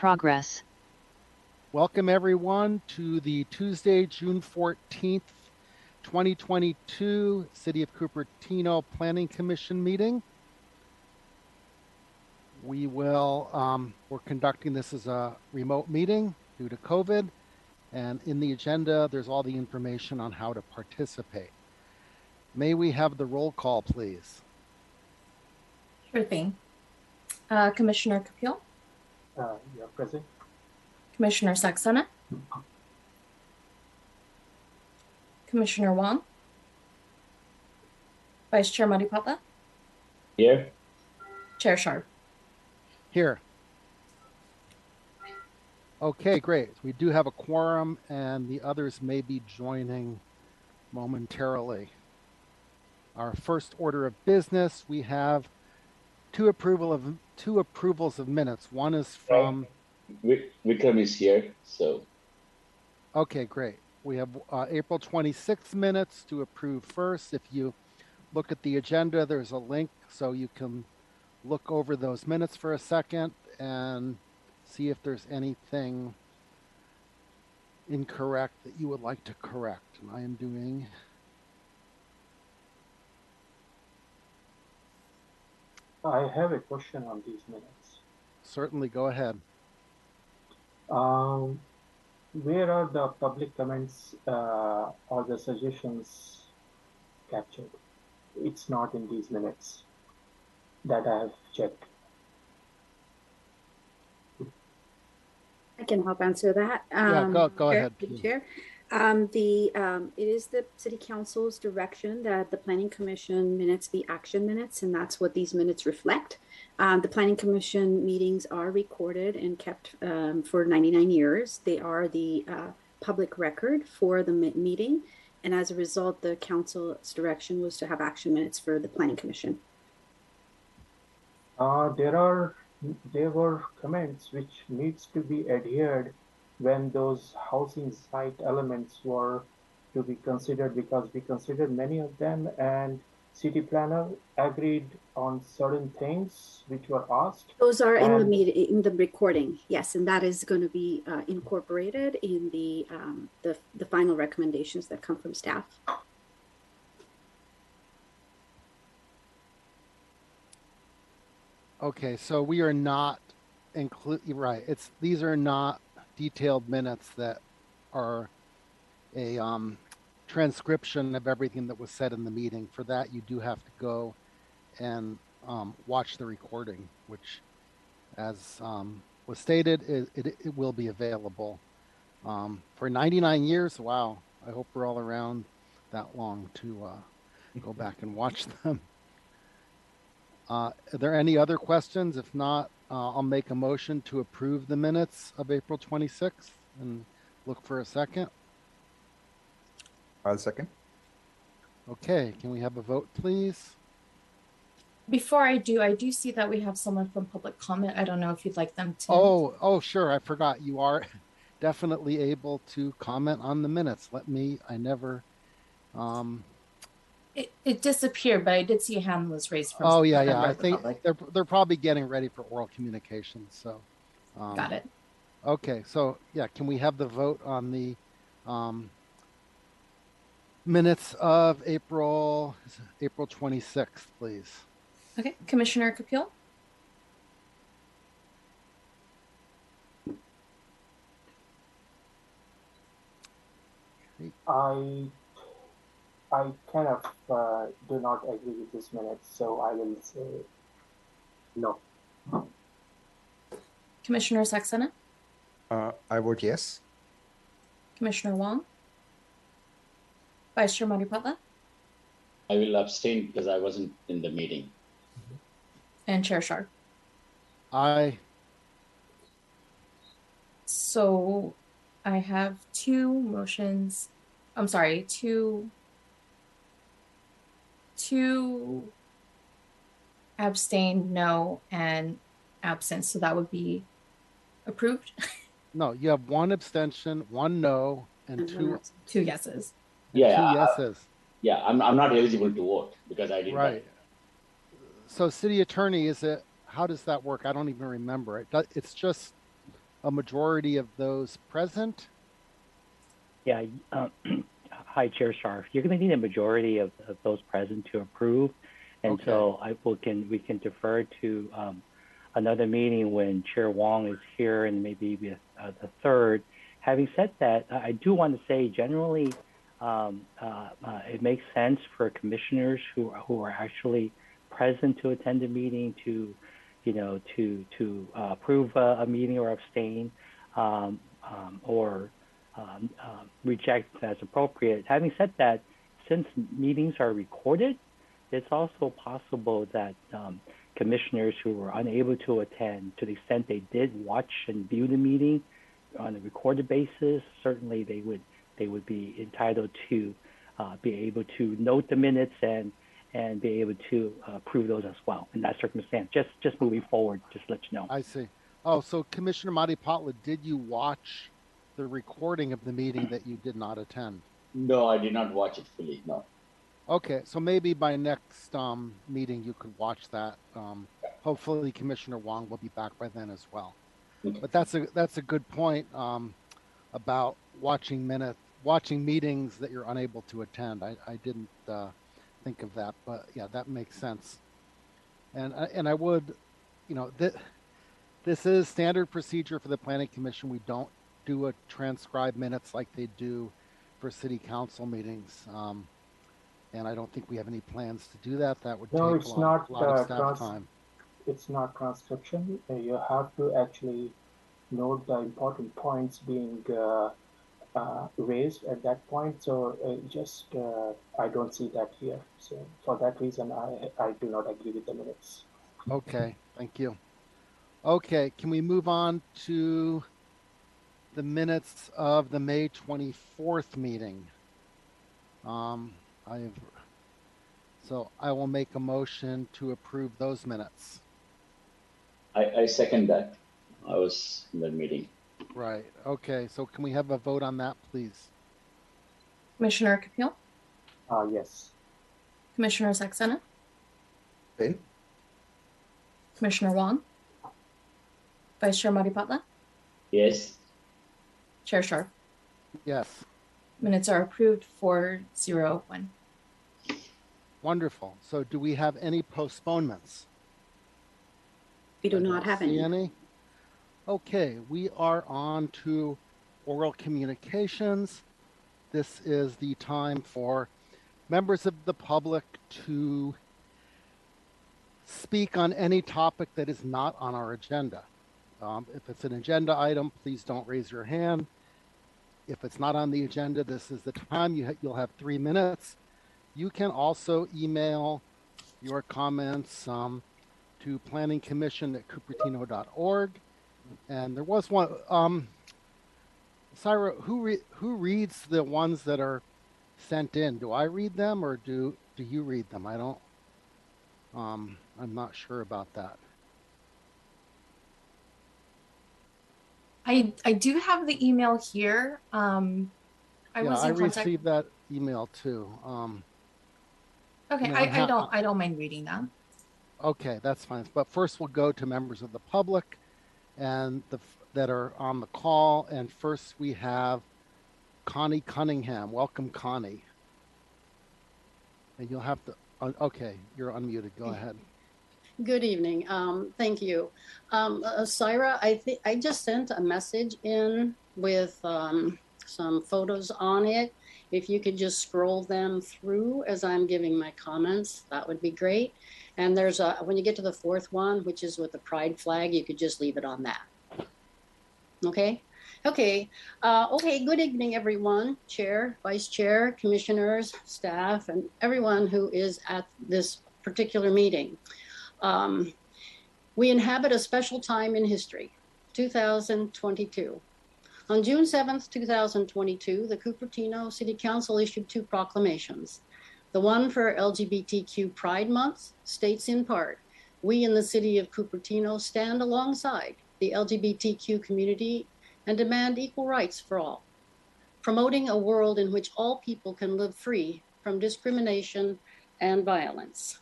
Progress. Welcome everyone to the Tuesday, June 14th, 2022 City of Cupertino Planning Commission meeting. We're conducting this as a remote meeting due to COVID, and in the agenda, there's all the information on how to participate. May we have the roll call, please? Sure thing. Commissioner Kapil? Yeah, present. Commissioner Saxena? Commissioner Wong? Vice Chair Maripata? Here. Chair Sharp? Here. Okay, great. We do have a quorum and the others may be joining momentarily. Our first order of business, we have two approvals of minutes. One is from Vikram is here, so. Okay, great. We have April 26th minutes to approve first. If you look at the agenda, there's a link so you can look over those minutes for a second and see if there's anything incorrect that you would like to correct. And I am doing I have a question on these minutes. Certainly, go ahead. Where are the public comments or the suggestions captured? It's not in these minutes that I have checked. I can help answer that. Yeah, go ahead. Chair. It is the City Council's direction that the Planning Commission minutes be action minutes, and that's what these minutes reflect. The Planning Commission meetings are recorded and kept for 99 years. They are the public record for the meeting, and as a result, the Council's direction was to have action minutes for the Planning Commission. There were comments which needs to be adhered when those housing site elements were to be considered, because we considered many of them and city planner agreed on certain things which were asked. Those are in the meeting, in the recording, yes, and that is going to be incorporated in the final recommendations that come from staff. Okay, so we are not right. These are not detailed minutes that are a transcription of everything that was said in the meeting. For that, you do have to go and watch the recording, which, as was stated, it will be available for 99 years. Wow, I hope we're all around that long to go back and watch them. Are there any other questions? If not, I'll make a motion to approve the minutes of April 26th and look for a second. I'll second. Okay, can we have a vote, please? Before I do see that we have someone from public comment. I don't know if you'd like them to. Oh, sure. I forgot. You are definitely able to comment on the minutes. I never. It disappeared, but I did see a hand was raised from. Oh yeah. I think they're probably getting ready for oral communication. So. Got it. Okay, so yeah, can we have the vote on the minutes of April 26th, please? Okay, Commissioner Kapil. I kind of do not agree with this minutes, so I will say no. Commissioner Saxena? I vote yes. Commissioner Wong? Vice Chair Maripata? I will abstain because I wasn't in the meeting. And Chair Sharp? Aye. So I have two motions. I'm sorry, two abstain, no, and absent. So that would be approved. No, you have one abstention, one no, and two yeses. Yeah, two yeses. Yeah, I'm not eligible to vote because I didn't. Right. So, city attorney, how does that work? I don't even remember. It's just a majority of those present? Yeah. Hi, Chair Sharf. You're going to need a majority of those present to approve, and Okay. so we can defer to another meeting when Chair Wong is here and maybe be a third. Having said that, I do want to say generally it makes sense for commissioners who are actually present to attend a meeting to, approve a meeting or abstain, or reject as appropriate. Having said that, since meetings are recorded, it's also possible that commissioners who were unable to attend, to the extent they did watch and view the meeting on a recorded basis, certainly they would be entitled to be able to note the minutes and be able to approve those as well in that circumstance. Just moving forward, just let you know. I see. Oh, so Commissioner Matipatla, did you watch the recording of the meeting that you did not attend? No, I did not watch it fully. No. Okay, so maybe by next meeting you could watch that. Hopefully Commissioner Wong will be back by then as well. Okay. But that's a good point about watching meetings that you're unable to attend. I didn't think of that, but yeah, that makes sense. And I would, this is standard procedure for the Planning Commission. We don't do a transcribed minutes like they do for city council meetings. And I don't think we have any plans to do that. That would take a lot of staff time. It's not transcription. You have to actually note the important points being raised at that point. So I don't see that here. So for that reason, I do not agree with the minutes. Okay, thank you. Okay, can we move on to the minutes of the May 24th meeting? So I will make a motion to approve those minutes. I second that. I was in that meeting. Right. Okay. So can we have a vote on that, please? Commissioner Kapil, Yes. Commissioner Saxena, Ben? Commissioner Wong, Vice Chair Matipatla, Yes. Chair Sharp. Yes. Minutes are approved 4-0-1. Wonderful. So do we have any postponements? We do not have any. Okay, we are on to oral communications. This is the time for members of the public to speak on any topic that is not on our agenda. If it's an agenda item, please don't raise your hand. If it's not on the agenda, this is the time. You'll have 3 minutes. You can also email your comments to planningcommission@cupertino.org. And there was one, Syra, who reads the ones that are sent in? Do I read them or do you read them? I don't, I'm not sure about that. I do have the email here. I received that email too. Okay, I don't mind reading them. Okay, that's fine. But first we'll go to members of the public and that are on the call. And first we have Connie Cunningham. Welcome, Connie. And you'll have to, okay, you're unmuted. Go ahead. Good evening. Thank you. Syra, I just sent a message in with some photos on it. If you could just scroll them through as I'm giving my comments, that would be great. And there's when you get to the 4th one, which is with the pride flag, you could just leave it on that. Okay? Okay. Okay, good evening, everyone. Chair, Vice Chair, Commissioners, staff, and everyone who is at this particular meeting. We inhabit a special time in history, 2022. On June 7th, 2022, the Cupertino City Council issued 2 proclamations. The one for LGBTQ Pride Month states in part, we in the city of Cupertino stand alongside the LGBTQ community and demand equal rights for all, promoting a world in which all people can live free from discrimination and violence.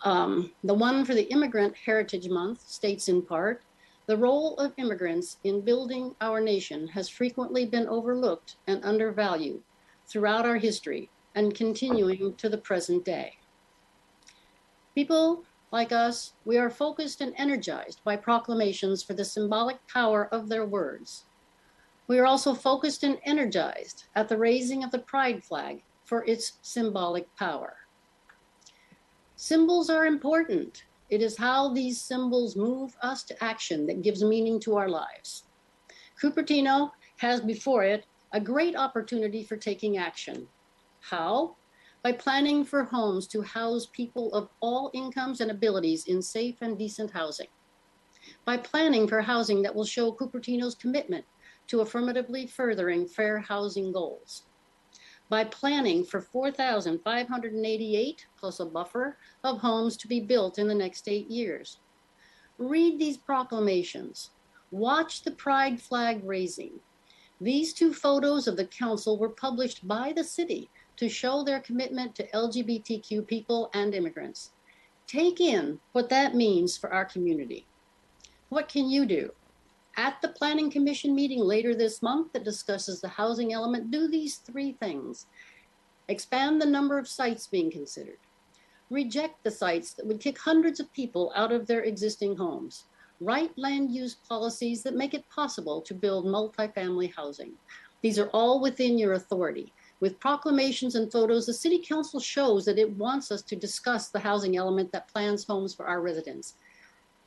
The one for the Immigrant Heritage Month states in part, The role of immigrants in building our nation has frequently been overlooked and undervalued throughout our history and continuing to the present day. People like us, we are focused and energized by proclamations for the symbolic power of their words. We are also focused and energized at the raising of the pride flag for its symbolic power. Symbols are important. It is how these symbols move us to action that gives meaning to our lives. Cupertino has before it a great opportunity for taking action. How? By planning for homes to house people of all incomes and abilities in safe and decent housing. By planning for housing that will show Cupertino's commitment to affirmatively furthering fair housing goals. By planning for 4,588 plus a buffer of homes to be built in the next 8 years. Read these proclamations. Watch the pride flag raising. These 2 photos of the council were published by the city to show their commitment to LGBTQ people and immigrants. Take in what that means for our community. What can you do? At the Planning Commission meeting later this month that discusses the housing element, do these 3 things. Expand the number of sites being considered. Reject the sites that would kick hundreds of people out of their existing homes. Write land use policies that make it possible to build multifamily housing. These are all within your authority. With proclamations and photos, the City Council shows that it wants us to discuss the housing element that plans homes for our residents.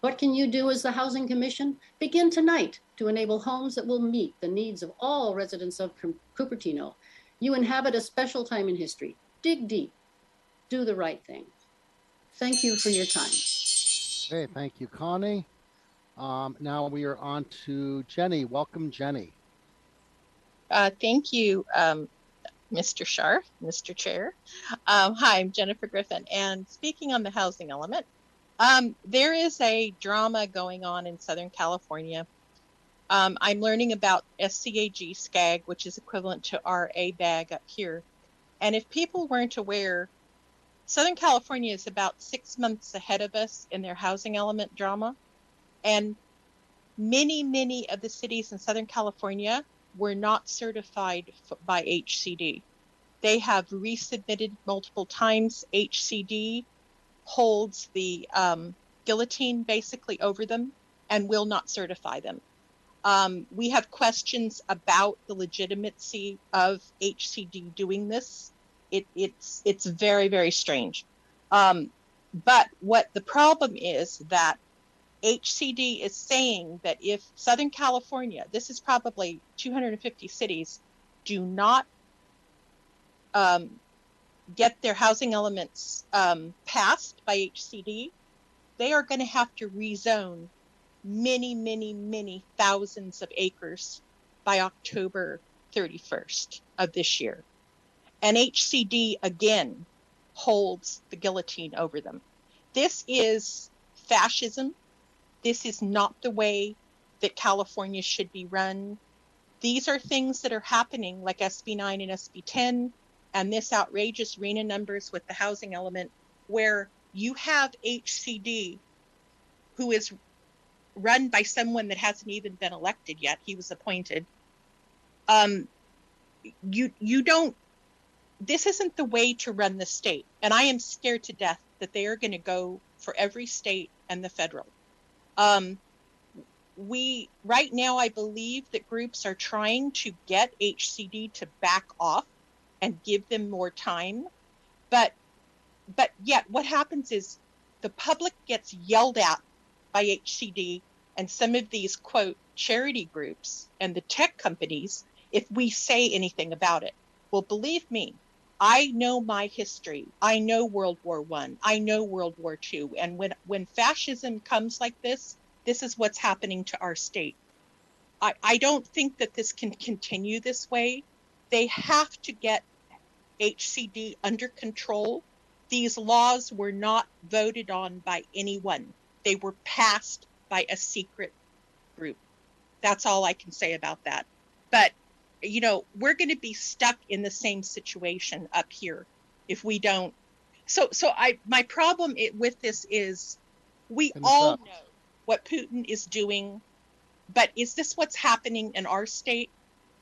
What can you do as the Housing Commission? Begin tonight to enable homes that will meet the needs of all residents of Cupertino. You inhabit a special time in history. Dig deep. Do the right thing. Thank you for your time. Okay, thank you, Connie. Now we are on to Jenny. Welcome, Jenny. Thank you, Mr. Scharf, Mr. Chair. Hi, I'm Jennifer Griffin, and speaking on the housing element, there is a drama going on in Southern California. I'm learning about SCAG, SCAG, which is equivalent to our ABAG up here. And if people weren't aware, Southern California is about 6 months ahead of us in their housing element drama. And many of the cities in Southern California were not certified by HCD. They have resubmitted multiple times. HCD holds the guillotine basically over them and will not certify them. We have questions about the legitimacy of HCD doing this. It's very strange. But what the problem is that HCD is saying that if Southern California, this is probably 250 cities, do not get their housing elements passed by HCD, they are going to have to rezone many thousands of acres by October 31st of this year. And HCD again holds the guillotine over them. This is fascism. This is not the way that California should be run. These are things that are happening like SB 9 and SB 10 and this outrageous RENA numbers with the housing element, where you have HCD, who is run by someone that hasn't even been elected yet. He was appointed. You don't, this isn't the way to run the state. And I am scared to death that they are going to go for every state and the federal. Right now, I believe that groups are trying to get HCD to back off and give them more time. But yet what happens is the public gets yelled at by HCD and some of these, quote, charity groups and the tech companies if we say anything about it. Well, believe me, I know my history. I know World War I. I know World War II. And when fascism comes like this is what's happening to our state. I don't think that this can continue this way. They have to get HCD under control. These laws were not voted on by anyone. They were passed by a secret group. That's all I can say about that. But, you know, we're going to be stuck in the same situation up here if we don't. So my problem with this is we all know what Putin is doing, but is this what's happening in our state?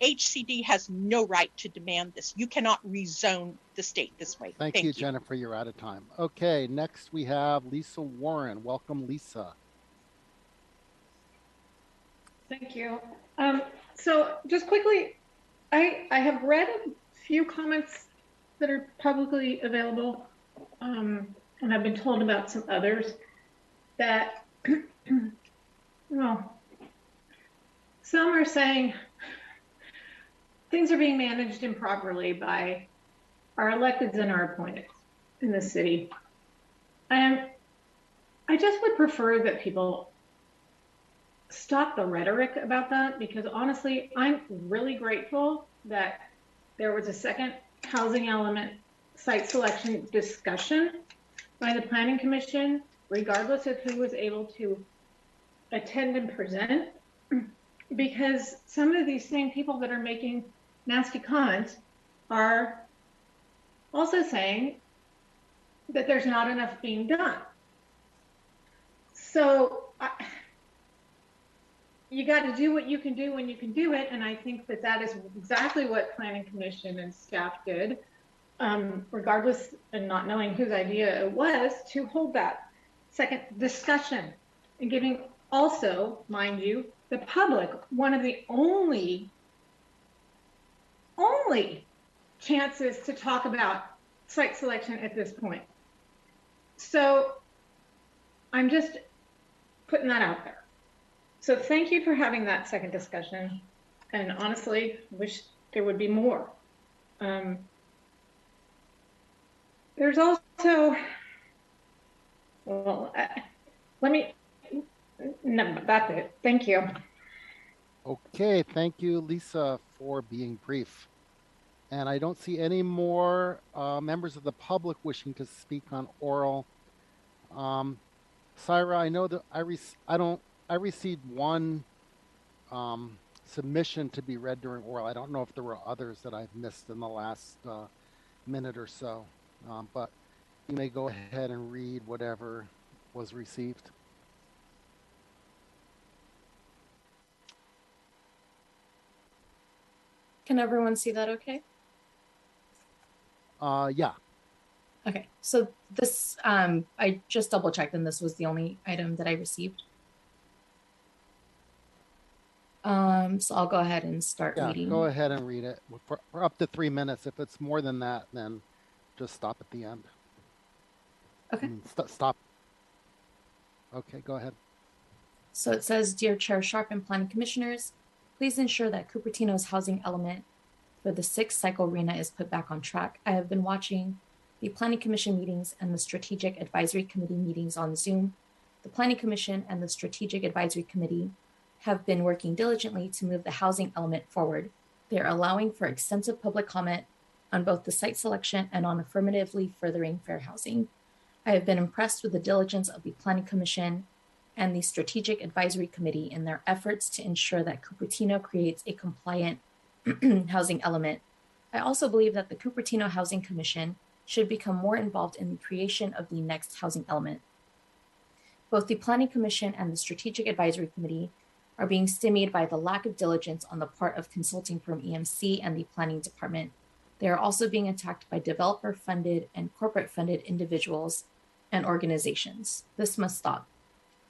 HCD has no right to demand this. You cannot rezone the state this way. Thank you, Jennifer. You're out of time. Okay, next we have Lisa Warren. Welcome, Lisa. Thank you. So just quickly, I have read a few comments that are publicly available, and I've been told about some others that, well, some are saying things are being managed improperly by our electeds and our appointed in the city. And I just would prefer that people stop the rhetoric about that, because honestly, I'm really grateful that there was a second housing element site selection discussion by the Planning Commission, regardless of who was able to attend and present, because some of these same people that are making nasty comments are also saying that there's not enough being done. So you got to do what you can do when you can do it. And I think that that is exactly what Planning Commission and staff did, regardless and not knowing whose idea it was, to hold that second discussion and giving also, mind you, the public one of the only chances to talk about site selection at this point. So I'm just putting that out there. So thank you for having that second discussion. And honestly, wish there would be more. There's also, well, no, that's it. Thank you. Okay, thank you, Lisa, for being brief. And I don't see any more members of the public wishing to speak on oral. Syra, I know that I received one submission to be read during oral. I don't know if there were others that I've missed in the last minute or so, but you may go ahead and read whatever was received. Can everyone see that okay? Yeah. Okay, so this, I just double checked and this was the only item that I received. So I'll go ahead and start reading. Go ahead and read it for up to 3 minutes. If it's more than that, then just stop at the end. Okay. Stop. Okay, go ahead. So it says, Dear Chair Sharp and Planning Commissioners, please ensure that Cupertino's housing element for the 6th cycle arena is put back on track. I have been watching the Planning Commission meetings and the Strategic Advisory Committee meetings on Zoom. The Planning Commission and the Strategic Advisory Committee have been working diligently to move the housing element forward. They are allowing for extensive public comment on both the site selection and on affirmatively furthering fair housing. I have been impressed with the diligence of the Planning Commission and the Strategic Advisory Committee in their efforts to ensure that Cupertino creates a compliant housing element. I also believe that the Cupertino Housing Commission should become more involved in the creation of the next housing element. Both the Planning Commission and the Strategic Advisory Committee are being stymied by the lack of diligence on the part of consulting firm EMC and the Planning Department. They are also being attacked by developer-funded and corporate-funded individuals and organizations. This must stop.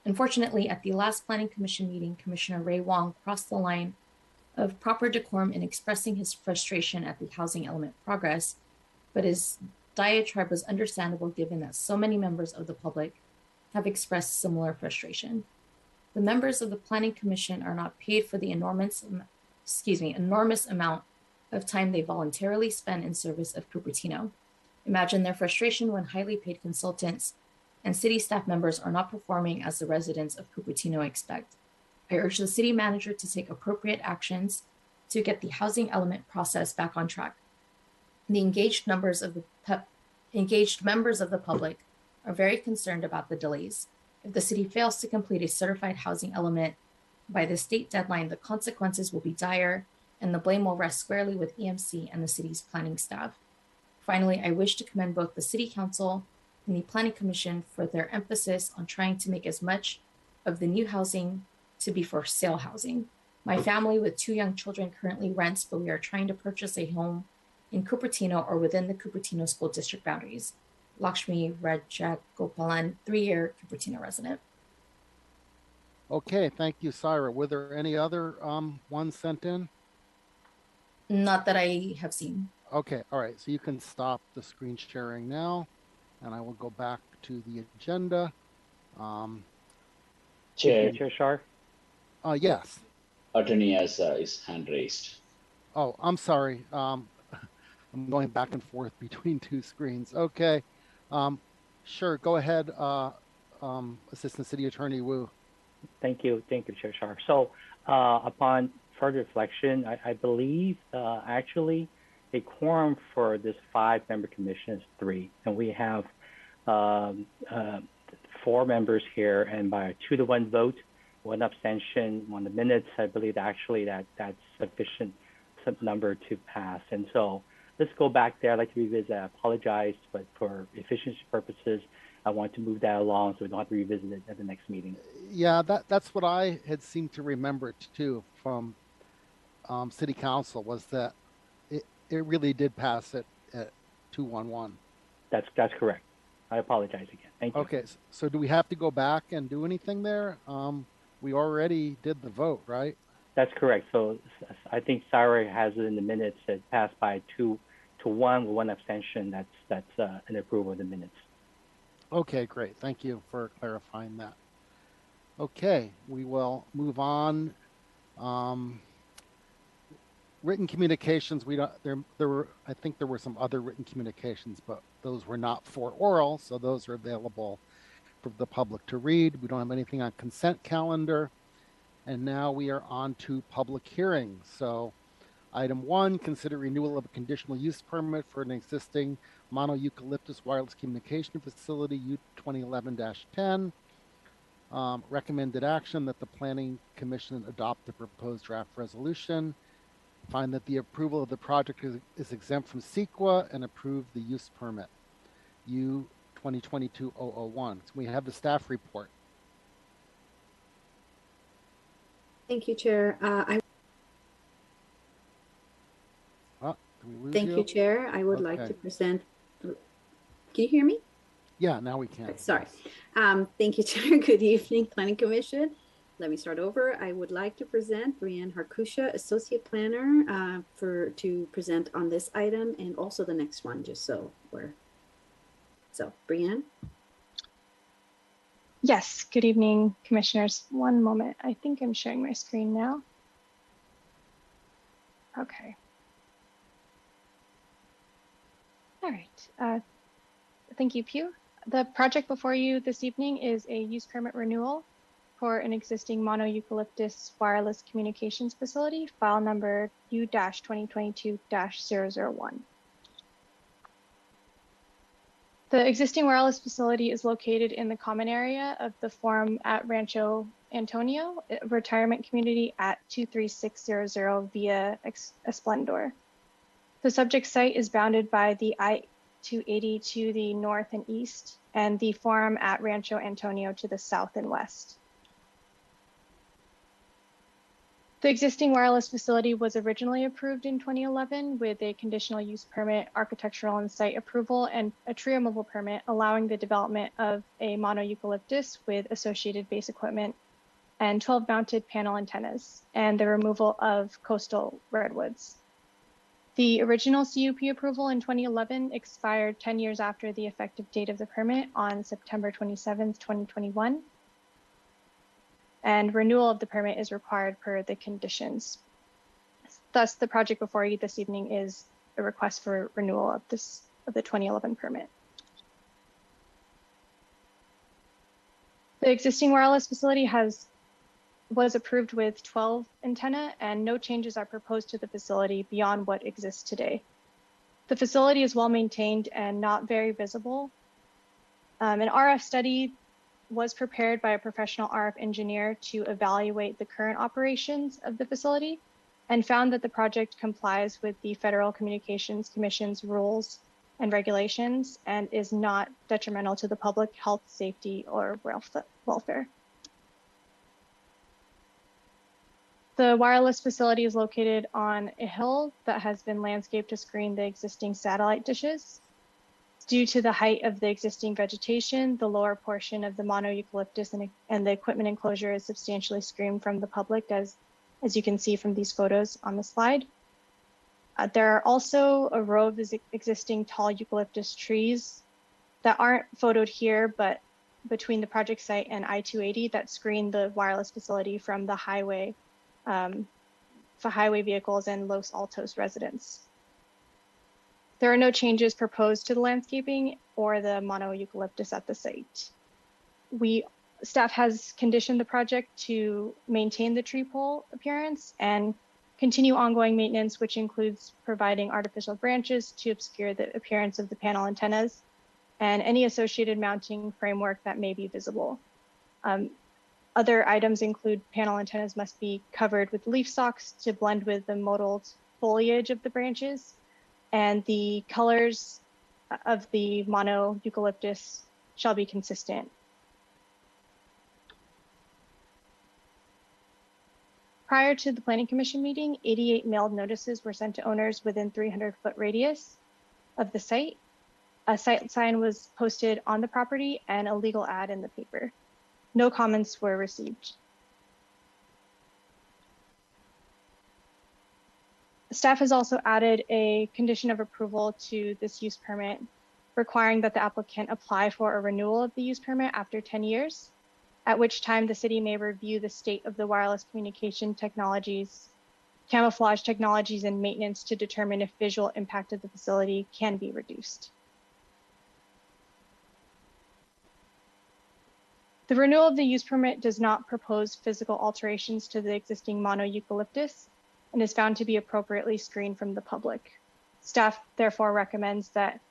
Unfortunately, at the last Planning Commission meeting, Commissioner Ray Wong crossed the line of proper decorum in expressing his frustration at the housing element progress, but his diatribe was understandable given that so many members of the public have expressed similar frustration. The members of the Planning Commission are not paid for the enormous amount of time they voluntarily spend in service of Cupertino. Imagine their frustration when highly paid consultants and city staff members are not performing as the residents of Cupertino expect. I urge the city manager to take appropriate actions to get the housing element process back on track. The engaged members of the public are very concerned about the delays. If the city fails to complete a certified housing element by the state deadline, the consequences will be dire and the blame will rest squarely with EMC and the city's planning staff. Finally, I wish to commend both the City Council and the Planning Commission for their emphasis on trying to make as much of the new housing to be for sale housing. My family with 2 young children currently rents, but we are trying to purchase a home in Cupertino or within the Cupertino school district boundaries. Lakshmi Rajagopalan, 3-year Cupertino resident. Okay, thank you, Syra. Were there any other ones sent in? Not that I have seen. Okay, all right. So you can stop the screen sharing now, and I will go back to the agenda. Chair, Chair Shar. Yes. attorney has his hand raised. Oh, I'm sorry. I'm going back and forth between 2 screens. Okay. Sure. Go ahead, Assistant City Attorney Wu. Thank you, Chair Shar. So, upon further reflection, I believe actually a quorum for this 5-member commission is 3, and we have 4 members here, and by a 2-to-1 vote, 1 abstention on the minutes, I believe actually that's sufficient number to pass. And so let's go back there. I'd like to revisit. I apologize, but for efficiency purposes, I want to move that along so we don't have to revisit it at the next meeting. Yeah, that's what I had seemed to remember too from City Council, was that it really did pass it at 2-1-1. That's correct. I apologize again. Thank you. Okay, so do we have to go back and do anything there? We already did the vote, right? That's correct. So I think Sarah has it in the minutes. It passed by 2-1 with 1 abstention. That's an approval of the minutes. Okay, great. Thank you for clarifying that. Okay, we will move on. Written communications. We don't. There were. I think there were some other written communications, but those were not for oral, so those are available for the public to read. We don't have anything on consent calendar, and now we are on to public hearings. So, item 1: consider renewal of a conditional use permit for an existing mono-eucalyptus wireless communication facility, U 2011-10. Recommended action that the Planning Commission adopt the proposed draft resolution, find that the approval of the project is exempt from CEQA, and approve the use permit, U 2022-001. So we have the staff report. Thank you, Chair. Thank you, Chair. I would like to present. Can you hear me? Yeah, now we can. Sorry. Thank you, Chair. Good evening, Planning Commission. Let me start over. I would like to present Brianne Harkusha, Associate Planner, to present on this item and also the next one, just so we're. So, Brianne? Yes, good evening, Commissioners. One moment. I think I'm sharing my screen now. Okay. All right. Thank you, Pew. The project before you this evening is a use permit renewal for an existing mono-eucalyptus wireless communications facility, file number U-2022-001. The existing wireless facility is located in the common area of the Forum at Rancho Antonio, a retirement community at 23600 Via Esplendor. The subject site is bounded by the I-280 to the north and east, and the Forum at Rancho Antonio to the south and west. The existing wireless facility was originally approved in 2011 with a conditional use permit, architectural and site approval, and a tree removal permit allowing the development of a mono-eucalyptus with associated base equipment and 12 mounted panel antennas, and the removal of coastal redwoods. The original CUP approval in 2011 expired 10 years after the effective date of the permit on September 27th, 2021. And renewal of the permit is required per the conditions. Thus, the project before you this evening is a request for renewal of the 2011 permit. The existing wireless facility was approved with 12 antenna, and no changes are proposed to the facility beyond what exists today. The facility is well maintained and not very visible. An RF study was prepared by a professional RF engineer to evaluate the current operations of the facility and found that the project complies with the Federal Communications Commission's rules and regulations and is not detrimental to the public health, safety, or welfare. The wireless facility is located on a hill that has been landscaped to screen the existing satellite dishes. Due to the height of the existing vegetation, the lower portion of the mono-eucalyptus and the equipment enclosure is substantially screened from the public, as you can see from these photos on the slide. There are also a row of existing tall eucalyptus trees that aren't photoed here, but between the project site and I-280 that screen the wireless facility from the highway for highway vehicles and Los Altos residents. There are no changes proposed to the landscaping or the mono-eucalyptus at the site. Staff has conditioned the project to maintain the tree pole appearance and continue ongoing maintenance, which includes providing artificial branches to obscure the appearance of the panel antennas and any associated mounting framework that may be visible. Other items include panel antennas must be covered with leaf stalks to blend with the mottled foliage of the branches, and the colors of the mono eucalyptus shall be consistent. Prior to the Planning Commission meeting, 88 mailed notices were sent to owners within 300-foot radius of the site. A site sign was posted on the property and a legal ad in the paper. No comments were received. Staff has also added a condition of approval to this use permit, requiring that the applicant apply for a renewal of the use permit after 10 years, at which time the city may review the state of the wireless communication technologies, camouflage technologies, and maintenance to determine if visual impact of the facility can be reduced. The renewal of the use permit does not propose physical alterations to the existing mono eucalyptus and is found to be appropriately screened from the public. Staff therefore recommends that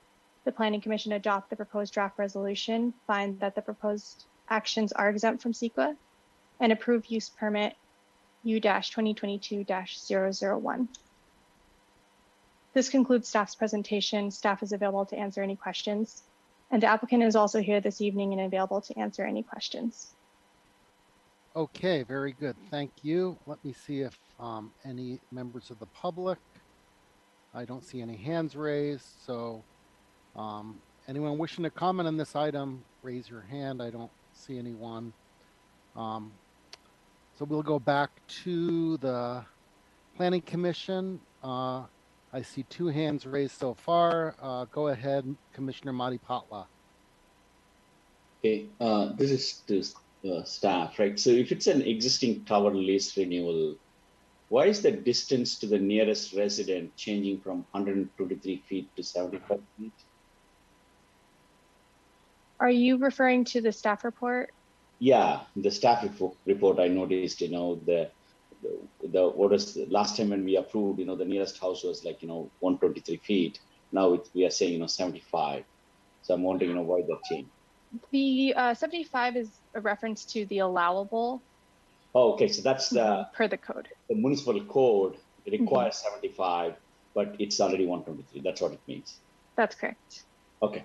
the Planning Commission adopt the proposed draft resolution, find that the proposed actions are exempt from CEQA, and approve use permit U-2022-001. This concludes staff's presentation. Staff is available to answer any questions. And the applicant is also here this evening and available to answer any questions. Okay, very good. Thank you. Let me see if any members of the public. I don't see any hands raised. So anyone wishing to comment on this item, raise your hand. I don't see anyone. So we'll go back to the Planning Commission. I see 2 hands raised so far. Go ahead, Commissioner Matipatla. Okay, this is to staff, right? So if it's an existing tower lease renewal, why is the distance to the nearest resident changing from 123 feet to 75 feet? Are you referring to the staff report? Yeah, the staff report I noticed, the what was the last time when we approved, the nearest house was like, 123 feet. Now we are saying, 75. So I'm wondering, why that change? The 75 is a reference to the allowable. Oh, okay. So that's the per the code. The municipal code requires 75, but it's already 123. That's what it means. That's correct. Okay.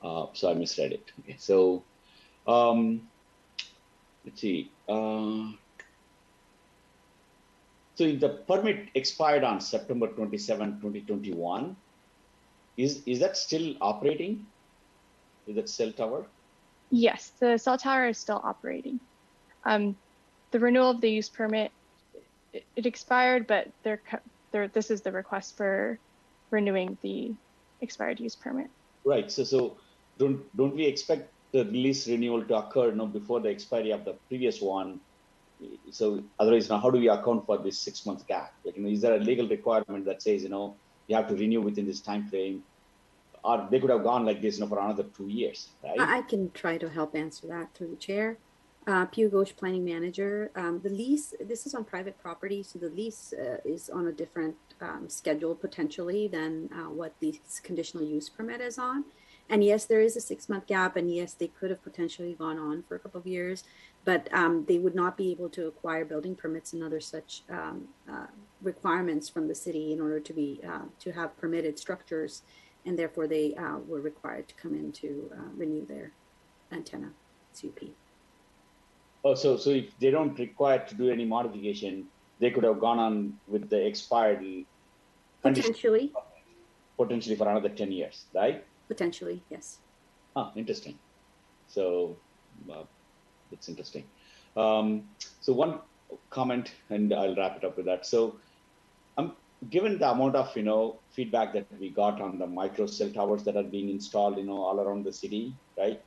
So I misread it. Okay. So let's see. So the permit expired on September 27, 2021. Is that still operating? Is that cell tower? Yes, the cell tower is still operating. The renewal of the use permit, it expired, but this is the request for renewing the expired use permit. Right. So don't we expect the lease renewal to occur before the expiry of the previous one? So otherwise, how do we account for this 6-month gap? Is there a legal requirement that says, you have to renew within this time frame? Or they could have gone like this, for another 2 years, right? I can try to help answer that through the chair. Pugh Ghosh, planning manager. The lease, this is on private property, so the lease is on a different schedule potentially than what the conditional use permit is on. And yes, there is a 6-month gap, and yes, they could have potentially gone on for a couple of years, but they would not be able to acquire building permits and other such requirements from the city in order to be to have permitted structures, and therefore they were required to come in to renew their antenna CUP. Oh, so if they don't require to do any modification, they could have gone on with the expired condition potentially for another 10 years, right? Potentially, yes. Interesting. So it's interesting. So one comment, and I'll wrap it up with that. So given the amount of feedback that we got on the micro cell towers that are being installed all around the city, right?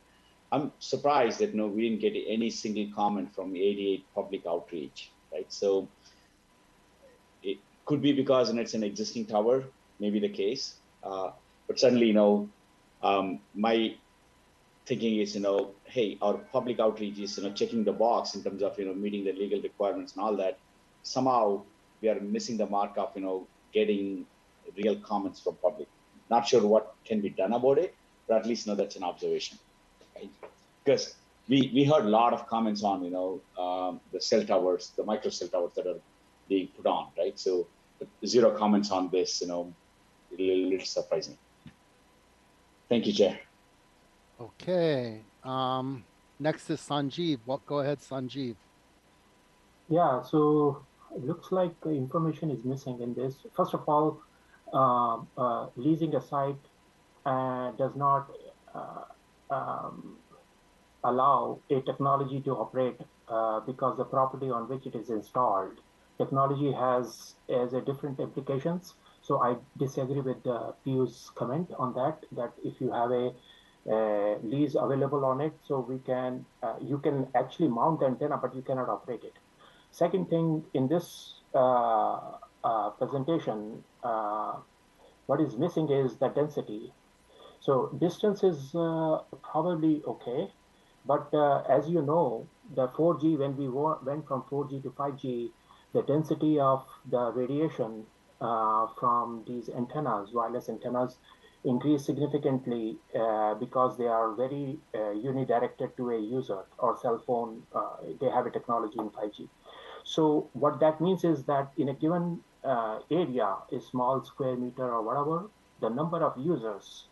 I'm surprised that we didn't get any single comment from 88 public outreach, right? So it could be because it's an existing tower, maybe the case, but certainly my thinking is hey, our public outreach is checking the box in terms of meeting the legal requirements and all that. Somehow we are missing the mark of getting real comments from public. Not sure what can be done about it, but at least that's an observation, right? Because we heard a lot of comments on the cell towers, the micro cell towers that are being put on, right? So zero comments on this, a little surprising. Thank you, Chair. Okay. Next is Sanjeev. Go ahead, Sanjeev. Yeah, so it looks like information is missing in this. First of all, leasing a site does not allow a technology to operate because the property on which it is installed, technology has a different implications. So I disagree with Piu's comment on that if you have a lease available on it, so you can actually mount the antenna, but you cannot operate it. Second thing, in this presentation, what is missing is the density. So distance is probably okay, but as you know, the 4G, when we went from 4G to 5G, the density of the radiation from these antennas, wireless antennas, increased significantly because they are very unidirected to a user or cell phone. They have a technology in 5G. So what that means is that in a given area, a small square meter or whatever, the number of users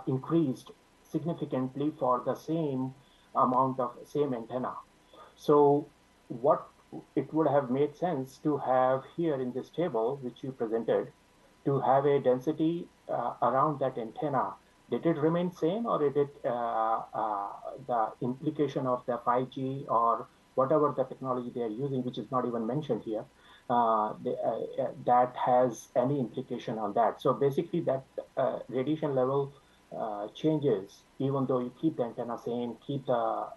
increased significantly for the same amount of same antenna. So what it would have made sense to have here in this table, which you presented, to have a density around that antenna. Did it remain same, or did it the implication of the 5G or whatever the technology they are using, which is not even mentioned here, that has any implication on that? So basically that radiation level changes even though you keep the antenna same, keep the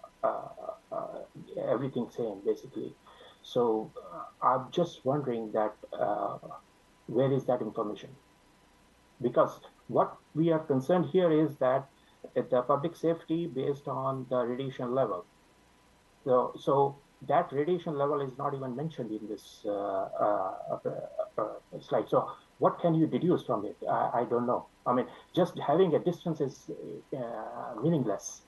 everything same basically. So I'm just wondering that where is that information? Because what we are concerned here is that the public safety based on the radiation level. So that radiation level is not even mentioned in this slide. So what can you deduce from it? I don't know. I mean, just having a distance is meaningless.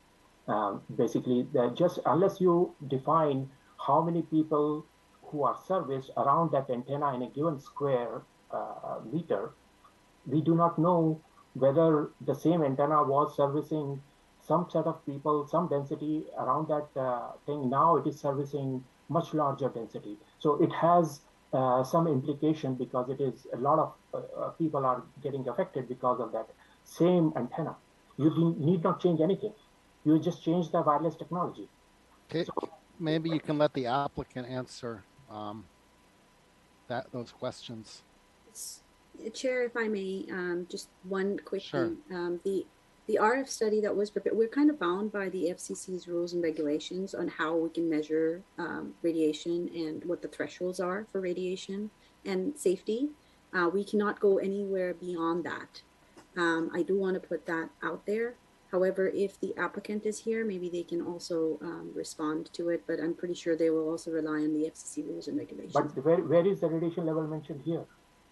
Basically, just unless you define how many people who are serviced around that antenna in a given square meter, we do not know whether the same antenna was servicing some set of people, some density around that thing. Now it is servicing much larger density. So it has some implication because it is a lot of people are getting affected because of that same antenna. You need not change anything. You just change the wireless technology. Okay, so, maybe you can let the applicant answer those questions. Chair, if I may, just one quick sure. thing. The RF study that was prepared, we're kind of bound by the FCC's rules and regulations on how we can measure radiation and what the thresholds are for radiation and safety. We cannot go anywhere beyond that. I do want to put that out there. However, if the applicant is here, maybe they can also respond to it, but I'm pretty sure they will also rely on the FCC rules and regulations. But where is the radiation level mentioned here?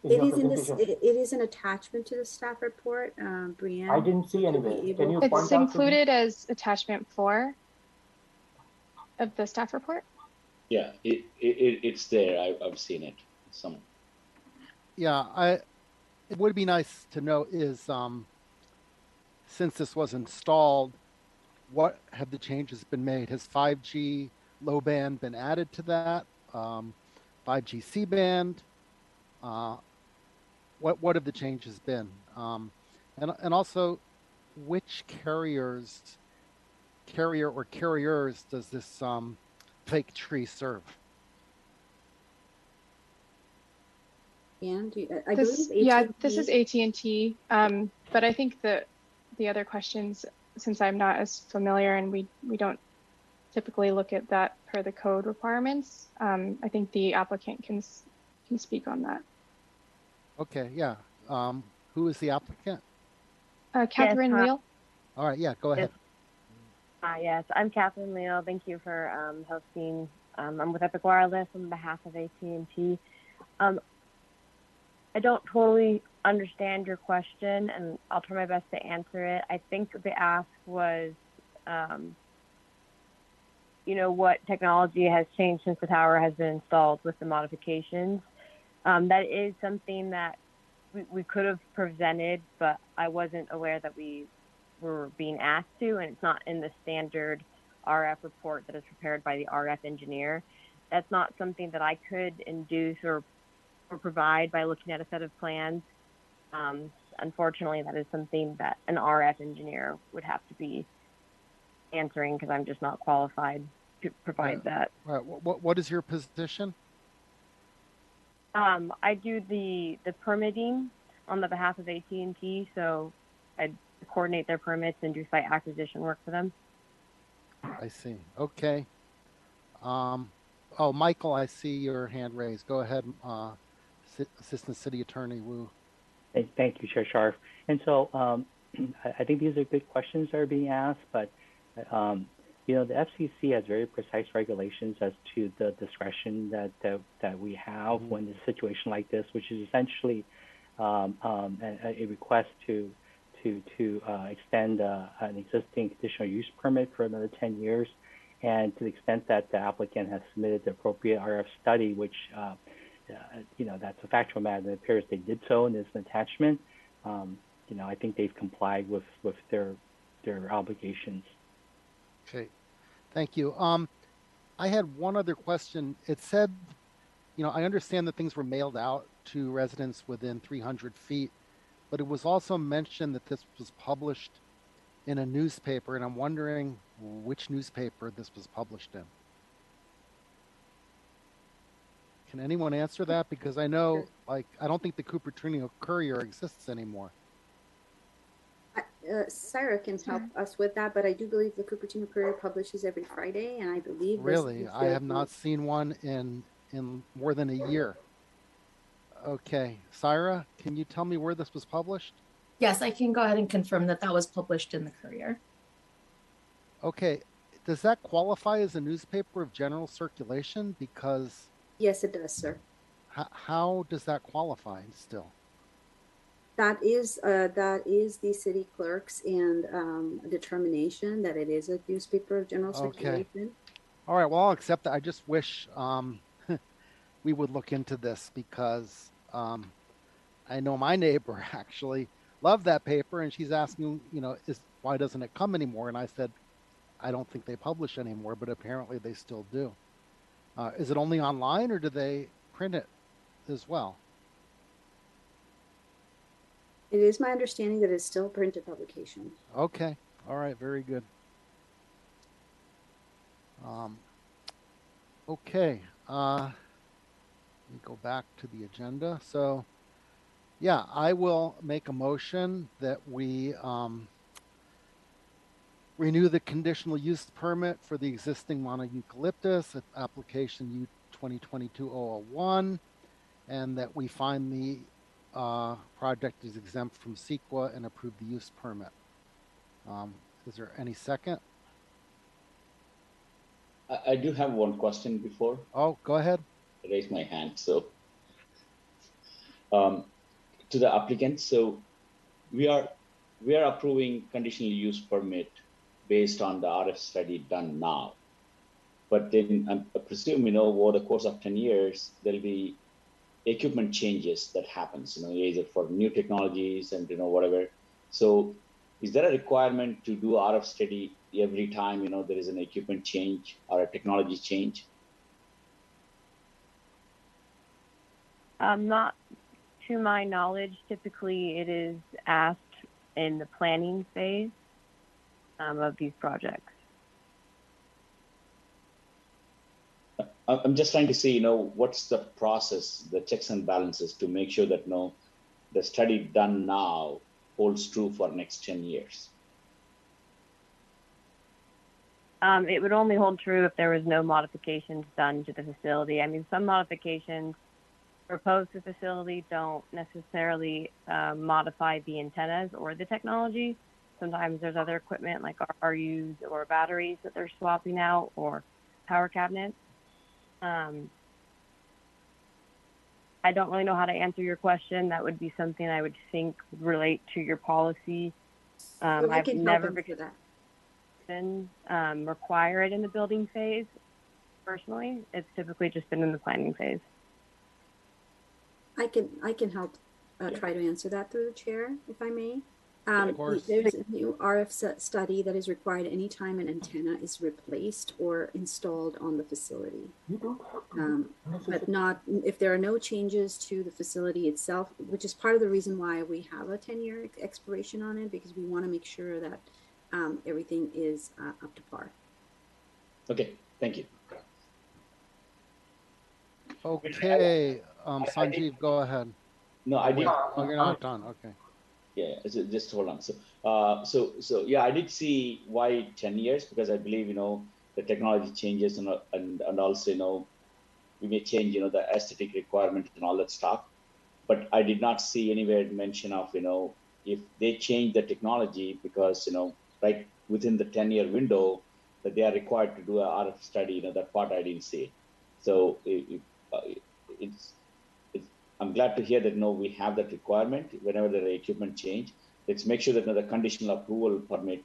It is in this. It is an attachment to the staff report, Brianne. I didn't see anywhere. Can you point out? It's included as attachment 4 of the staff report. Yeah, it's there. I've seen it. Yeah, it would be nice to know is since this was installed, what have the changes been made? Has 5G low band been added to that? 5G C-band? What have the changes been? And also, which carrier or carriers does this fake tree serve? And I This, believe yeah, AT&T. this is AT&T. But I think that the other questions, since I'm not as familiar and we don't typically look at that per the code requirements, I think the applicant can speak on that. Okay, yeah. Who is the applicant? Catherine Yes, Leal. All right, yeah, go ahead. Yes, I'm Catherine Leal. Thank you for hosting. I'm with Epic Wireless on behalf of AT&T. I don't totally understand your question, and I'll try my best to answer it. I think the ask was, what technology has changed since the tower has been installed with the modifications. That is something that we could have presented, but I wasn't aware that we were being asked to, and it's not in the standard RF report that is prepared by the RF engineer. That's not something that I could induce or provide by looking at a set of plans. Unfortunately, that is something that an RF engineer would have to be answering, because I'm just not qualified to provide that. Right. What is your position? I do the permitting on the behalf of AT&T, so I coordinate their permits and do site acquisition work for them. I see. Okay. Oh, Michael, I see your hand raised. Go ahead, Assistant City Attorney Wu. Thank you, Chair Sharf. And so I think these are good questions that are being asked, but the FCC has very precise regulations as to the discretion that we have when there's a situation like this, which is essentially a request to extend an existing conditional use permit for another 10 years. And to the extent that the applicant has submitted the appropriate RF study, which, that's a factual matter, it appears they did so, and there's an attachment. I think they've complied with their obligations. Okay, thank you. I had one other question. It said, I understand that things were mailed out to residents within 300 feet, but it was also mentioned that this was published in a newspaper, and I'm wondering which newspaper this was published in. Can anyone answer that? Because I know, I don't think the Cupertino Courier exists anymore. Sarah can help us with that, but I do believe the Cupertino Courier publishes every Friday, and I believe really, I have not seen one in more than a year. Okay, Syra, can you tell me where this was published? Yes, I can go ahead and confirm that that was published in the Courier. Okay, does that qualify as a newspaper of general circulation? Because yes, it does, sir. How does that qualify still? That is the city clerk's and determination that it is a newspaper of general circulation. All right, well, I'll accept that. I just wish we would look into this, because I know my neighbor actually loved that paper, and she's asking, why doesn't it come anymore? And I said, I don't think they publish anymore, but apparently they still do. Is it only online, or do they print it as well? It is my understanding that it's still printed publication. Okay. All right. Very good. Okay. Let me go back to the agenda. So, yeah, I will make a motion that we renew the conditional use permit for the existing monoeucalyptus at application U-2022-001, and that we find the project is exempt from CEQA and approve the use permit. Is there any second? I do have one question before. Oh, go ahead. I raised my hand. So to the applicant, so we are approving conditional use permit based on the RF study done now. But then I presume, over the course of 10 years, there'll be equipment changes that happens, either for new technologies and, whatever. So is there a requirement to do RF study every time, there is an equipment change or a technology change? Not to my knowledge. Typically, it is asked in the planning phase of these projects. I'm just trying to see, what's the process, the checks and balances to make sure that, the study done now holds true for next 10 years. It would only hold true if there was no modifications done to the facility. I mean, some modifications proposed to the facility don't necessarily modify the antennas or the technology. Sometimes there's other equipment like RUs or batteries that they're swapping out, or power cabinets. I don't really know how to answer your question. That would be something I would think would relate to your policy. Well, I I've can never help him for that. been require it in the building phase. Personally, it's typically just been in the planning phase. I can help try to answer that through the chair, if I may. Of course. There's a new RF study that is required anytime an antenna is replaced or installed on the facility. But not if there are no changes to the facility itself, which is part of the reason why we have a 10-year expiration on it, because we want to make sure that everything is up to par. Okay, thank you. Okay, Sanjeev, go ahead. No, I did. Oh, you're not done. Okay. Yeah, just hold on. So yeah, I did see why 10 years, because I believe, the technology changes and also, we may change, the aesthetic requirement and all that stuff. But I did not see anywhere mention of, if they change the technology because, right within the 10-year window that they are required to do a RF study, that part I didn't see. So I'm glad to hear that we have that requirement whenever the equipment change. Let's make sure that the conditional approval permit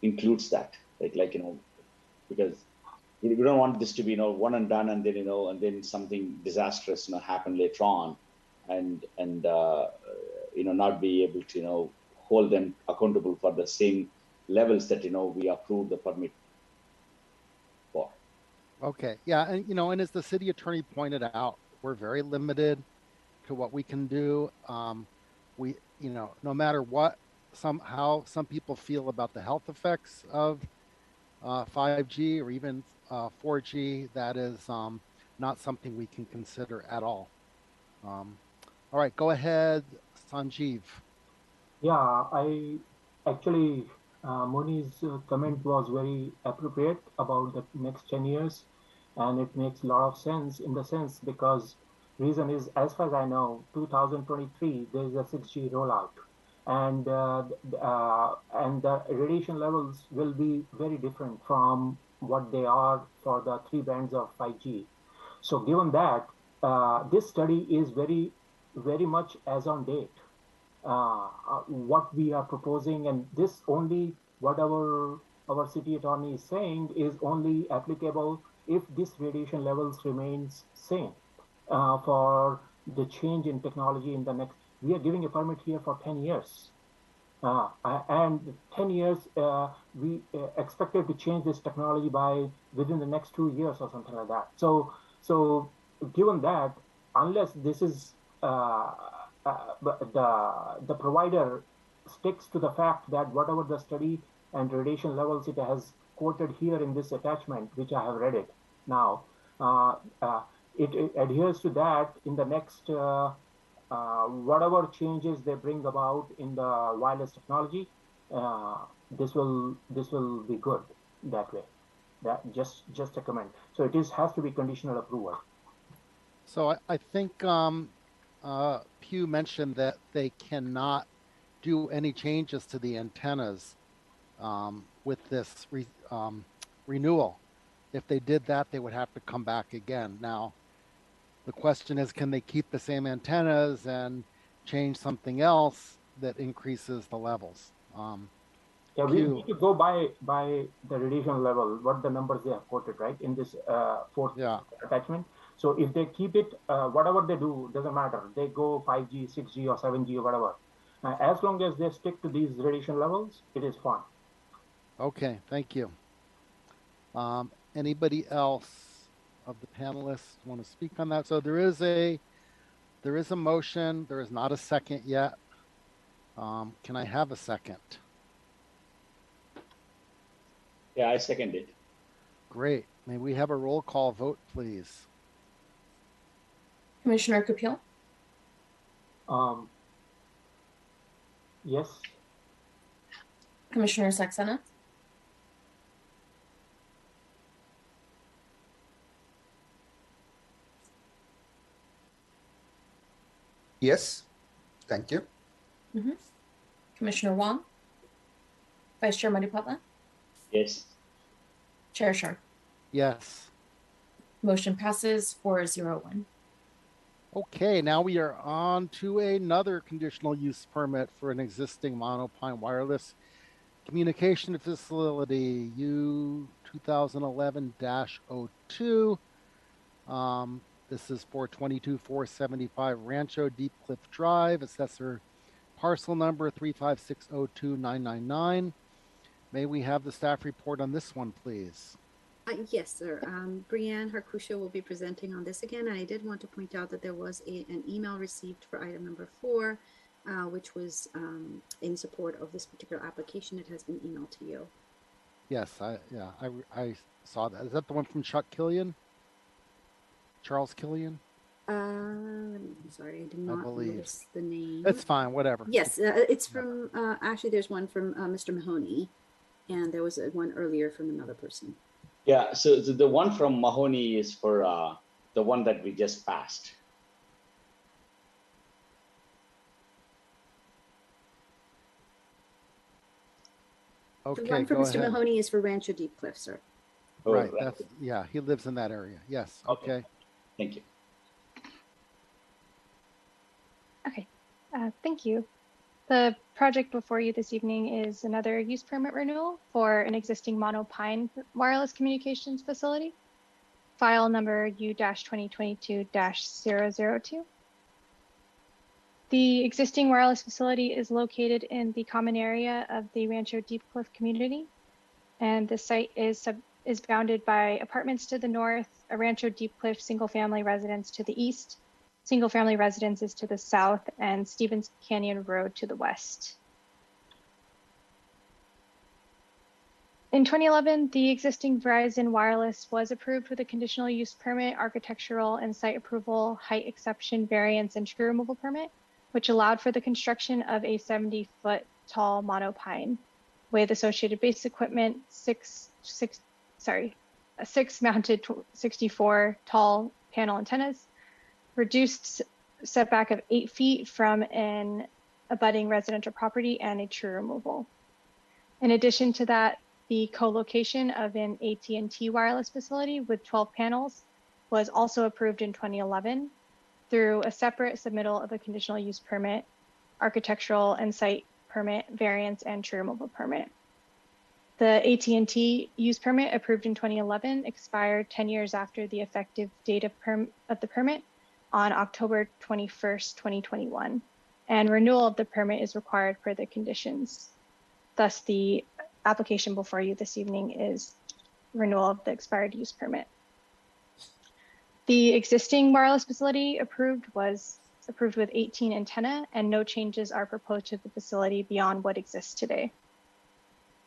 includes that, right? Because we don't want this to be one and done, and then and then something disastrous happen later on, and not be able to hold them accountable for the same levels that we approved the permit for. Okay, yeah, and as the city attorney pointed out, we're very limited to what we can do. We, no matter what, how some people feel about the health effects of 5G or even 4G, that is not something we can consider at all. All right, go ahead, Sanjeev. Yeah, I actually, Moni's comment was very appropriate about the next 10 years, and it makes a lot of sense in the sense because reason is, as far as I know, 2023 there is a 6G rollout, and the radiation levels will be very different from what they are for the 3 bands of 5G. So given that, this study is very much as on date. What we are proposing, and this only what our city attorney is saying is only applicable if this radiation levels remains same for the change in technology in the next. We are giving a permit here for 10 years. And 10 years, we expected to change this technology by within the next 2 years or something like that. So given that, unless this is the provider sticks to the fact that whatever the study and radiation levels it has quoted here in this attachment, which I have read it now, it adheres to that in the next whatever changes they bring about in the wireless technology, this will be good that way. That just a comment. So it has to be conditional approval. So I think Pew mentioned that they cannot do any changes to the antennas with this renewal. If they did that, they would have to come back again. Now, the question is, can they keep the same antennas and change something else that increases the levels? Yeah, we need to go by the radiation level, what the numbers they have quoted, right, in this fourth attachment. So if they keep it, whatever they do, doesn't matter. They go 5G, 6G, or 7G, or whatever. As long as they stick to these radiation levels, it is fine. Okay, thank you. Anybody else? of the panelists want to speak on that? So there is a motion. There is not a second yet. Can I have a second? Yeah, I second it. Great. May we have a roll call vote, please? Commissioner Kapil, Yes. Commissioner Saxena, Yes. Thank you. Commissioner Wong, Vice Chair Maripatla, Yes. Chair Sharp. Yes. Motion passes 401. Okay, now we are on to another conditional use permit for an existing monopine wireless communication facility, U 2011-02. This is for 22475 Rancho Deep Cliff Drive, assessor parcel number 35602-999. May we have the staff report on this one, please? Yes, sir. Brianne Harkusha will be presenting on this again. And I did want to point out that there was an email received for item number 4, which was in support of this particular application. It has been emailed to you. Yes, I saw that. Is that the one from Chuck Killian? Charles Killian? I'm sorry, I did not notice the name. It's fine, whatever. Yes, it's from, actually there's one from Mr. Mahoney, and there was one earlier from another person. Yeah, so the one from Mahoney is for the one that we just passed. Okay, the one from Mr. Mahoney is for Rancho Deep Cliff, sir. Oh, right, that's, yeah, he lives in that area. Yes, okay. Thank you. Okay, thank you. The project before you this evening is another use permit renewal for an existing monopine wireless communications facility, file number U-2022-002. The existing wireless facility is located in the common area of the Rancho Deep Cliff community, and the site is bounded by apartments to the north, a Rancho Deep Cliff single-family residence to the east, single-family residences to the south, and Stevens Canyon Road to the west. In 2011, the existing Verizon Wireless was approved with a conditional use permit, architectural and site approval, height exception, variance, and tree removal permit, which allowed for the construction of a 70-foot tall monopine with associated base equipment, six mounted 64 tall panel antennas, reduced setback of 8 feet from an abutting residential property, and a tree removal. In addition to that, the co-location of an AT&T wireless facility with 12 panels was also approved in 2011 through a separate submittal of a conditional use permit, architectural and site permit, variance, and tree removal permit. The AT&T use permit approved in 2011 expired 10 years after the effective date of the permit on October 21st, 2021, and renewal of the permit is required per the conditions. Thus, the application before you this evening is renewal of the expired use permit. The existing wireless facility was approved with 18 antennae, and no changes are proposed to the facility beyond what exists today.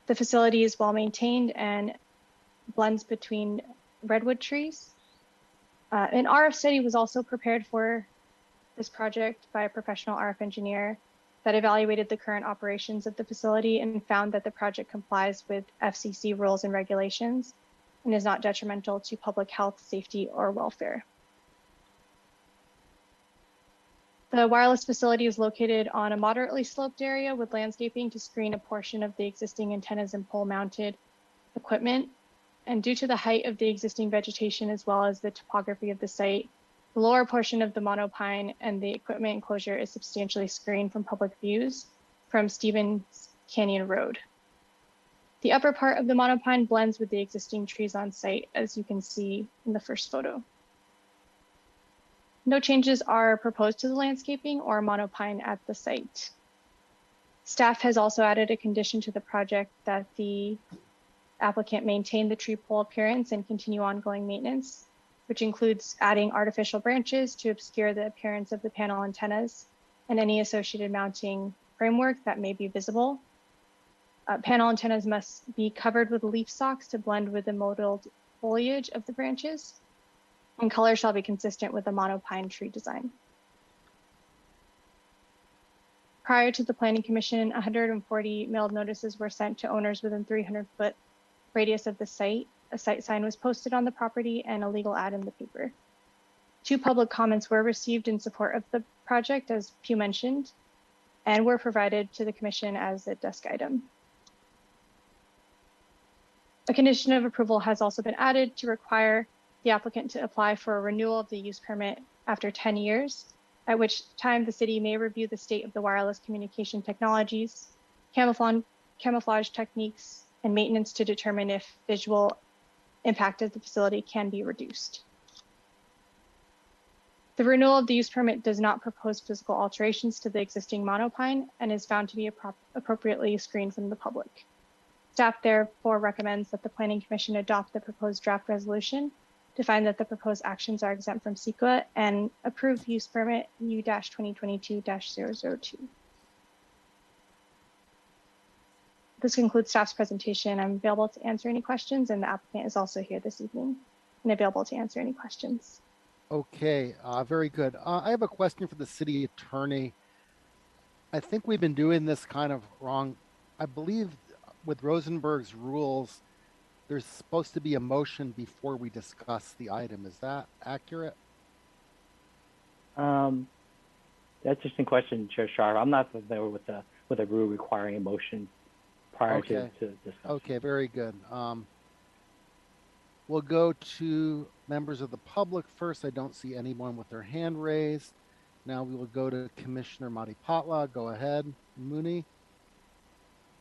The facility is well maintained and blends between redwood trees. An RF study was also prepared for this project by a professional RF engineer that evaluated the current operations of the facility and found that the project complies with FCC rules and regulations and is not detrimental to public health, safety, or welfare. The wireless facility is located on a moderately sloped area with landscaping to screen a portion of the existing antennas and pole-mounted equipment. And due to the height of the existing vegetation as well as the topography of the site, the lower portion of the monopine and the equipment enclosure is substantially screened from public views from Stevens Canyon Road. The upper part of the monopine blends with the existing trees on site, as you can see in the first photo. No changes are proposed to the landscaping or monopine at the site. Staff has also added a condition to the project that the applicant maintain the tree pole appearance and continue ongoing maintenance. which includes adding artificial branches to obscure the appearance of the panel antennas and any associated mounting framework that may be visible. Panel antennas must be covered with leaf stalks to blend with the mottled foliage of the branches, and color shall be consistent with the monopine tree design. Prior to the Planning Commission, 140 mailed notices were sent to owners within 300-foot radius of the site. A site sign was posted on the property and a legal ad in the paper. 2 public comments were received in support of the project, as Pew mentioned, and were provided to the Commission as a desk item. A condition of approval has also been added to require the applicant to apply for a renewal of the use permit after 10 years, at which time the city may review the state of the wireless communication technologies, camouflage techniques, and maintenance to determine if visual impact of the facility can be reduced. The renewal of the use permit does not propose physical alterations to the existing monopine and is found to be appropriately screened from the public. Staff therefore recommends that the Planning Commission adopt the proposed draft resolution to find that the proposed actions are exempt from CEQA and approve use permit U-2022-002. This concludes staff's presentation. I'm available to answer any questions, and the applicant is also here this evening and available to answer any questions. Okay, very good. I have a question for the city attorney. I think we've been doing this kind of wrong. I believe with Rosenberg's rules, there's supposed to be a motion before we discuss the item. Is that accurate? That's an interesting question, Chair Sharp. I'm not familiar with the rule requiring a motion prior to discussion. Okay, very good. We'll go to members of the public first. I don't see anyone with their hand raised. Now we will go to Commissioner Matipatla. Go ahead, Mooney.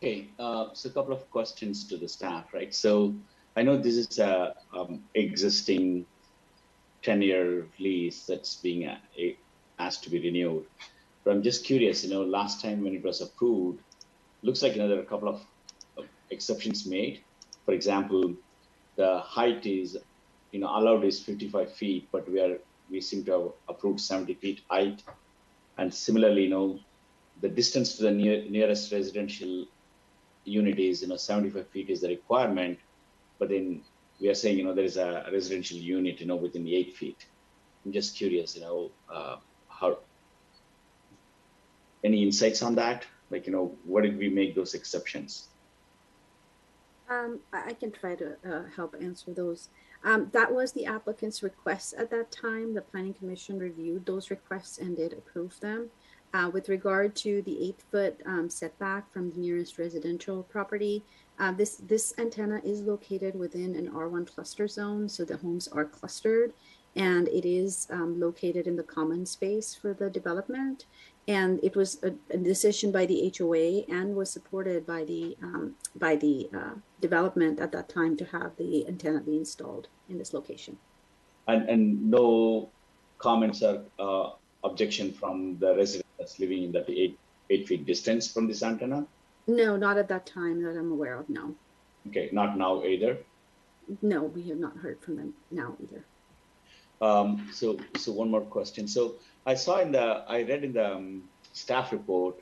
Okay, so a couple of questions to the staff, right? So I know this is a existing 10-year lease that's being asked to be renewed, but I'm just curious. Last time when it was approved, looks like there are a couple of exceptions made. For example, the height is allowed is 55 feet, but we seem to have approved 70 feet height, and similarly, the distance to the nearest residential unit is 75 feet is the requirement, but then we are saying there is a residential unit within 8 feet. I'm just curious, how any insights on that? Like, what did we make those exceptions? I can try to help answer those. That was the applicant's request at that time. The Planning Commission reviewed those requests and did approve them. With regard to the 8-foot setback from the nearest residential property, this antenna is located within an R1 cluster zone, so the homes are clustered, and it is located in the common space for the development. And it was a decision by the HOA and was supported by the development at that time to have the antenna be installed in this location. And no comments or objection from the residents that's living in that 8 feet distance from this antenna? No, not at that time that I'm aware of, no. Okay, not now either? No, we have not heard from them now either. So one more question. So I read in the staff report,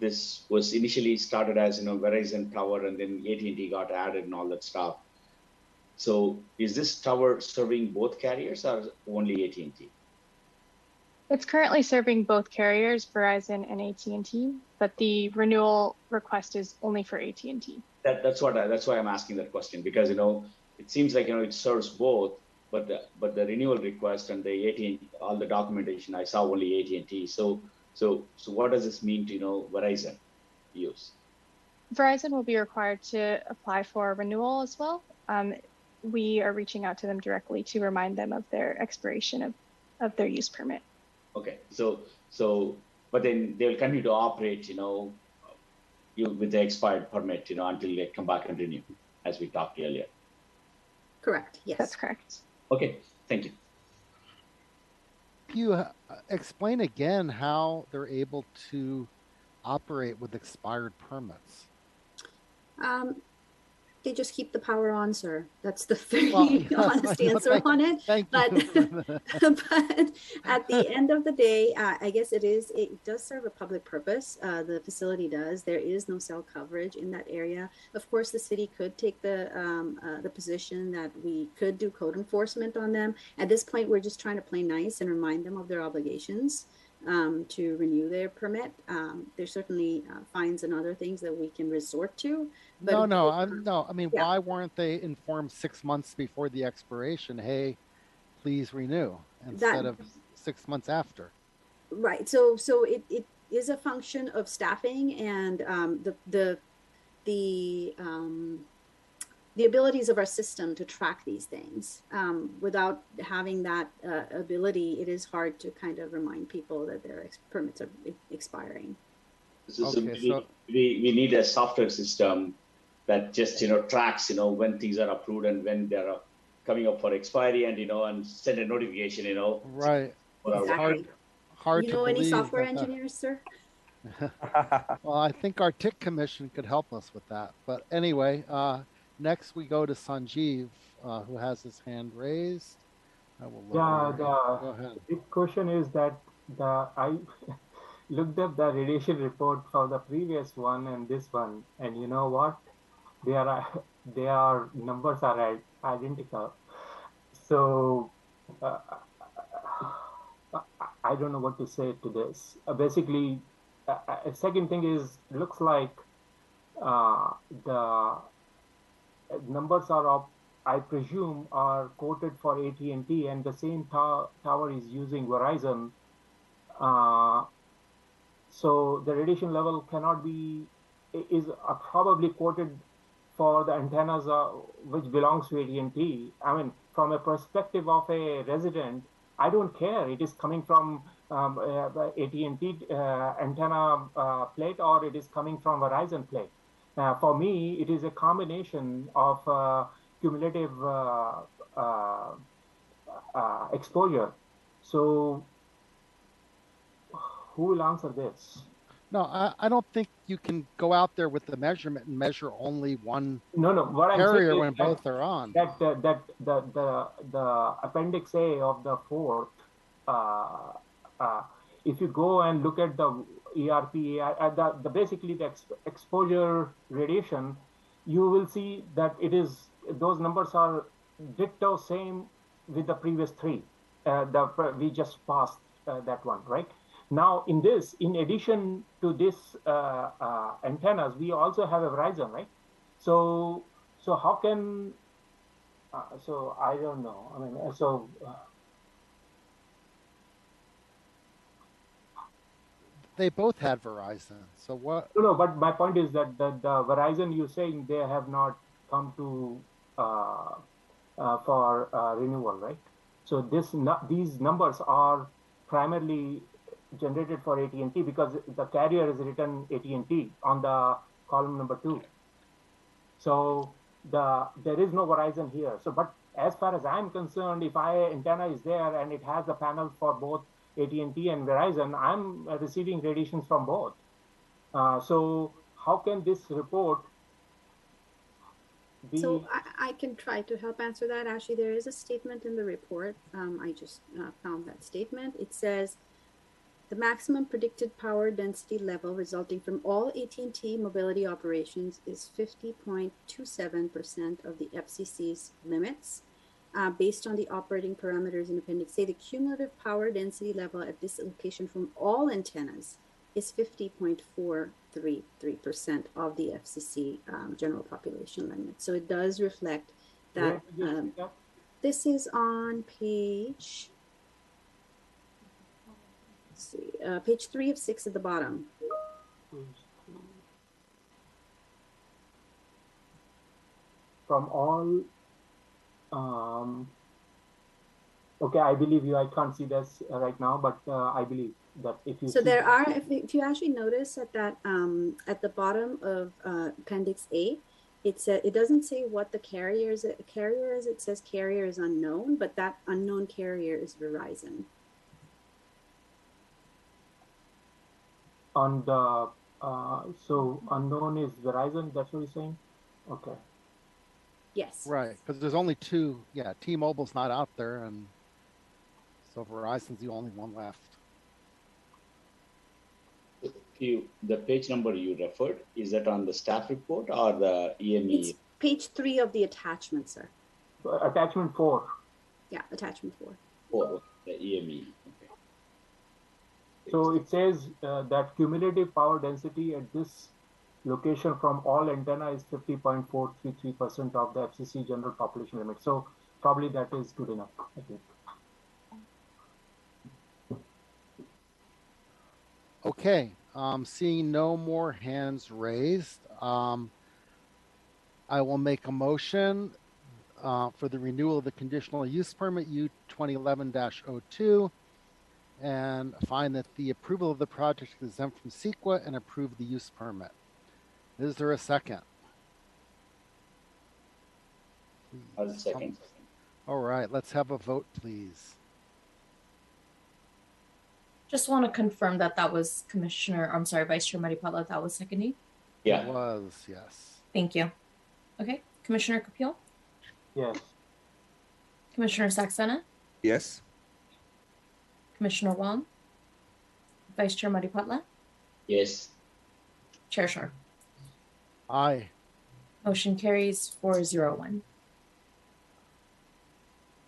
this was initially started as Verizon tower, and then AT&T got added and all that stuff. So is this tower serving both carriers or only AT&T? It's currently serving both carriers, Verizon and AT&T, but the renewal request is only for AT&T. That's why I'm asking that question, because it seems like it serves both, but the renewal request and the AT&T, all the documentation, I saw only AT&T. So what does this mean to Verizon use? Verizon will be required to apply for a renewal as well. We are reaching out to them directly to remind them of their expiration of their use permit. Okay, but then they'll continue to operate, with the expired permit, until they come back and renew, as we talked earlier. Correct. Yes, that's correct. Okay, thank you. You explain again how they're able to operate with expired permits. they just keep the power on, sir. That's the very Well, yes, honest I know. answer on it. Thank But, you. but at the end of the day, I guess it does serve a public purpose. The facility does. There is no cell coverage in that area. Of course, the city could take the position that we could do code enforcement on them. At this point, we're just trying to play nice and remind them of their obligations to renew their permit. There's certainly fines and other things that we can resort to. But No. I mean, yeah. why weren't they informed 6 months before the expiration? Hey, please renew instead of 6 months after. Right. So it is a function of staffing and the abilities of our system to track these things. Without having that ability, it is hard to kind of remind people that their permits are expiring. So, Okay, so we need a software system that just tracks when things are approved and when they're coming up for expiry, and and send a notification. Right. Exactly. Hard You to know any believe software that engineers, sir? Well, I think our TIC commission could help us with that. But anyway, next we go to Sanjeev, who has his hand raised. I will lower Yeah, Go ahead. the big question is that I looked up the radiation report for the previous one and this one, and you know what? Their numbers are identical. So uh, I don't know what to say to this. Basically, second thing is looks like the numbers are up. I presume are quoted for AT&T, and the same tower is using Verizon. So the radiation level cannot be is probably quoted for the antennas which belongs to AT&T. I mean, from a perspective of a resident, I don't care. It is coming from AT&T antenna plate or it is coming from Verizon plate. For me, it is a combination of cumulative exposure. So who will answer this? No, I don't think you can go out there with the measurement and measure only one No. What I'm saying carrier is when both are on. that the appendix A of the fourth, uh, if you go and look at the ERP, basically the exposure radiation, you will see that those numbers are ditto same with the previous three. We just passed that one, right? Now, in addition to this antennas, we also have a Verizon, right? So how can? So I don't know. I mean, They both had Verizon. So what? no. But my point is that the Verizon you're saying they have not come to for renewal, right? So these numbers are primarily generated for AT&T because the carrier is written AT&T on the column number 2. So there is no Verizon here. So, but as far as I'm concerned, if antenna is there and it has a panel for both AT&T and Verizon, I'm receiving radiations from both. So how can this report be? So I can try to help answer that. Actually, there is a statement in the report. I just found that statement. It says, the maximum predicted power density level resulting from all AT&T mobility operations is 50.27% of the FCC's limits. Based on the operating parameters in Appendix A, the cumulative power density level at this location from all antennas is 50.433% of the FCC general population limit. So it does reflect that. This is on page... see, page 3 of 6 at the bottom. From all, okay, I believe you. I can't see this right now, but I believe that if you. So there are, if you actually notice at that at the bottom of Appendix A, it doesn't say what the carrier is. It says carrier is unknown, but that unknown carrier is Verizon. On the so unknown is Verizon. That's what you're saying. Okay. Yes. Right, because there's only two. Yeah, T-Mobile's not out there, and so Verizon's the only one left. The page number you referred, is that on the staff report or the EME? It's page 3 of the attachment, sir. Attachment 4. Yeah, attachment 4. Oh, the EME. Okay. So it says that cumulative power density at this location from all antenna is 50.433% of the FCC general population limit. So probably that is good enough, I think. Okay, seeing no more hands raised, I will make a motion for the renewal of the conditional use permit U 2011-02 and find that the approval of the project is exempt from CEQA and approve the use permit. Is there a second? I'll second. All right, let's have a vote, please. Just want to confirm that that was Vice Chair Maripala, that was seconding. Yeah. It was, yes. Thank you. Okay, Commissioner Kapil? Yes. Commissioner Saxena? Yes. Commissioner Wong? Vice Chair Maripatla? Yes. Chair Shar? Aye. Motion carries 4-0-1.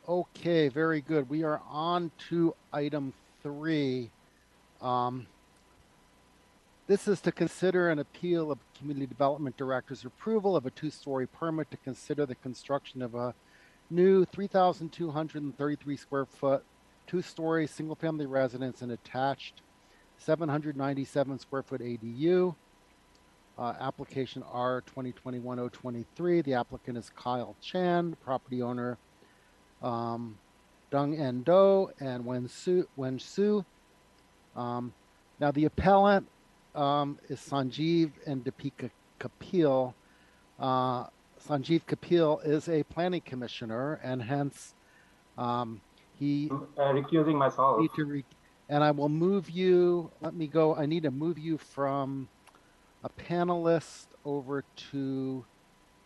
Okay, very good. We are on to item 3. This is to consider an appeal of Community Development Director's approval of a 2-story permit to consider the construction of a new 3,233 square foot, 2-story single-family residence and attached 797 square foot ADU. Application R 2021-023. The applicant is Kyle Chan, property owner Dung En Do and Wen Su. Now the appellant is Sanjeev and Deepika Kapil. Sanjeev Kapil is a planning commissioner, and hence he recusing myself. And I will move you. Let me go. I need to move you from a panelist over to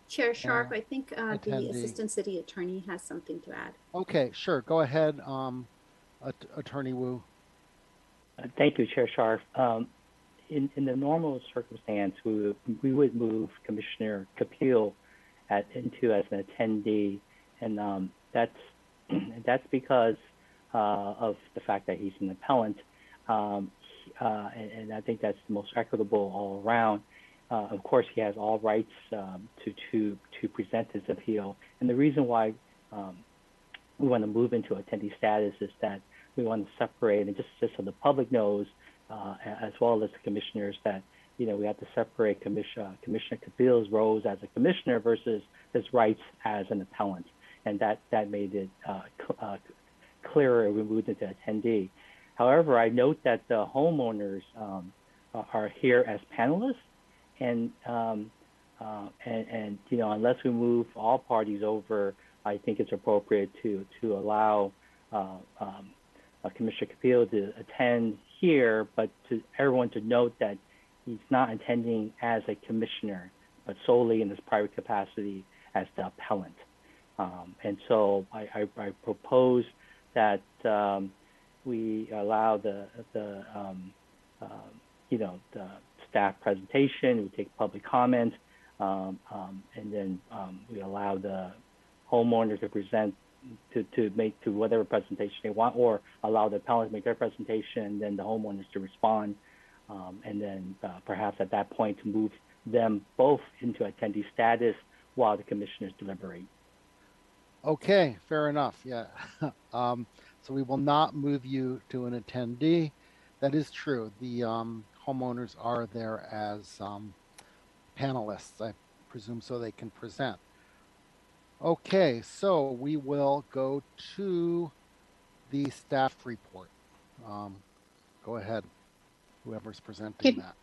Chair Sharp, I think the Assistant City Attorney has something to add. Okay, sure. Go ahead, Attorney Wu. Thank you, Chair Sharp. In the normal circumstance, we would move Commissioner Kapil into as an attendee, and that's because of the fact that he's an appellant, and I think that's the most equitable all around. Of course, he has all rights to present his appeal, and the reason why we want to move into attendee status is that we want to separate, and just so the public knows, as well as the commissioners, that we have to separate Commissioner Kapil's roles as a commissioner versus his rights as an appellant, and that made it clearer. We moved into attendee. However, I note that the homeowners are here as panelists, and unless we move all parties over, I think it's appropriate to allow Commissioner Kapil to attend here, but to everyone to note that he's not attending as a commissioner, but solely in his private capacity as the appellant. And so I propose that we allow the staff presentation, we take public comment, and then we allow the homeowner to present to make to whatever presentation they want, or allow the appellant to make their presentation, and then the homeowners to respond, and then perhaps at that point to move them both into attendee status while the commissioners deliberate. Okay, fair enough. Yeah. So we will not move you to an attendee. That is true. The homeowners are there as panelists, I presume, so they can present. Okay, so we will go to the staff report. Go ahead, whoever's presenting that.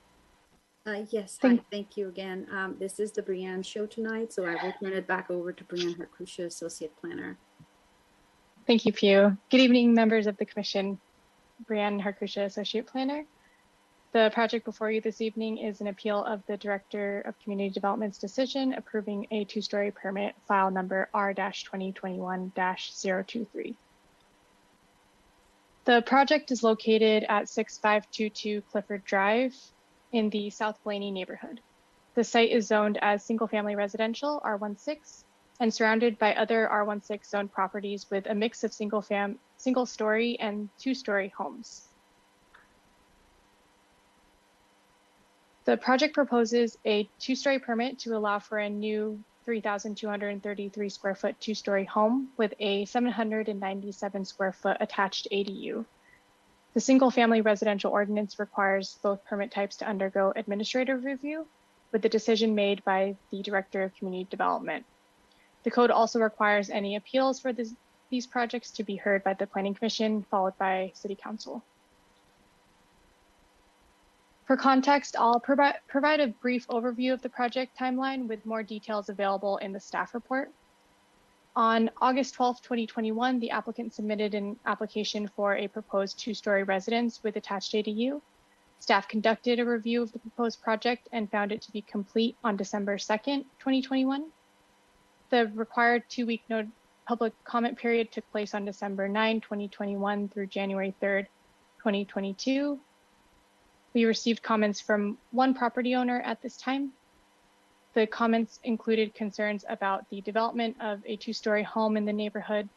Yes, hi, thank you again. This is the Brianne show tonight, so I will turn it back over to Brianne Harkusha, Associate Planner. Thank you, Pew. Good evening, members of the Commission. Brianne Harkusha, Associate Planner. The project before you this evening is an appeal of the Director of Community Development's decision approving a two-story permit, file number R-2021-023. The project is located at 6522 Clifford Drive in the South Blaney neighborhood. The site is zoned as single-family residential R16 and surrounded by other R16 zoned properties with a mix of single-story and two-story homes. The project proposes a two-story permit to allow for a new 3,233 square foot two-story home with a 797 square foot attached ADU. The single-family residential ordinance requires both permit types to undergo administrative review, with the decision made by the Director of Community Development. The code also requires any appeals for these projects to be heard by the Planning Commission, followed by City Council. For context, I'll provide a brief overview of the project timeline with more details available in the staff report. On August 12, 2021, the applicant submitted an application for a proposed two-story residence with attached ADU. Staff conducted a review of the proposed project and found it to be complete on December 2nd, 2021. The required two-week public comment period took place on December 9, 2021 through January 3rd, 2022. We received comments from one property owner at this time. The comments included concerns about the development of a two-story home in the neighborhood,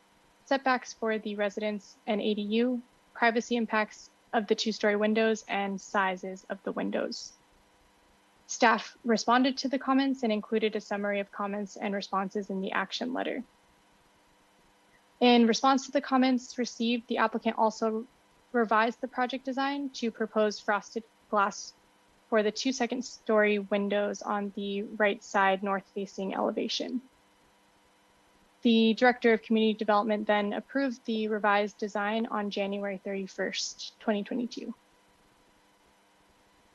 setbacks for the residents and ADU, privacy impacts of the two-story windows, and sizes of the windows. Staff responded to the comments and included a summary of comments and responses in the action letter. In response to the comments received, the applicant also revised the project design to propose frosted glass for the two second-story windows on the right side north-facing elevation. The Director of Community Development then approved the revised design on January 31st, 2022.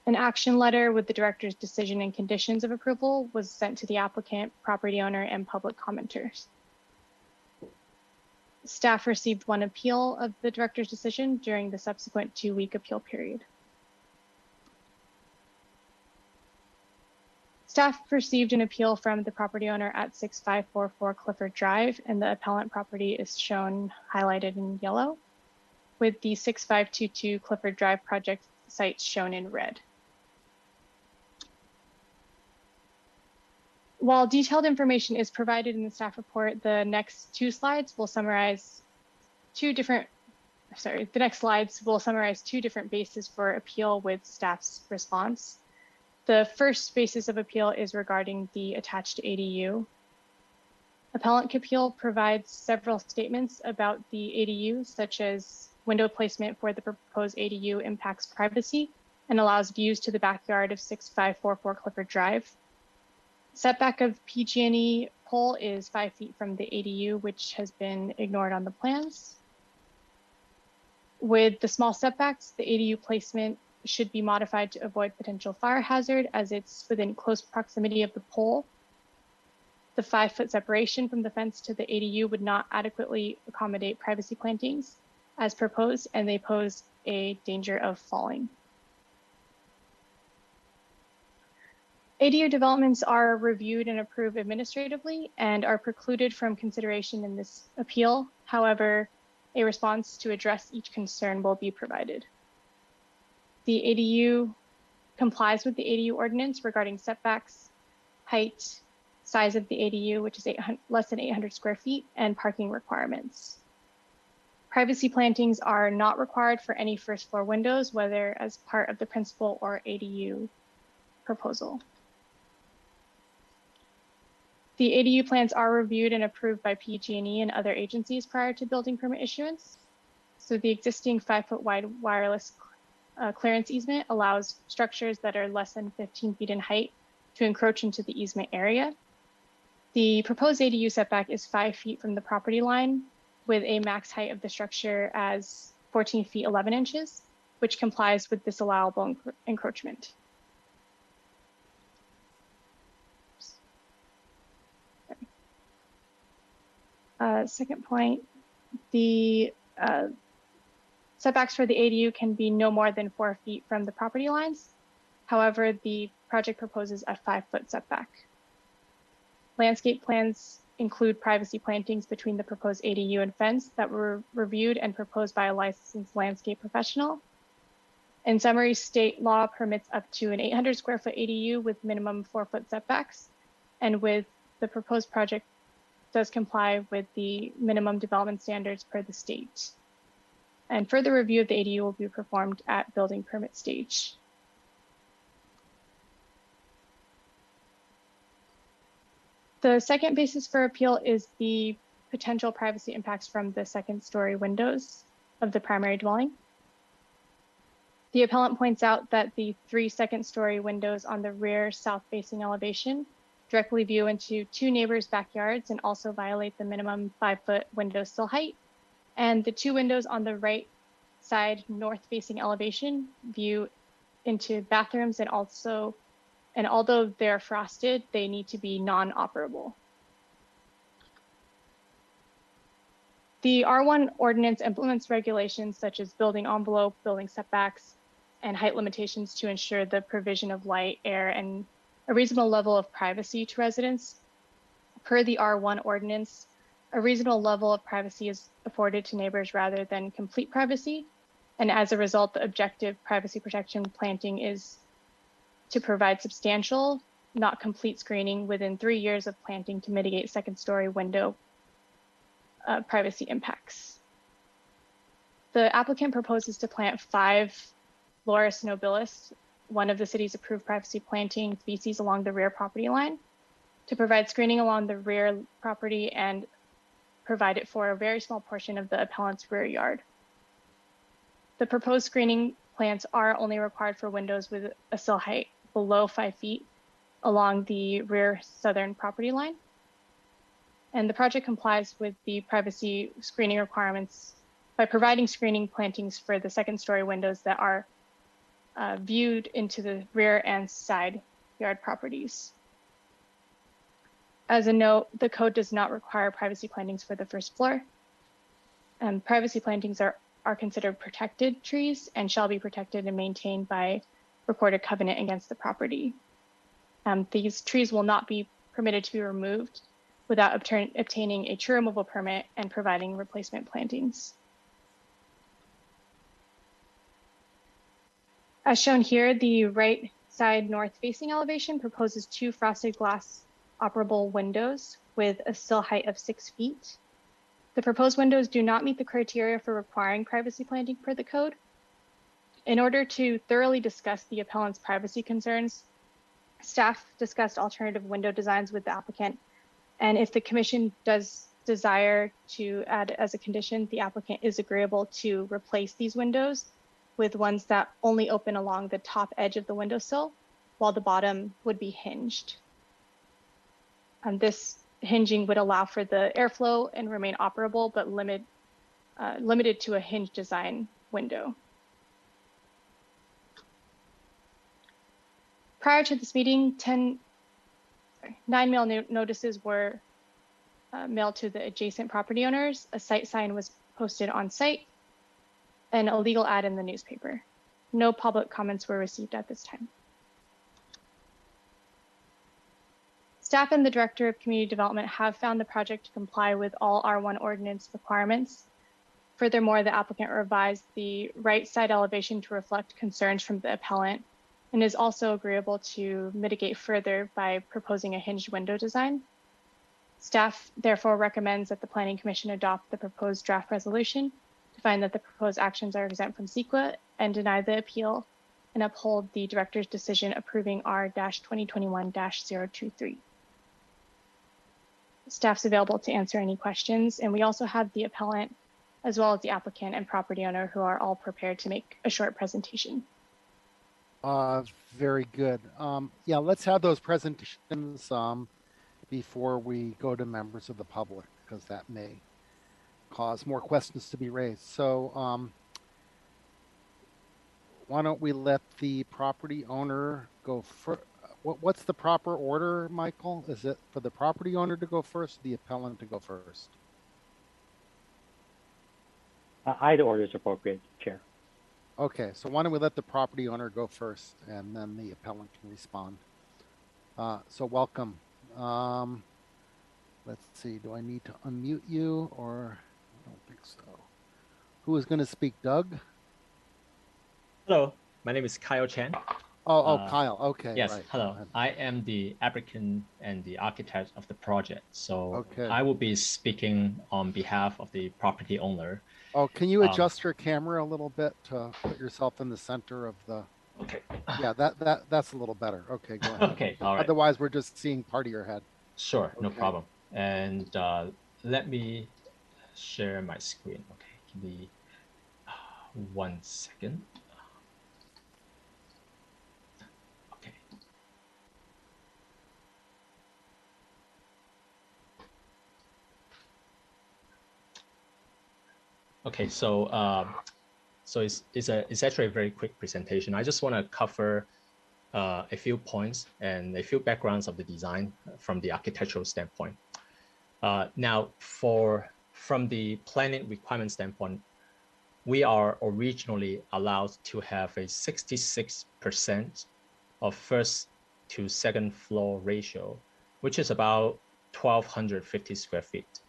An action letter with the Director's decision and conditions of approval was sent to the applicant, property owner, and public commenters. Staff received one appeal of the Director's decision during the subsequent two-week appeal period. Staff received an appeal from the property owner at 6544 Clifford Drive, and the appellant property is shown highlighted in yellow, with the 6522 Clifford Drive project sites shown in red. While detailed information is provided in the staff report, the next slides will summarize two different bases for appeal with staff's response. The first basis of appeal is regarding the attached ADU. Appellant appeal provides several statements about the ADU, such as window placement for the proposed ADU impacts privacy and allows views to the backyard of 6544 Clifford Drive. Setback of PG&E pole is 5 feet from the ADU, which has been ignored on the plans. With the small setbacks, the ADU placement should be modified to avoid potential fire hazard as it's within close proximity of the pole. The 5-foot separation from the fence to the ADU would not adequately accommodate privacy plantings as proposed, and they pose a danger of falling. ADU developments are reviewed and approved administratively and are precluded from consideration in this appeal. However, a response to address each concern will be provided. The ADU complies with the ADU ordinance regarding setbacks, height, size of the ADU, which is less than 800 square feet, and parking requirements. Privacy plantings are not required for any first floor windows, whether as part of the principal or ADU proposal. The ADU plans are reviewed and approved by PG&E and other agencies prior to building permit issuance. So the existing 5-foot wide wireless clearance easement allows structures that are less than 15 feet in height to encroach into the easement area. The proposed ADU setback is 5 feet from the property line, with a max height of the structure as 14 feet 11 inches, which complies with this allowable encroachment. Second point, the Setbacks for the ADU can be no more than 4 feet from the property lines. However, the project proposes a 5-foot setback. Landscape plans include privacy plantings between the proposed ADU and fence that were reviewed and proposed by a licensed landscape professional. In summary, state law permits up to an 800 square foot ADU with minimum 4-foot setbacks, and with the proposed project does comply with the minimum development standards per the state. And further review of the ADU will be performed at building permit stage. The second basis for appeal is the potential privacy impacts from the second-story windows of the primary dwelling. The appellant points out that the 3 second-story windows on the rear south-facing elevation directly view into 2 neighbors' backyards and also violate the minimum 5-foot window sill height. And the 2 windows on the right side north-facing elevation view into bathrooms and although they're frosted, they need to be non-operable. The R1 ordinance implements regulations such as building envelope, building setbacks, and height limitations to ensure the provision of light, air, and a reasonable level of privacy to residents. Per the R1 ordinance, a reasonable level of privacy is afforded to neighbors rather than complete privacy. And as a result, the objective privacy protection planting is to provide substantial, not complete screening within 3 years of planting to mitigate second-story window privacy impacts. The applicant proposes to plant 5 Laurus nobilis, one of the city's approved privacy planting species, along the rear property line to provide screening along the rear property and provide it for a very small portion of the appellant's rear yard. The proposed screening plants are only required for windows with a sill height below 5 feet along the rear southern property line. And the project complies with the privacy screening requirements by providing screening plantings for the second-story windows that are viewed into the rear and side yard properties. As a note, the code does not require privacy plantings for the first floor. Privacy plantings are considered protected trees and shall be protected and maintained by recorded covenant against the property. These trees will not be permitted to be removed without obtaining a tree removal permit and providing replacement plantings. As shown here, the right side north-facing elevation proposes 2 frosted glass operable windows with a sill height of 6 feet. The proposed windows do not meet the criteria for requiring privacy planting per the code. In order to thoroughly discuss the appellant's privacy concerns, staff discussed alternative window designs with the applicant. And if the commission does desire to add as a condition, the applicant is agreeable to replace these windows with ones that only open along the top edge of the windowsill, while the bottom would be hinged. This hinging would allow for the airflow and remain operable, but limited to a hinge design window. Prior to this meeting, 9 mail notices were mailed to the adjacent property owners. A site sign was posted on site and a legal ad in the newspaper. No public comments were received at this time. Staff and the Director of Community Development have found the project to comply with all R1 ordinance requirements. Furthermore, the applicant revised the right side elevation to reflect concerns from the appellant and is also agreeable to mitigate further by proposing a hinged window design. Staff therefore recommends that the Planning Commission adopt the proposed draft resolution to find that the proposed actions are exempt from CEQA and deny the appeal and uphold the Director's decision approving R-2021-023. Staff's available to answer any questions, and we also have the appellant as well as the applicant and property owner who are all prepared to make a short presentation. Very good. Yeah, let's have those presentations before we go to members of the public, because that may cause more questions to be raised. So why don't we let the property owner go first? What's the proper order, Michael? Is it for the property owner to go first, the appellant to go first? Either order is appropriate, Chair. Okay, so why don't we let the property owner go first, and then the appellant can respond. So welcome. Let's see, do I need to unmute you, or I don't think so. Who is going to speak, Doug? Hello, my name is Kyle Chen. Kyle, okay. Yes, right. hello. I am the applicant and the architect of the project. So Okay. I will be speaking on behalf of the property owner. Oh, can you adjust your camera a little bit to put yourself in the center of the... Okay. Yeah, that's a little better. Okay, go ahead. Okay, all right. Otherwise, we're just seeing part of your head. Sure, okay. No problem. And let me share my screen. Okay, give me 1 second. Okay. Okay, so it's actually a very quick presentation. I just want to cover a few points and a few backgrounds of the design from the architectural standpoint. Now, from the planning requirement standpoint, we are originally allowed to have a 66% of first to second floor ratio, which is about 1,250 square feet.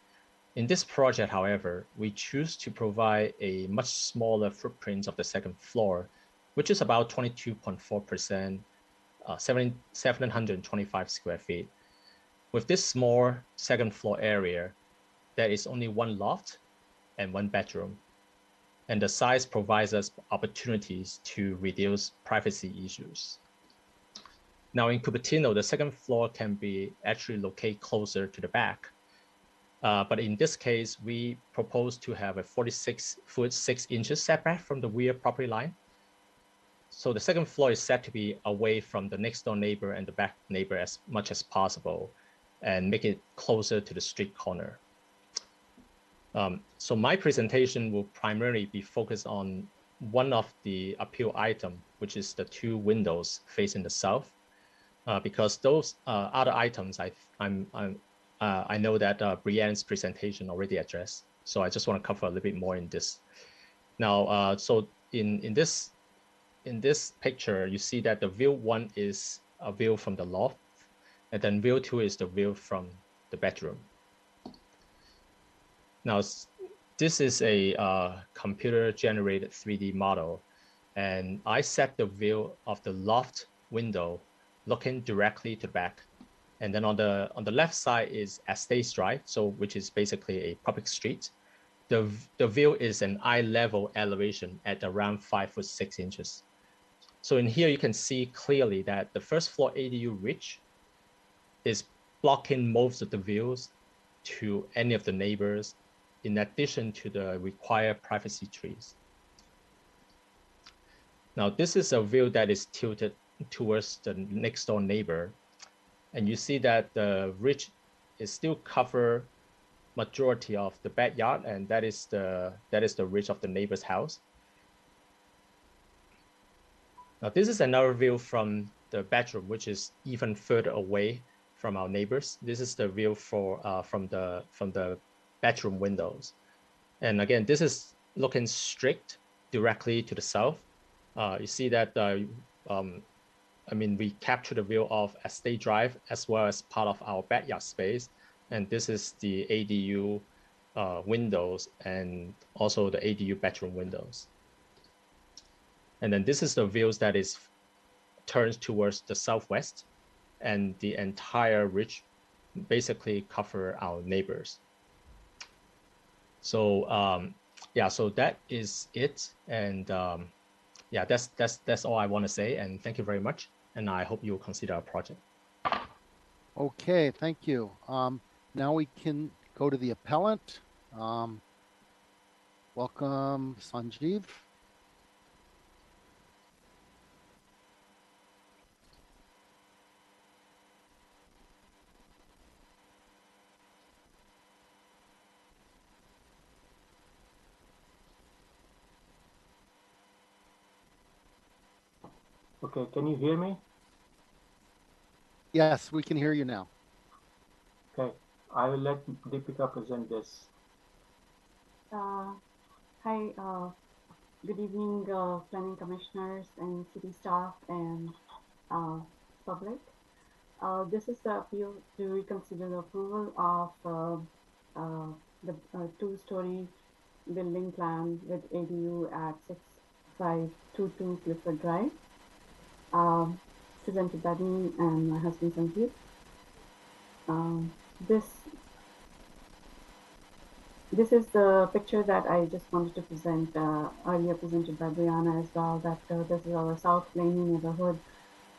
In this project, however, we choose to provide a much smaller footprint of the second floor, which is about 22.4%, 725 square feet. With this small second floor area, there is only one loft and one bedroom, and the size provides us opportunities to reduce privacy issues. Now in Cupertino, the second floor can be actually located closer to the back. But in this case, we propose to have a 46-foot 6 inches setback from the rear property line. So the second floor is set to be away from the next door neighbor and the back neighbor as much as possible and make it closer to the street corner. So my presentation will primarily be focused on one of the appeal item, which is the 2 windows facing the south, because those other items I know that Brianne's presentation already addressed. So I just want to cover a little bit more in this. Now, so in this picture, you see that the view 1 is a view from the loft, and then view 2 is the view from the bedroom. Now, this is a computer-generated 3D model, and I set the view of the loft window looking directly to the back. And then on the left side is Estate Drive, so which is basically a public street. The view is an eye level elevation at around 5 foot 6 inches. So in here you can see clearly that the first floor ADU ridge is blocking most of the views to any of the neighbors, in addition to the required privacy trees. Now this is a view that is tilted towards the next door neighbor. And you see that the ridge is still cover majority of the backyard, and that is the ridge of the neighbor's house. Now this is another view from the bedroom, which is even further away from our neighbors. This is the view from the bedroom windows, and again, this is looking straight directly to the south. You see that we capture the view of Estate Drive as well as part of our backyard space. And this is the ADU windows and also the ADU bedroom windows. And then this is the views that is turned towards the southwest, and the entire ridge basically cover our neighbors. So yeah, so that is it. And yeah, that's all I want to say. And thank you very much. And I hope you will consider our project. Okay, thank you. Now we can go to the appellant. Welcome, Sanjeev. Okay, can you hear me? Yes, we can hear you now. Okay, I will let Deepika present this. Hi, good evening, planning commissioners and city staff and public. This is the appeal to reconsider the approval of the two-story building plan with ADU at 6522 Clifford Drive, presented by me and my husband Sanjeev. This is the picture that I just wanted to present, earlier presented by Brianna as well, that this is our South Laney neighborhood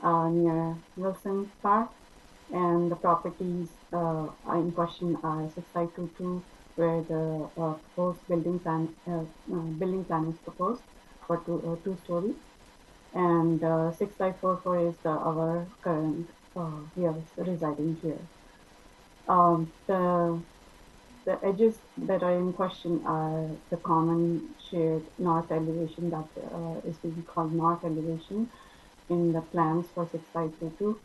near Wilson Park. And the properties in question are 6522, where the proposed building plan is proposed for two-story. And 6544 is our current, we are residing here. The edges that are in question are the common shared north elevation that is being called north elevation in the plans for 6522,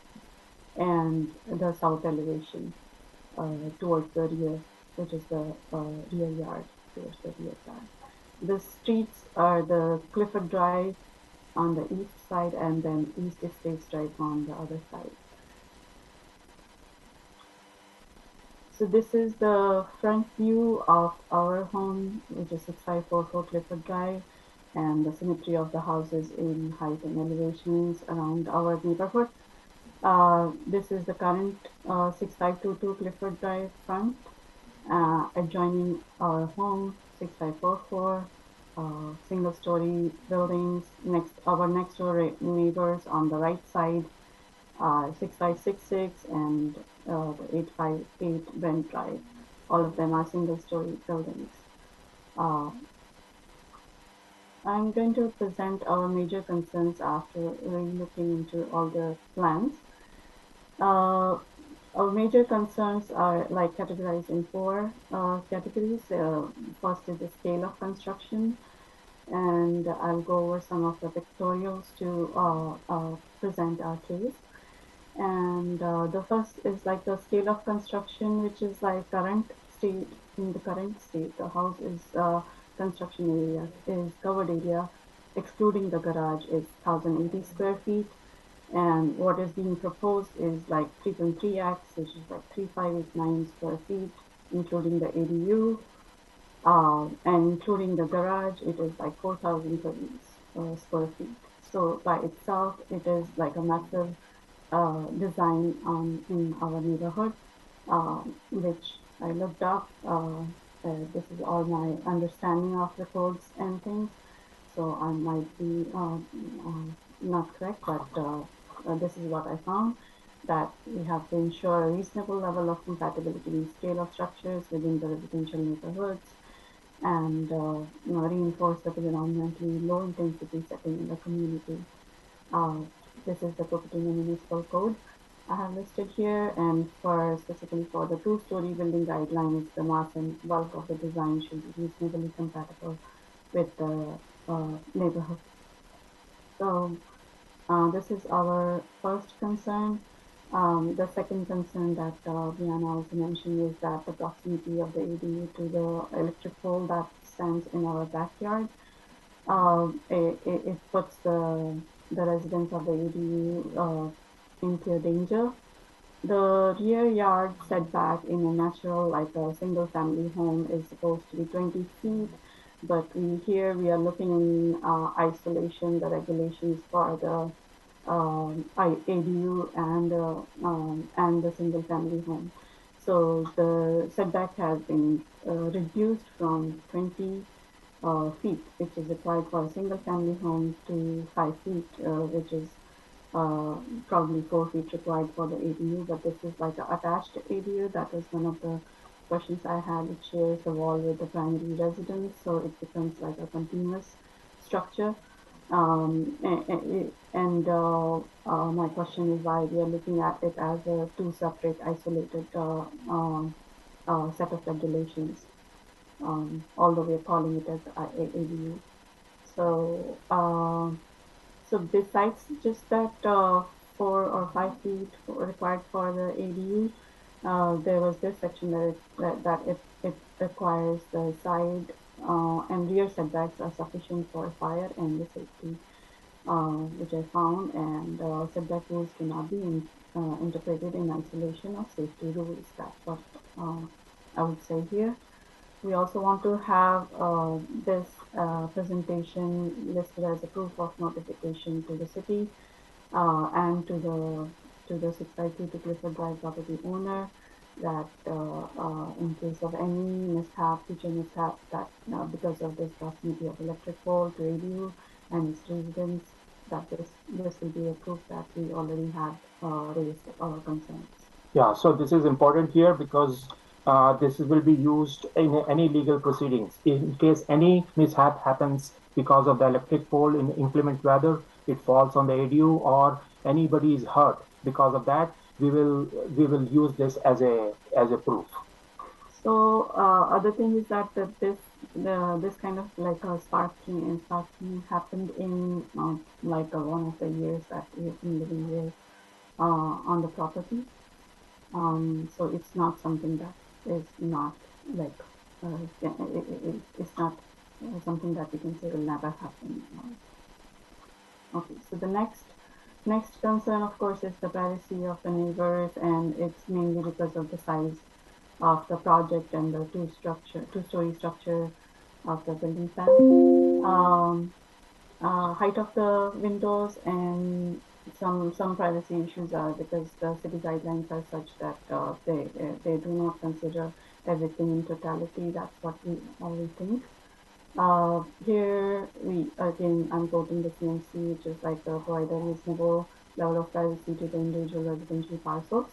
and the south elevation towards the rear, which is the rear yard, towards the rear yard. The streets are the Clifford Drive on the east side and then East Estates Drive on the other side. So this is the front view of our home, which is 6544 Clifford Drive, and the symmetry of the houses in height and elevations around our neighborhood. This is the current 6522 Clifford Drive front, adjoining our home, 6544, single-story buildings. Our next-door neighbors on the right side, 6566 and the 858 Brent Drive. All of them are single-story buildings. I'm going to present our major concerns after really looking into all the plans. Our major concerns are like categorized in four categories. First is the scale of construction, and I'll go over some of the pictorials to present our case. And the first is like the scale of construction, which is like current state. In the current state, the house is construction area is covered area, excluding the garage, is 1,080 square feet. And what is being proposed is like 3.3x, which is like 3,589 square feet, including the ADU, and including the garage, it is like 4,030 square feet. So by itself, it is like a massive design in our neighborhood, which I looked up. This is all my understanding of the codes and things, so I might be not correct, but this is what I found, that we have to ensure a reasonable level of compatibility in scale of structures within the residential neighborhoods, and reinforce the predominantly low intensity setting in the community. This is the Cupertino Municipal Code I have listed here, and specifically for the two-story building guidelines, the mass and bulk of the design should be reasonably compatible with the neighborhood. So this is our first concern. The second concern that Brianna also mentioned is that the proximity of the ADU to the electric pole that stands in our backyard. It puts the residents of the ADU in clear danger. The rear yard setback in a natural, like a single family home, is supposed to be 20 feet, but here we are looking in isolation, the regulations for the ADU and the single family home. So the setback has been reduced from 20 feet, which is required for a single family home, to 5 feet, which is probably 4 feet required for the ADU, but this is like an attached ADU. That was one of the questions I had. It shares the wall with the primary residence, so it becomes like a continuous structure. My question is why we are looking at it as a two separate isolated set of regulations, although we are calling it as ADU. So besides just that 4 or 5 feet required for the ADU, there was this section that it requires the side and rear setbacks are sufficient for fire and the safety, which I found, and setback rules cannot be interpreted in isolation of safety rules. That's what I would say here. We also want to have this presentation listed as a proof of notification to the city and to the 652 to Clifford Drive property owner, that in case of any mishap, future mishap, that because of this proximity of electric pole to ADU and its residents, that this will be a proof that we already had raised our concerns. Yeah, so this is important here because this will be used in any legal proceedings. In case any mishap happens because of the electric pole in inclement weather, it falls on the ADU, or anybody is hurt because of that, we will use this as a proof. So other thing is that this kind of like a sparking happened in like one of the years that we've been living here on the property. So it's not something that is not like it's not something that we can say will never happen. Okay, so the next concern, of course, is the privacy of the neighbors, and it's mainly because of the size of the project and the two-story structure of the building plan. Height of the windows, and some privacy issues are because the city guidelines are such that they do not consider everything in totality. That's what we think. Here I'm quoting the CMC, which is like provide a reasonable level of privacy to the individual residential parcels.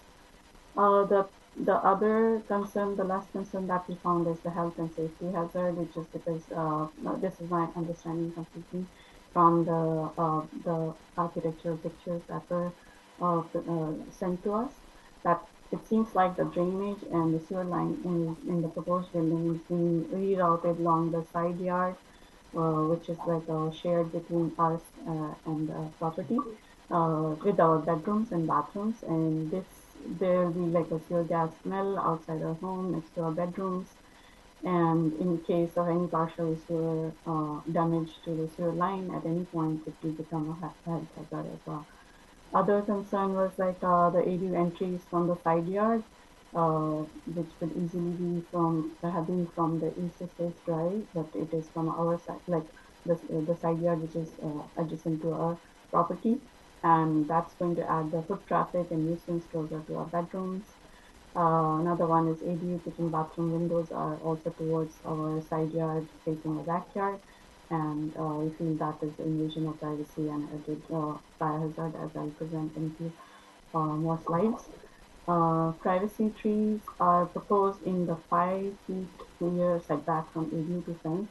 The other concern, the last concern that we found is the health and safety hazard, which is because this is my understanding completely from the architectural pictures that were sent to us, that it seems like the drainage and the sewer line in the proposed building is being rerouted along the side yard, which is like shared between us and the property with our bedrooms and bathrooms, and there will be like a sewer gas smell outside our home next to our bedrooms. And in case of any partial sewer damage to the sewer line at any point, it will become a health hazard as well. Other concern was like the ADU entries from the side yard, which could easily be have been from the East Estates Drive, but it is from our side, like the side yard, which is adjacent to our property, and that's going to add the foot traffic and nuisance closer to our bedrooms. Another one is ADU kitchen bathroom windows are also towards our side yard facing the backyard, and we feel that is invasion of privacy and a good fire hazard, as I'll present in a few more slides. Privacy trees are proposed in the 5 feet clear setback from ADU to fence,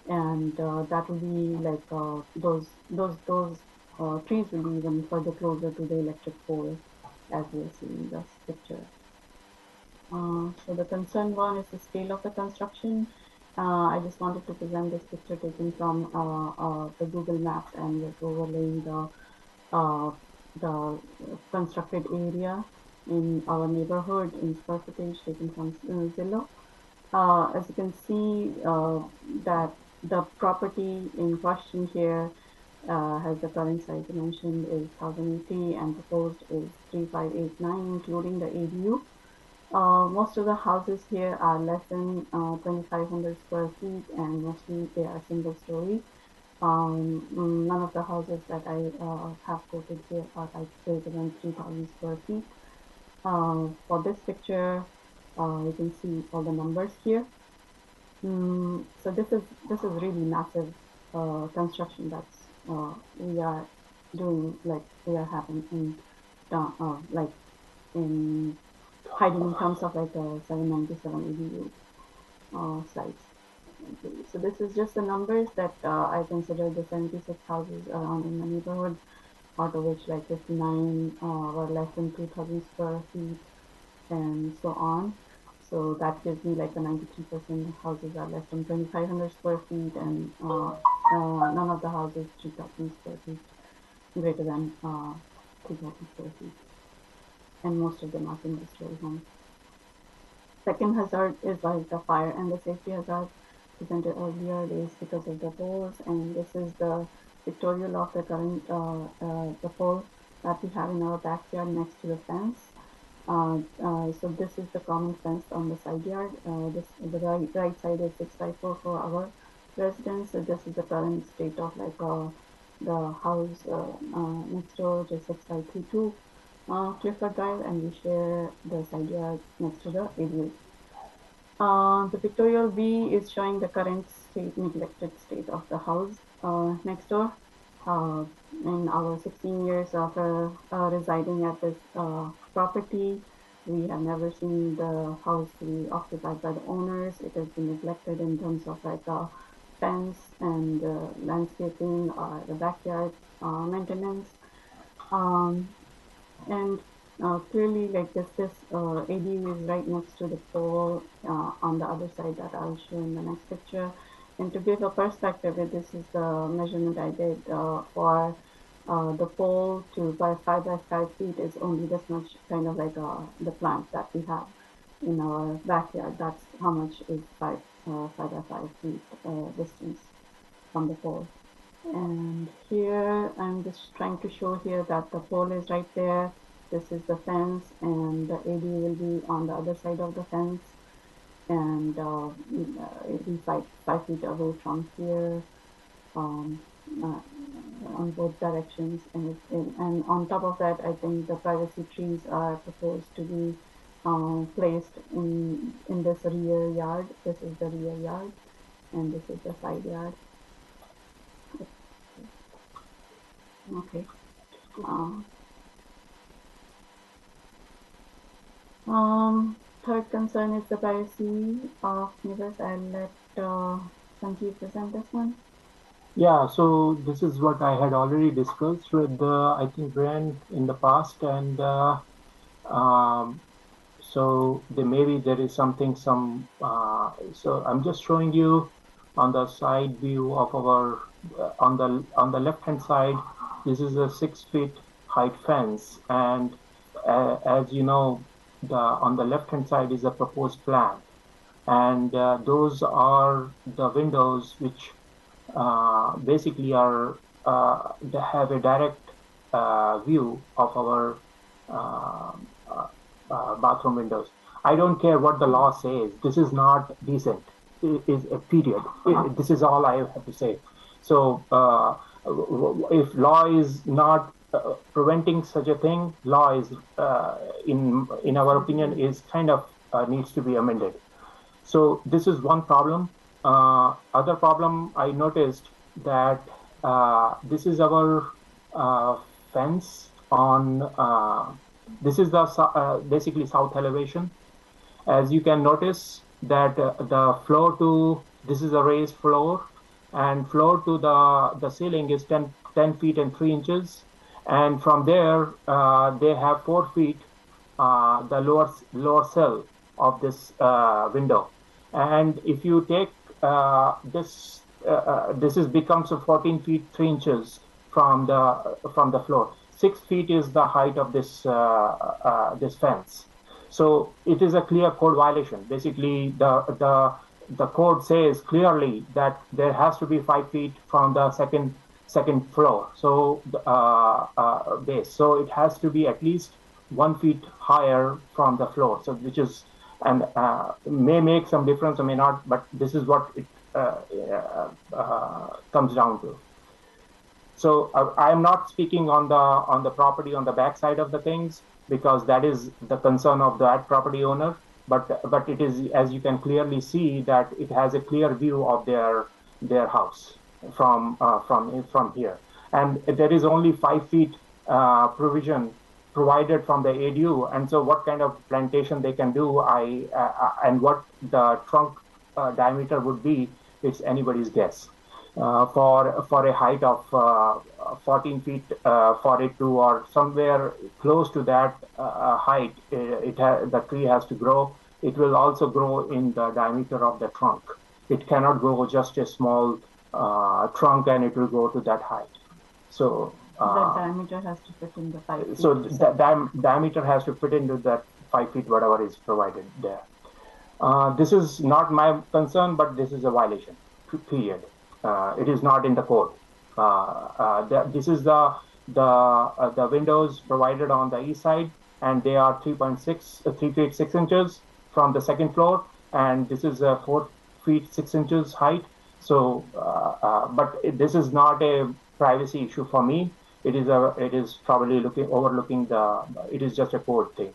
and that will be like those trees will be even further closer to the electric pole, as we'll see in this picture. So the concern one is the scale of the construction. I just wanted to present this picture taken from the Google Maps, and we're overlaying the constructed area in our neighborhood in square footage taken from Zillow. As you can see, that the property in question here has the current size mentioned is 1080 and proposed is 3589, including the ADU. Most of the houses here are less than 2,500 square feet, and mostly they are single story. None of the houses that I have quoted here are like greater than 3,000 square feet. For this picture, you can see all the numbers here. So this is really massive construction that's we are doing, like we are having in like in hiding in terms of like a 797 ADU sites. Okay. So this is just the numbers that I consider the 76 houses around in the neighborhood, out of which like 59 were less than 2,000 square feet and so on. So that gives me like a 93% houses are less than 2,500 square feet, and none of the houses 3,000 square feet, greater than 2,000 square feet. And most of them are single story homes. Second hazard is like the fire and the safety hazard. presented earlier is because of the poles, and this is the pictorial of the current the pole that we have in our backyard next to the fence. So this is the common fence on the side yard. The right side is 6x4 for our residents. So this is the current state of like the house next door, which is 6x32 Clifford Drive, and we share the side yard next to the ADU. The pictorial B is showing the current state, neglected state of the house next door. In our 16 years of residing at this property, we have never seen the house be occupied by the owners. It has been neglected in terms of like fence and landscaping or the backyard maintenance. And clearly, like this ADU is right next to the pole on the other side that I'll show in the next picture. And to give a perspective, this is the measurement I did for the pole to by 5 by 5 feet is only this much, kind of like the plant that we have in our backyard. That's how much is 5 by 5 feet distance from the pole. And here I'm just trying to show here that the pole is right there. This is the fence, and the ADU will be on the other side of the fence, and it'll be 5 feet away from here on both directions. And on top of that, I think the privacy trees are proposed to be placed in this rear yard. This is the rear yard, and this is the side yard. Okay. Third concern is the privacy of neighbors. I'll let Sanjeev present this one. Yeah, so this is what I had already discussed with I think Brian in the past, and so maybe there is something so I'm just showing you on the side view of our on the left hand side. This is a 6 feet height fence, and as you know, on the left hand side is a proposed plan, and those are the windows which basically are they have a direct view of our bathroom windows. I don't care what the law says. This is not decent. It is a period. This is all I have to say. So if law is not preventing such a thing, law is, in our opinion, is kind of needs to be amended. So this is one problem. Other problem, I noticed that this is our fence on, this is the basically south elevation. As you can notice that the floor to, this is a raised floor, and floor to the ceiling is 10 feet and 3 inches. And from there, they have 4 feet, the lower cell of this window. And if you take this becomes a 14 feet 3 inches from the floor. 6 feet is the height of this this fence. So it is a clear code violation. Basically, the code says clearly that there has to be 5 feet from the second floor. So base. So it has to be at least 1 feet higher from the floor. So which is, and may make some difference or may not, but this is what it comes down to. So I'm not speaking on the property on the back side of the things, because that is the concern of that property owner. But it is, as you can clearly see, that it has a clear view of their house from here, and there is only 5 feet provision provided from the ADU, and so what kind of plantation they can do, and what the trunk diameter would be, it's anybody's guess. For a height of 14 feet, 42 or somewhere close to that height, the tree has to grow. It will also grow in the diameter of the trunk. It cannot grow just a small trunk and it will go to that height. So the diameter has to fit in the 5 feet. So the diameter has to fit into that 5 feet, whatever is provided there. This is not my concern, but this is a violation, period. It is not in the code. This is the windows provided on the east side, and they are 3 feet 6 inches from the second floor, and this is 4 feet 6 inches height. So, but this is not a privacy issue for me. It is probably overlooking it is just a code thing.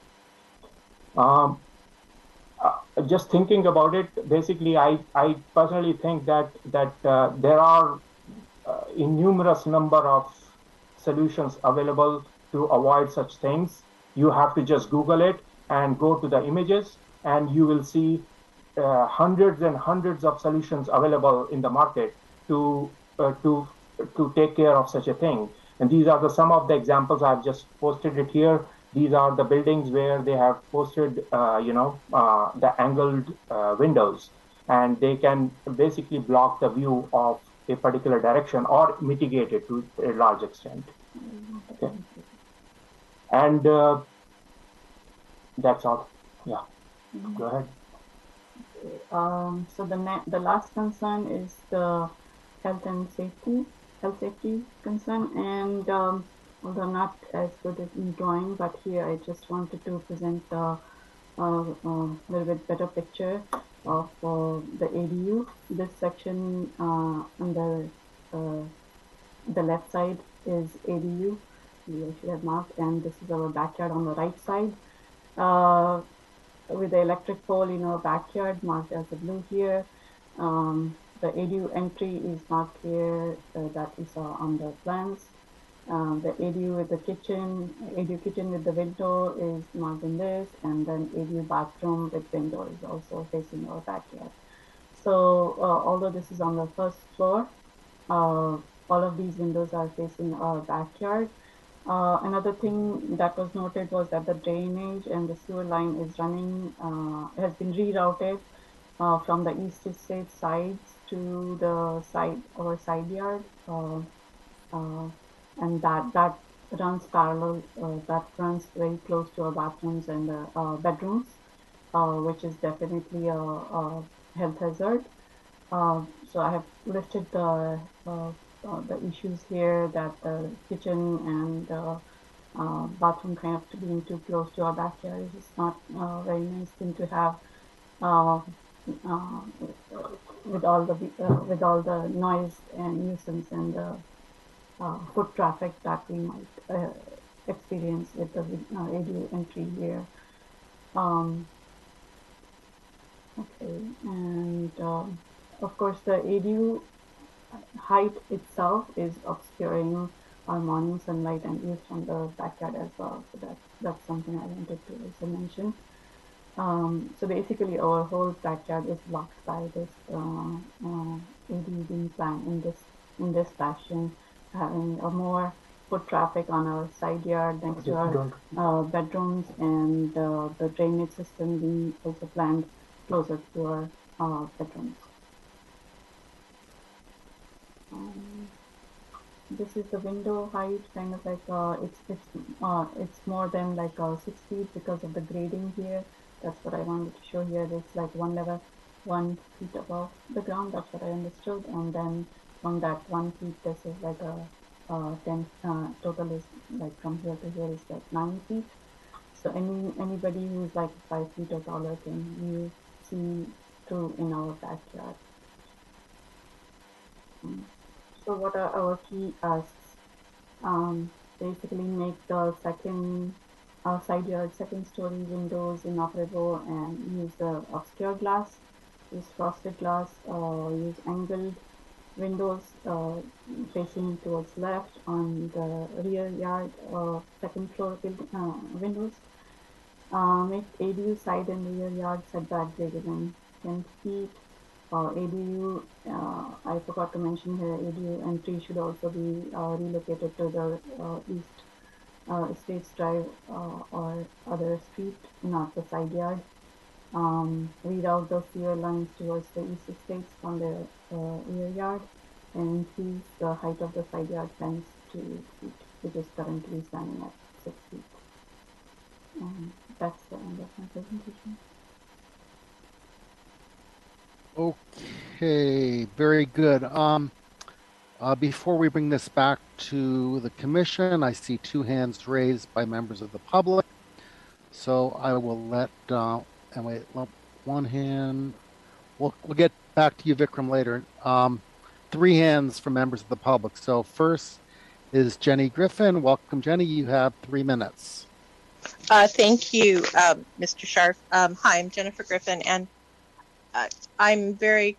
Just thinking about it, basically, I personally think that there are innumerous number of solutions available to avoid such things. You have to just Google it and go to the images, and you will see hundreds and hundreds of solutions available in the market to take care of such a thing. And these are some of the examples. I've just posted it here. These are the buildings where they have posted, the angled windows, and they can basically block the view of a particular direction or mitigate it to a large extent. Okay. And that's all. Yeah. Go ahead. So the last concern is the health safety concern, and although not as good as in drawing, but here I just wanted to present a little bit better picture of the ADU. This section on the left side is ADU. We actually have marked, and this is our backyard on the right side. With the electric pole in our backyard marked as the blue here. The ADU entry is marked here that we saw on the plans. The ADU with the ADU kitchen with the window is marked in this, and then ADU bathroom with window is also facing our backyard. So although this is on the first floor, all of these windows are facing our backyard. Another thing that was noted was that the drainage and the sewer line is running, has been rerouted from the east estate sides to the our side yard, and that runs parallel, that runs very close to our bathrooms and bedrooms, which is definitely a health hazard. So I have listed the issues here, that the kitchen and bathroom kind of being too close to our backyard is not a very nice thing to have with all the noise and nuisance and the foot traffic that we might experience with the ADU entry here. Okay, and of course the ADU height itself is obscuring our morning sunlight and views from the backyard as well. So that's something I wanted to also mention. So basically our whole backyard is blocked by this ADU being planned in this fashion, having a more foot traffic on our side yard next to our bedrooms, and the drainage system being also planned closer to our bedrooms. This is the window height, kind of like it's more than like 6 feet because of the grading here. That's what I wanted to show here. It's like 1 feet above the ground. That's what I understood. And then from that 1 feet, this is like a 10 total is like from here to here is like 9 feet. So anybody who's like 5 feet or taller can see through in our backyard. So what are our key asks? Basically make the side yard second story windows inoperable and use the obscure glass, use frosted glass, use angled windows facing towards left on the rear yard second floor windows. Make ADU side and rear yard setback greater than 10 feet. ADU, I forgot to mention here, ADU entry should also be relocated to the east Estates Drive or other street, not the side yard. Reroute the sewer lines towards the east estates from the rear yard, and increase the height of the side yard fence to 8 feet, which is currently standing at 6 feet. That's the end of my presentation. Okay, very good. Before we bring this back to the commission, I see 2 hands raised by members of the public. So I will let, and wait, one hand. We'll get back to you, Vikram, later. 3 hands from members of the public. So first is Jenny Griffin. Welcome, Jenny. You have 3 minutes. Thank you, Mr. Scharf. Hi, I'm Jennifer Griffin, and I'm very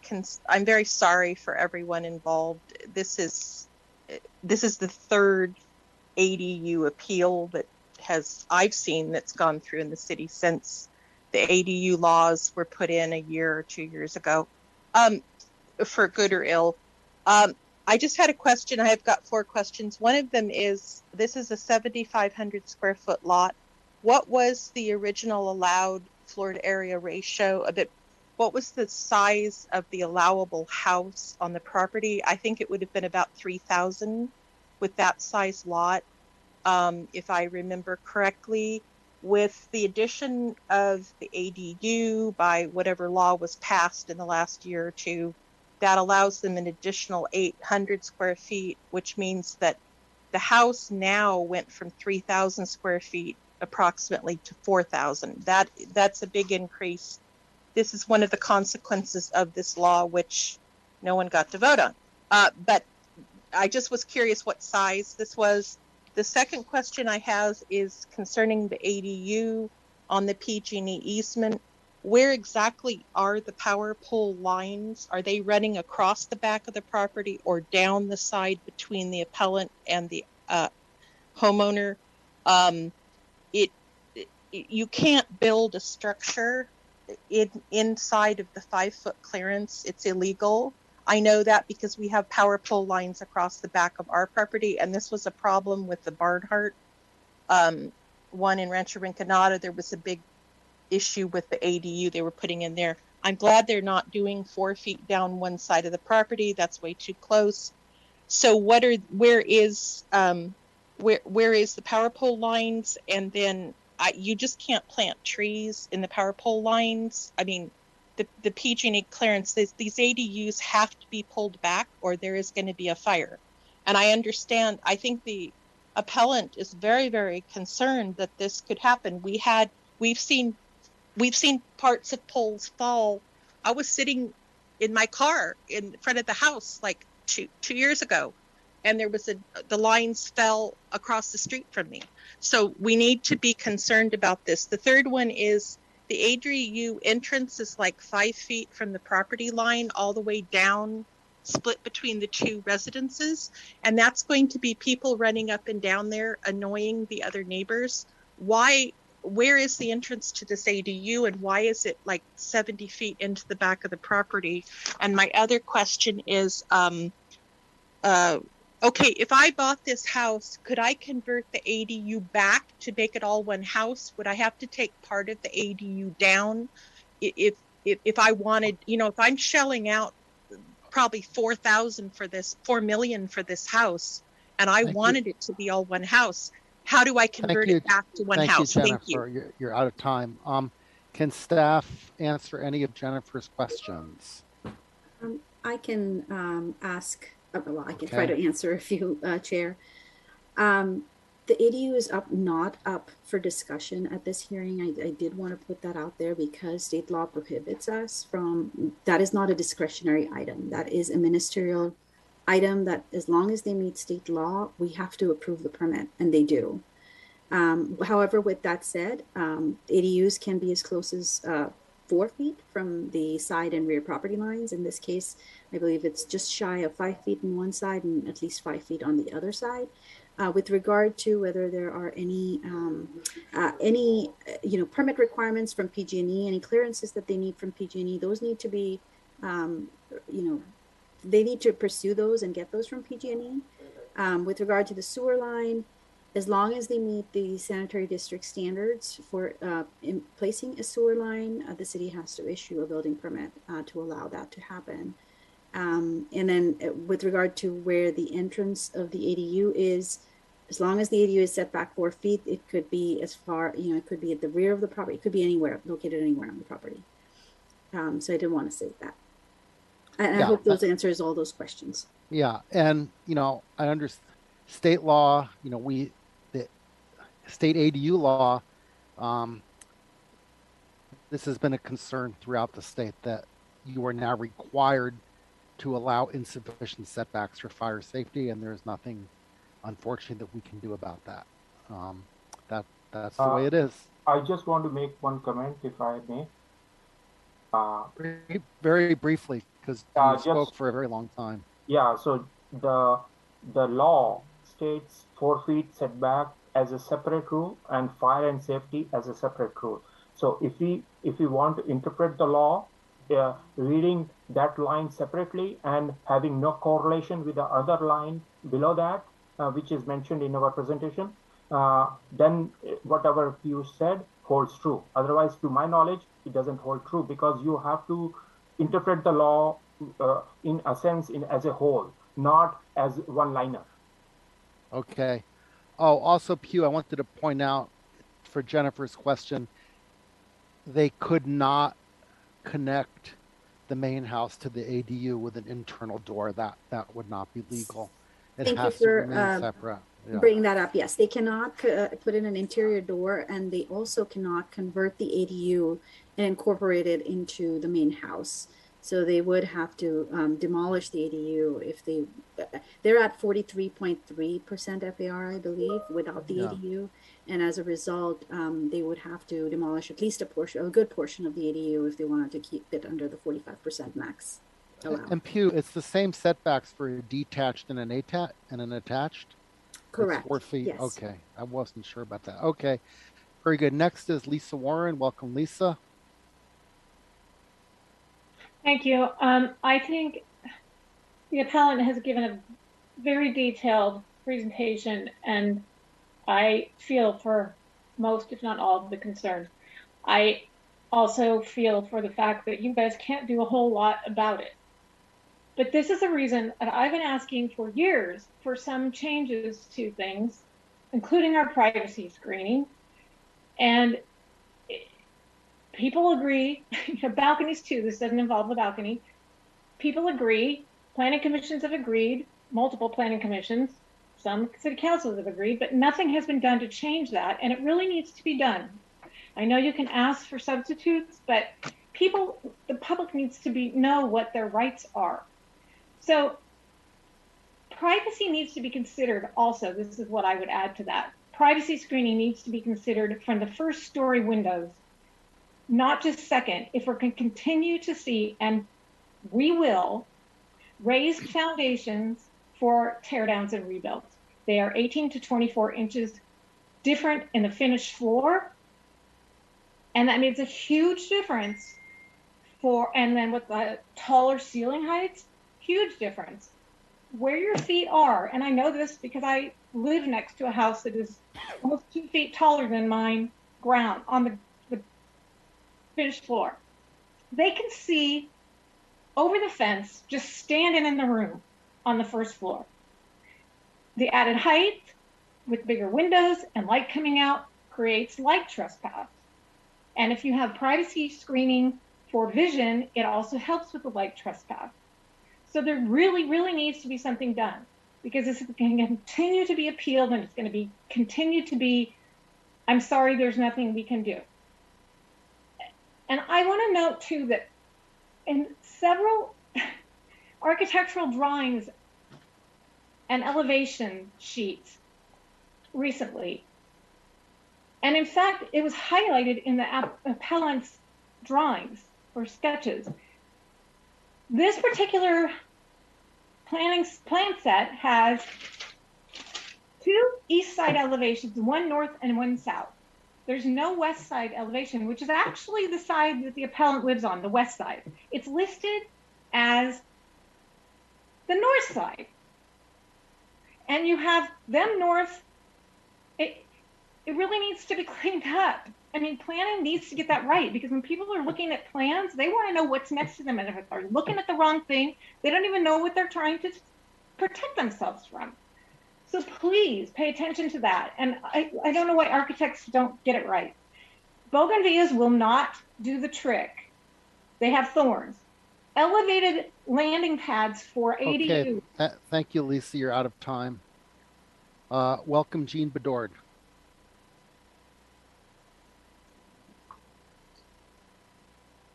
sorry for everyone involved. This is the third ADU appeal that I've seen that's gone through in the city since the ADU laws were put in a year or 2 years ago, for good or ill. I just had a question. I have got 4 questions. One of them is, this is a 7,500 square foot lot. What was the original allowed floor to area ratio? What was the size of the allowable house on the property? I think it would have been about 3,000 with that size lot, if I remember correctly. With the addition of the ADU by whatever law was passed in the last year or 2, that allows them an additional 800 square feet, which means that the house now went from 3,000 square feet approximately to 4,000. That's a big increase. This is one of the consequences of this law, which no one got to vote on. But I just was curious what size this was. The second question I have is concerning the ADU on the PG&E easement. Where exactly are the power pole lines? Are they running across the back of the property or down the side between the appellant and the homeowner? You can't build a structure inside of the 5-foot clearance. It's illegal. I know that because we have power pole lines across the back of our property, and this was a problem with the Barnhart one in Rancho Rinconada. There was a big issue with the ADU they were putting in there. I'm glad they're not doing 4 feet down one side of the property. That's way too close. So where is the power pole lines? And then you just can't plant trees in the power pole lines. I mean, the PG&E clearance, these ADUs have to be pulled back or there is going to be a fire. And I understand, I think the appellant is very, very concerned that this could happen. We've seen parts of poles fall. I was sitting in my car in front of the house like two years ago, and the lines fell across the street from me. So we need to be concerned about this. The third one is the ADU entrance is like 5 feet from the property line all the way down, split between the 2 residences. And that's going to be people running up and down there, annoying the other neighbors. Where is the entrance to this ADU, and why is it like 70 feet into the back of the property? And my other question is, okay, if I bought this house, could I convert the ADU back to make it all one house? Would I have to take part of the ADU down? If I wanted, if I'm shelling out probably $4 million for this house, and I wanted it to be all one house, how do I convert it back to one house? Thank you, Jennifer. You're out of time. Can staff answer any of Jennifer's questions? I can ask. Well, I can try to answer a few, Chair. The ADU is not up for discussion at this hearing. I did want to put that out there because state law prohibits us from. That is not a discretionary item. That is a ministerial item that, as long as they meet state law, we have to approve the permit, and they do. However, with that said, ADUs can be as close as 4 feet from the side and rear property lines. In this case, I believe it's just shy of 5 feet on one side and at least 5 feet on the other side. With regard to whether there are any permit requirements from PG&E, any clearances that they need from PG&E, those need to be, they need to pursue those and get those from PG&E. With regard to the sewer line, as long as they meet the sanitary district standards for in placing a sewer line, the city has to issue a building permit to allow that to happen. And then with regard to where the entrance of the ADU is, as long as the ADU is set back 4 feet, it could be as far, it could be at the rear of the property. It could be anywhere, located anywhere on the property. So I did want to say that. And I hope those answers all those questions. Yeah, and I understand state law. The state ADU law. This has been a concern throughout the state that you are now required to allow insufficient setbacks for fire safety, and there's nothing, unfortunately, that we can do about that. That's the way it is. I just want to make one comment, if I may. Very briefly, because you spoke for a very long time. Yeah, so the law states 4 feet setback as a separate rule and fire and safety as a separate rule. So if we want to interpret the law, reading that line separately and having no correlation with the other line below that, which is mentioned in our presentation, then whatever you said holds true. Otherwise, to my knowledge, it doesn't hold true, because you have to interpret the law in a sense as a whole, not as one liner. Okay. Oh, also, Pew, I wanted to point out for Jennifer's question, they could not connect the main house to the ADU with an internal door. That would not be legal. It has to remain separate. Yeah. Bringing that up. Yes, they cannot put in an interior door, and they also cannot convert the ADU and incorporate it into the main house. So they would have to demolish the ADU if they're at 43.3% FAR, I believe, without the ADU. And as a result, they would have to demolish at least a good portion of the ADU if they wanted to keep it under the 45% max allowed. And Pew, it's the same setbacks for a detached and an attached? Correct. It's 4 feet. Yes. Okay. I wasn't sure about that. Okay. Very good. Next is Lisa Warren. Welcome, Lisa. Thank you. I think the appellant has given a very detailed presentation, and I feel for most, if not all, of the concerns. I also feel for the fact that you guys can't do a whole lot about it. But this is a reason that I've been asking for years for some changes to things, including our privacy screening. And people agree, balconies too, this doesn't involve the balcony. People agree, planning commissions have agreed, multiple planning commissions, some city councils have agreed, but nothing has been done to change that, and it really needs to be done. I know you can ask for substitutes, but the public needs to know what their rights are. So privacy needs to be considered also. This is what I would add to that. Privacy screening needs to be considered from the first story windows, not just second. If we're going to continue to see, and we will, raised foundations for teardowns and rebuilds. They are 18 to 24 inches different in the finished floor. And that means a huge difference and then with the taller ceiling heights, huge difference. Where your feet are, and I know this because I live next to a house that is almost 2 feet taller than mine, ground on the finished floor. They can see over the fence, just standing in the room on the first floor. The added height with bigger windows and light coming out creates light trespass. And if you have privacy screening for vision, it also helps with the light trespass. So there really, really needs to be something done, because this is going to continue to be appealed, and it's going to continue to be, I'm sorry, there's nothing we can do. And I want to note too that in several architectural drawings and elevation sheets recently, and in fact, it was highlighted in the appellant's drawings or sketches. This particular plan set has 2 east side elevations, one north and one south. There's no west side elevation, which is actually the side that the appellant lives on, the west side. It's listed as the north side. And you have them north. It really needs to be cleaned up. I mean, planning needs to get that right, because when people are looking at plans, they want to know what's next to them. And if they're looking at the wrong thing, they don't even know what they're trying to protect themselves from. So please pay attention to that. And I don't know why architects don't get it right. Bougainvilleas will not do the trick. They have thorns. elevated landing pads for ADU. Okay, thank you, Lisa. You're out of time. Welcome, Jean Bedord.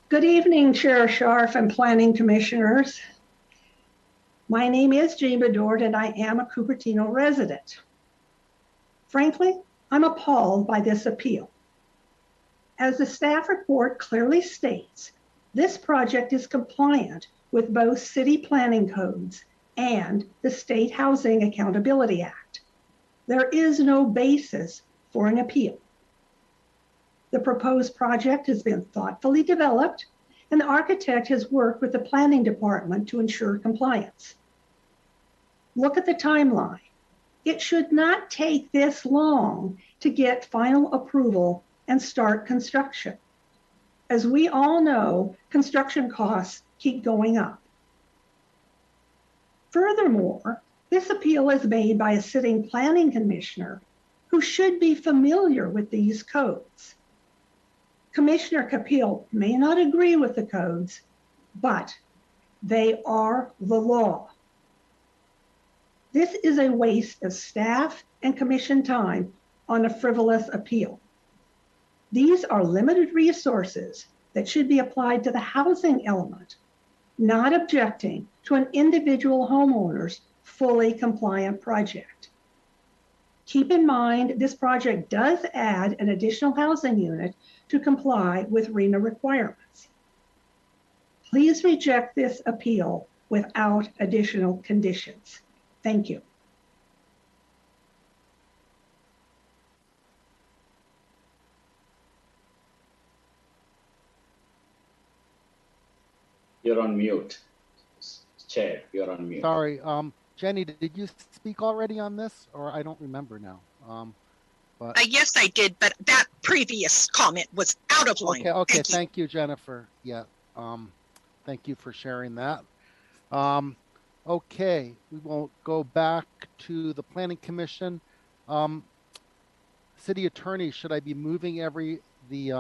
Good evening, Chair Scharf and Planning Commissioners. My name is Jean Bedord and I am a Cupertino resident. Frankly, I'm appalled by this appeal. As the staff report clearly states, this project is compliant with both city planning codes and the State Housing Accountability Act. There is no basis for an appeal. The proposed project has been thoughtfully developed and the architect has worked with the planning department to ensure compliance. Look at the timeline. It should not take this long to get final approval and start construction. As we all know, construction costs keep going up. Furthermore, this appeal is made by a sitting planning commissioner who should be familiar with these codes. Commissioner Capil may not agree with the codes, but they are the law. This is a waste of staff and commission time on a frivolous appeal. These are limited resources that should be applied to the housing element, not objecting to an individual homeowner's fully compliant project. Keep in mind, this project does add an additional housing unit to comply with REMA requirements. Please reject this appeal without additional conditions. Thank you. You're on mute. Chair, you're on mute. Sorry, Jenny, did you speak already on this, or I don't remember now? Yes, I did, but that previous comment was out of line. Okay, thank you, Jennifer. Yeah, thank you for sharing that. Okay, we will go back to the Planning Commission. City Attorney, should I be moving the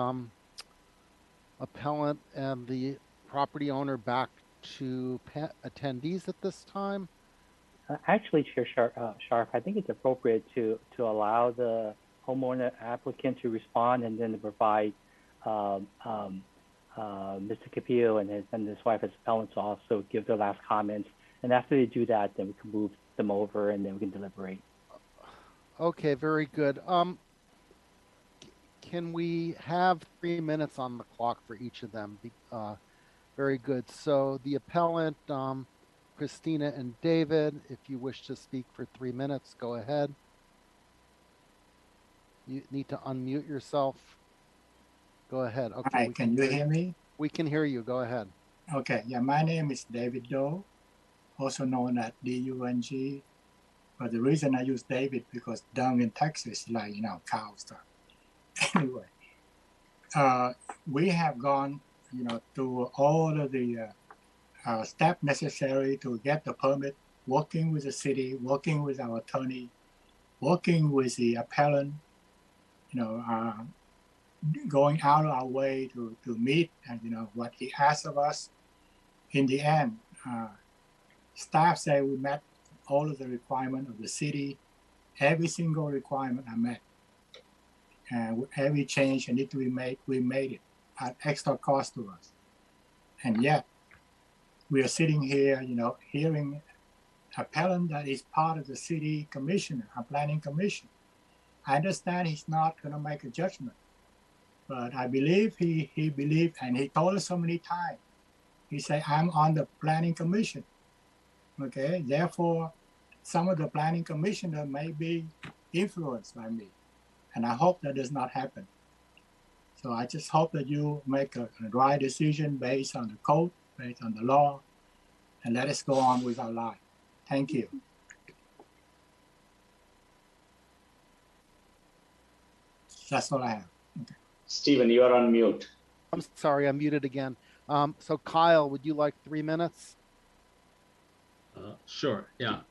appellant and the property owner back to attendees at this time? Actually, Chair Sharp, I think it's appropriate to allow the homeowner applicant to respond and then to provide Mr. Capillo and his wife as appellants to also give their last comments. And after they do that, then we can move them over and then we can deliberate. Okay, very good. Can we have 3 minutes on the clock for each of them? Very good. So the appellant, Christina and David, if you wish to speak for 3 minutes, go ahead. You need to unmute yourself. Go ahead. Okay. Hi, can you hear me? We can hear you. Go ahead. Okay. Yeah, my name is David Doe, also known as DUNG. But the reason I use David because down in Texas, like, cow stuff. Anyway, we have gone, through all of the steps necessary to get the permit, working with the city, working with our attorney, working with the appellant, going out of our way to meet and what he asked of us. In the end, staff say we met all of the requirements of the city. Every single requirement are met. And every change that need to be made, we made it at extra cost to us. And yet, we are sitting here, hearing appellant that is part of the city commissioner, a planning commission. I understand he's not going to make a judgment, but I believe he believed, and he told us so many times. He said, I'm on the planning commission. Okay, therefore, some of the planning commissioner may be influenced by me. And I hope that does not happen. So I just hope that you make a right decision based on the code, based on the law, and let us go on with our life. Thank you. That's all I have. Okay. Stephen, you are on mute. I'm sorry, I'm muted again. So Kyle, would you like 3 minutes? Sure, yeah.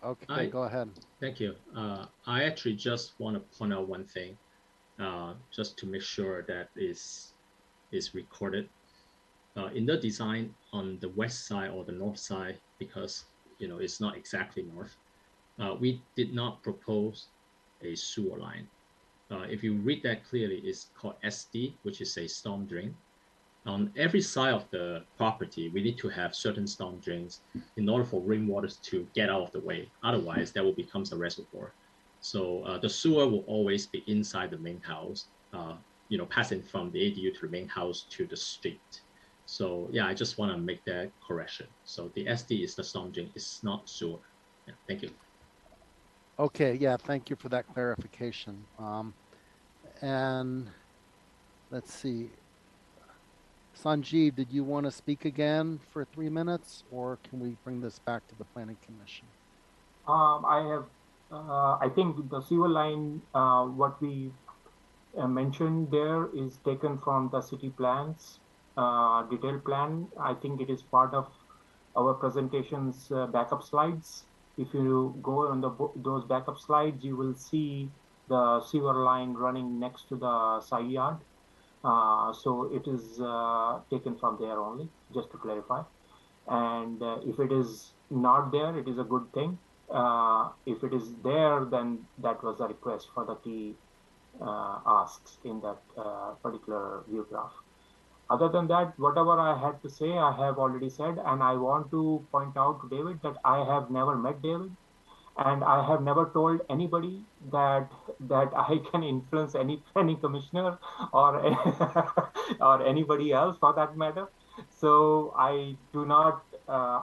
Okay, go ahead. Thank you. I actually just want to point out one thing, just to make sure that is recorded. In the design on the west side or the north side, because it's not exactly north, we did not propose a sewer line. If you read that clearly, it's called SD, which is a storm drain. On every side of the property, we need to have certain storm drains in order for rainwater to get out of the way. Otherwise, that will become a reservoir. So the sewer will always be inside the main house, passing from the ADU to the main house to the street. So yeah, I just want to make that correction. So the SD is the storm drain, it's not sewer. Yeah, thank you. Okay, yeah, thank you for that clarification. And let's see. Sanjeev, did you want to speak again for 3 minutes, or can we bring this back to the Planning Commission? I think the sewer line, what we mentioned there is taken from the city plans, detailed plan. I think it is part of our presentation's backup slides. If you go on those backup slides, you will see the sewer line running next to the side yard. So it is taken from there only, just to clarify. And if it is not there, it is a good thing. If it is there, then that was a request for the key asks in that particular view graph. Other than that, whatever I had to say, I have already said, and I want to point out to David that I have never met David, and I have never told anybody that I can influence any planning commissioner or or anybody else for that matter. So I do not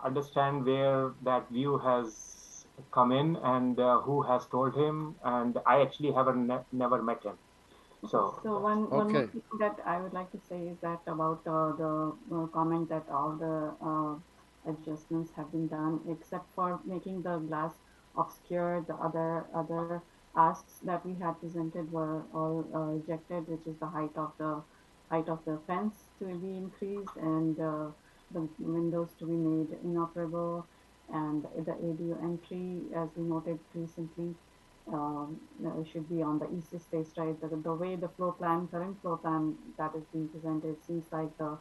understand where that view has come in and who has told him, and I actually haven't never met him. So one more thing that I would like to say is that about the comment that all the adjustments have been done, except for making the glass obscure. The other asks that we had presented were all rejected, which is the height of the fence to be increased and the windows to be made inoperable, and the ADU entry, as we noted recently, should be on the east face, right? The way the current floor plan that is being presented, seems like there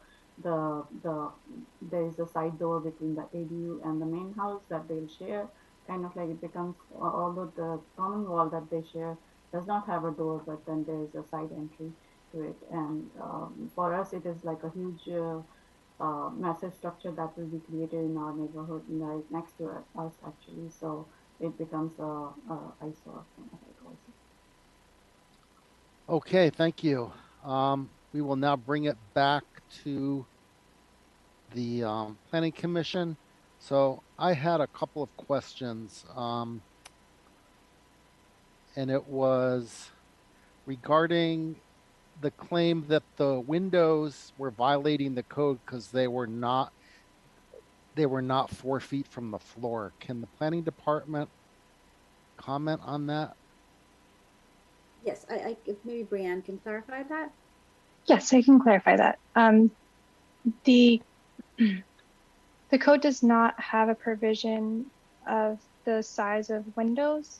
is a side door between the ADU and the main house that they'll share. Kind of like it becomes, although the common wall that they share does not have a door, but then there is a side entry to it. And for us, it is like a huge massive structure that will be created in our neighborhood, right next to us actually. So it becomes a eyesore. Okay, thank you. We will now bring it back to the Planning Commission. So I had a couple of questions, and it was regarding the claim that the windows were violating the code because they were not 4 feet from the floor. Can the planning department comment on that? Yes, I maybe Brianne can clarify that. Yes, I can clarify that. The code does not have a provision of the size of windows.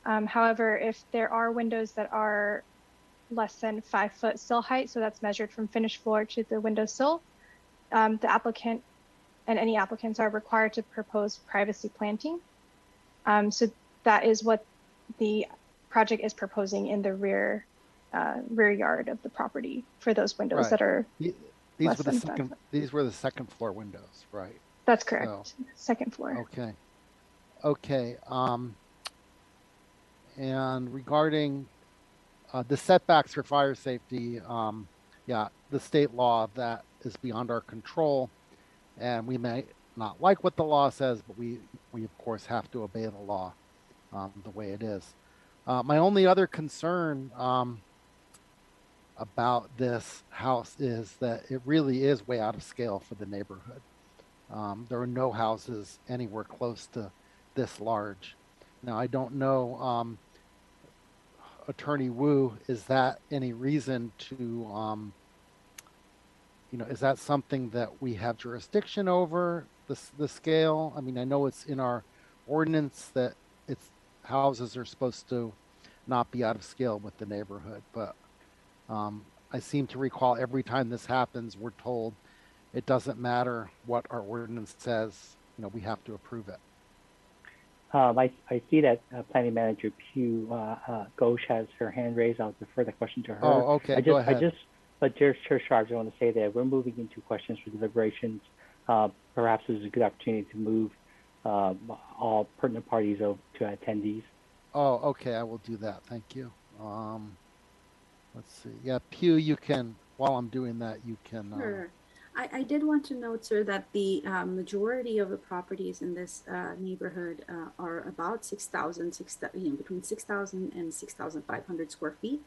However, if there are windows that are less than 5 foot sill height, so that's measured from finished floor to the window sill, the applicant and any applicants are required to propose privacy planting. So that is what the project is proposing in the rear yard of the property for those windows that are these were the second floor windows, right? That's correct. So, second floor. Okay. And regarding the setbacks for fire safety, yeah, the state law, that is beyond our control, and we may not like what the law says, but we of course have to obey the law the way it is. My only other concern about this house is that it really is way out of scale for the neighborhood. There are no houses anywhere close to this large. Now, I don't know, Attorney Wu, is that any reason to, is that something that we have jurisdiction over, the scale? I mean, I know it's in our ordinance that houses are supposed to not be out of scale with the neighborhood, but I seem to recall every time this happens, we're told it doesn't matter what our ordinance says, we have to approve it. I see that Planning Manager Pugh Ghosh has her hand raised. I'll defer the question to her. Oh, okay, go ahead. But Chair Sharp, I want to say that we're moving into questions for deliberations. Perhaps this is a good opportunity to move all pertinent parties over to attendees. Oh, okay, I will do that. Thank you. Let's see. Yeah, Pugh, you can, while I'm doing that, you can. Sure. I did want to note, sir, that the majority of the properties in this neighborhood are about 6,000, between 6,000 and 6,500 square feet.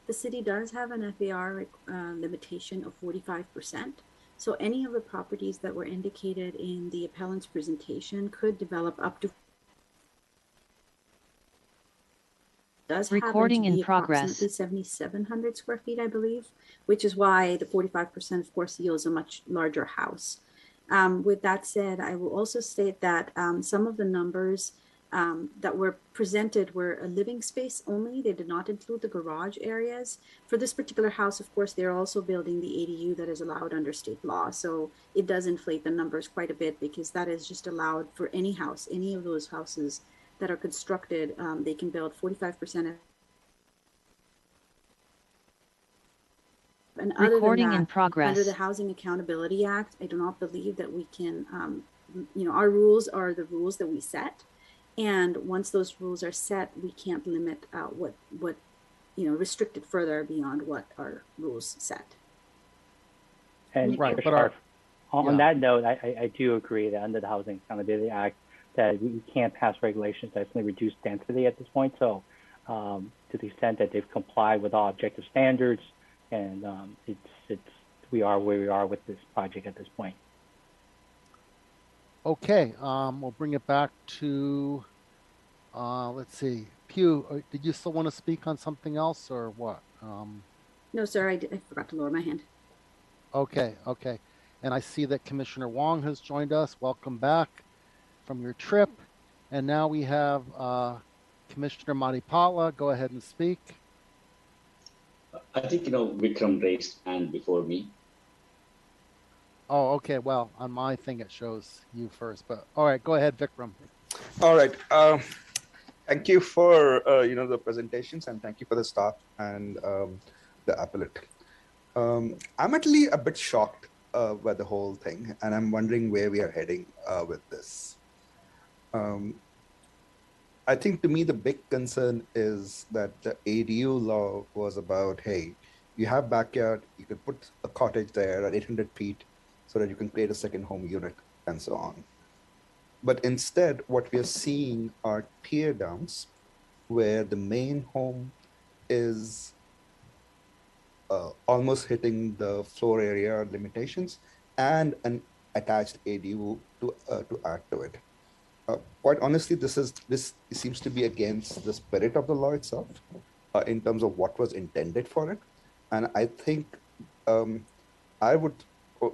The city does have an FAR limitation of 45%. So any of the properties that were indicated in the appellant's presentation could develop up to recording in progress. Approximately 7,700 square feet, I believe, which is why the 45%, of course, yields a much larger house. With that said, I will also state that some of the numbers that were presented were a living space only. They did not include the garage areas. For this particular house, of course, they're also building the ADU that is allowed under state law. So it does inflate the numbers quite a bit because that is just allowed for any house, any of those houses that are constructed. They can build 45%. And recording other than that, in progress. Under the Housing Accountability Act, I do not believe that we can, our rules are the rules that we set. And once those rules are set, we can't limit restrict it further beyond what our rules set. And right, but on that note, I do agree that under the Housing Accountability Act, that we can't pass regulations that only reduce density at this point. So to the extent that they've complied with all objective standards, and we are where we are with this project at this point. Okay, we'll bring it back to, let's see, Pugh, did you still want to speak on something else or what? No, sir, I forgot to lower my hand. Okay. And I see that Commissioner Wong has joined us. Welcome back from your trip. And now we have Commissioner Matipala. Go ahead and speak. I think, Vikram raised hand before me. Oh, okay. Well, on my thing, it shows you first, but all right, go ahead, Vikram. All right. Thank you for, the presentations, and thank you for the staff and the appellate. I'm actually a bit shocked by the whole thing, and I'm wondering where we are heading with this. I think to me, the big concern is that the ADU law was about, hey, you have backyard, you could put a cottage there at 800 feet so that you can create a second home unit and so on. But instead, what we are seeing are tear downs where the main home is almost hitting the floor area limitations and an attached ADU to add to it. Quite honestly, this seems to be against the spirit of the law itself in terms of what was intended for it. And I think I would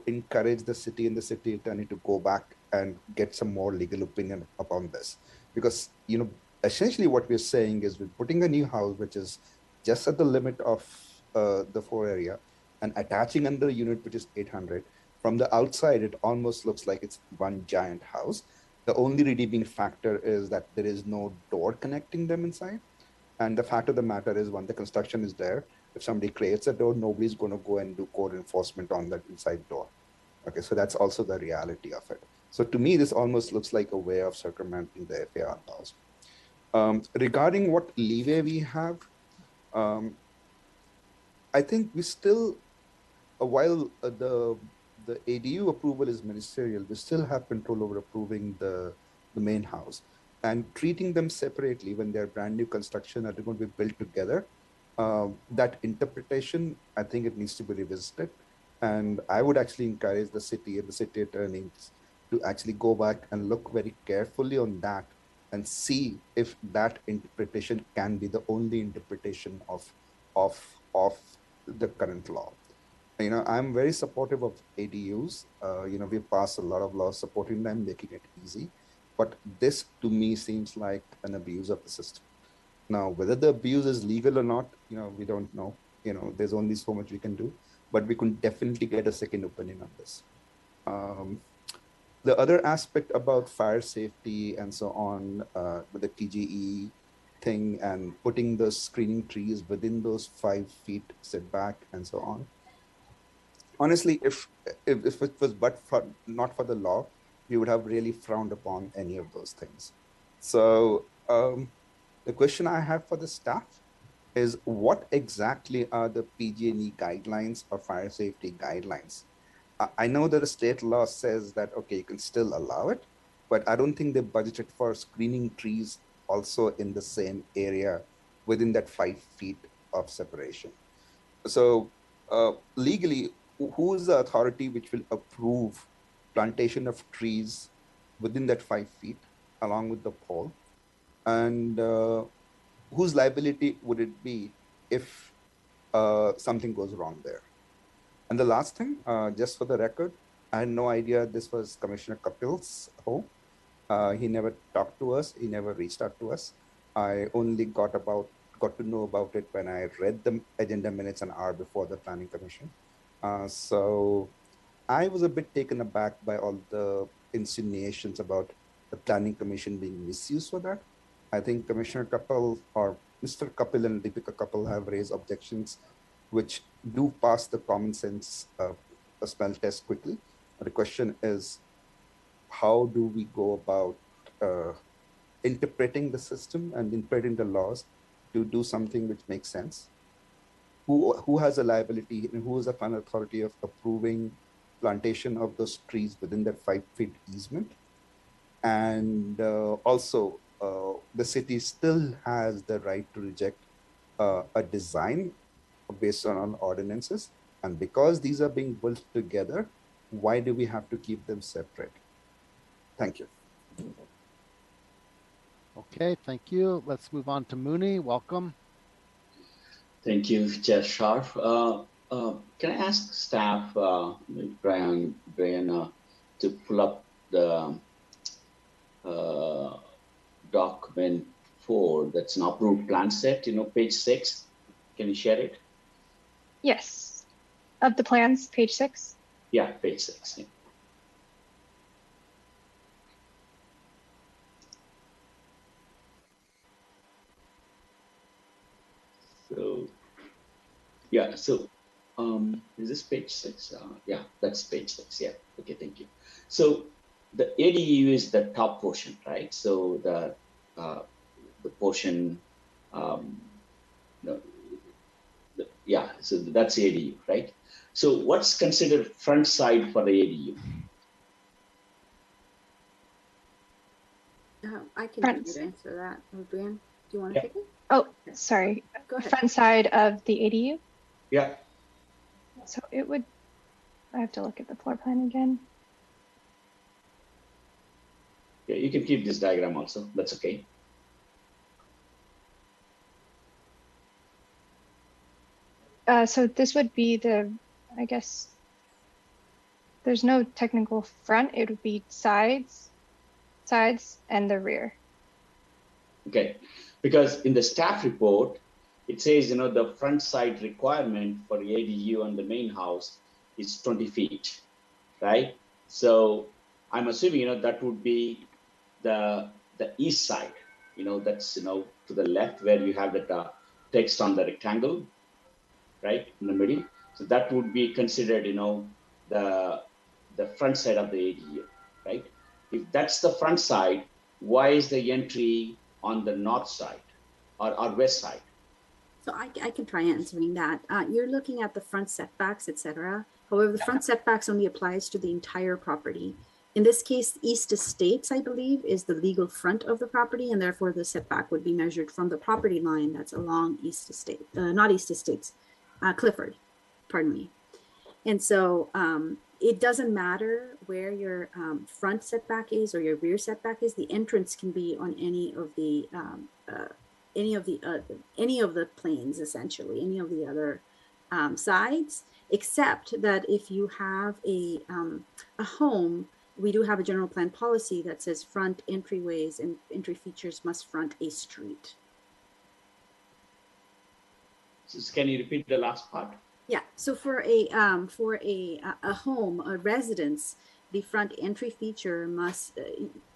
encourage the city and the city attorney to go back and get some more legal opinion upon this. Because, essentially what we're saying is we're putting a new house, which is just at the limit of the floor area and attaching another unit, which is 800. From the outside, it almost looks like it's one giant house. The only redeeming factor is that there is no door connecting them inside. And the fact of the matter is when the construction is there, if somebody creates a door, nobody's going to go and do code enforcement on that inside door. Okay, so that's also the reality of it. So to me, this almost looks like a way of circumventing the FAR laws. Regarding what leeway we have, I think we still, while the ADU approval is ministerial, we still have control over approving the main house and treating them separately when they're brand new construction and they're going to be built together. That interpretation, I think it needs to be revisited. And I would actually encourage the city and the city attorneys to actually go back and look very carefully on that and see if that interpretation can be the only interpretation of the current law. I'm very supportive of ADUs. We've passed a lot of laws supporting them, making it easy. But this, to me, seems like an abuse of the system. Now, whether the abuse is legal or not, we don't know. There's only so much we can do. But we can definitely get a second opinion on this. The other aspect about fire safety and so on, with the TGE thing and putting the screening trees within those 5 feet setback and so on. Honestly, if it was not for the law, we would have really frowned upon any of those things. So the question I have for the staff is, what exactly are the PG&E guidelines or fire safety guidelines? I know that the state law says that, okay, you can still allow it, but I don't think they budgeted for screening trees also in the same area within that 5 feet of separation. So legally, who is the authority which will approve plantation of trees within that 5 feet along with the pole? And whose liability would it be if something goes wrong there? And the last thing, just for the record, I had no idea this was Commissioner Kapil's home. He never talked to us. He never reached out to us. I only got to know about it when I read the agenda minutes an hour before the Planning Commission. So I was a bit taken aback by all the insinuations about the Planning Commission being misused for that. I think Commissioner Kapil or Mr. Kapil and Deepika Kapil have raised objections which do pass the common sense smell test quickly. The question is, how do we go about interpreting the system and interpreting the laws to do something which makes sense? Who has a liability and who is the final authority of approving plantation of those trees within that 5 feet easement? And also, the city still has the right to reject a design based on ordinances. And because these are being built together, why do we have to keep them separate? Thank you. Okay, thank you. Let's move on to Mooney. Welcome. Thank you, Chair Sharf. Can I ask staff, Brian, to pull up the document 4, that's an approved plan set, page 6. Can you share it? Yes. Of the plans, page 6? Yeah, page 6. Yeah. So, yeah, so is this page 6? Yeah, that's page 6. Yeah, okay, thank you. So the ADU is the top portion, right? So the portion, yeah, so that's ADU, right? So what's considered front side for the ADU? I can answer that. Oh, Brian, do you want to take it? Oh, sorry. Go ahead. Front side of the ADU? Yeah. So it would, I have to look at the floor plan again. Yeah, you can keep this diagram also. That's okay. So this would be the, I guess, there's no technical front. It would be sides, and the rear. Okay, because in the staff report, it says, the front side requirement for the ADU on the main house is 20 feet, right? So I'm assuming, that would be the east side, that's, to the left where you have that text on the rectangle, right, in the middle. So that would be considered, the front side of the ADU, right? If that's the front side, why is the entry on the north side or west side? So I can try answering that. You're looking at the front setbacks, etc. However, the front setbacks only applies to the entire property. In this case, East Estates, I believe, is the legal front of the property, and therefore the setback would be measured from the property line that's along East Estate, not East Estates, Clifford, pardon me. And so it doesn't matter where your front setback is or your rear setback is. The entrance can be on any of the planes, essentially, any of the other sides, except that if you have a home, we do have a general plan policy that says front entryways and entry features must front a street. So can you repeat the last part? Yeah. So for a home, a residence, the front entry feature must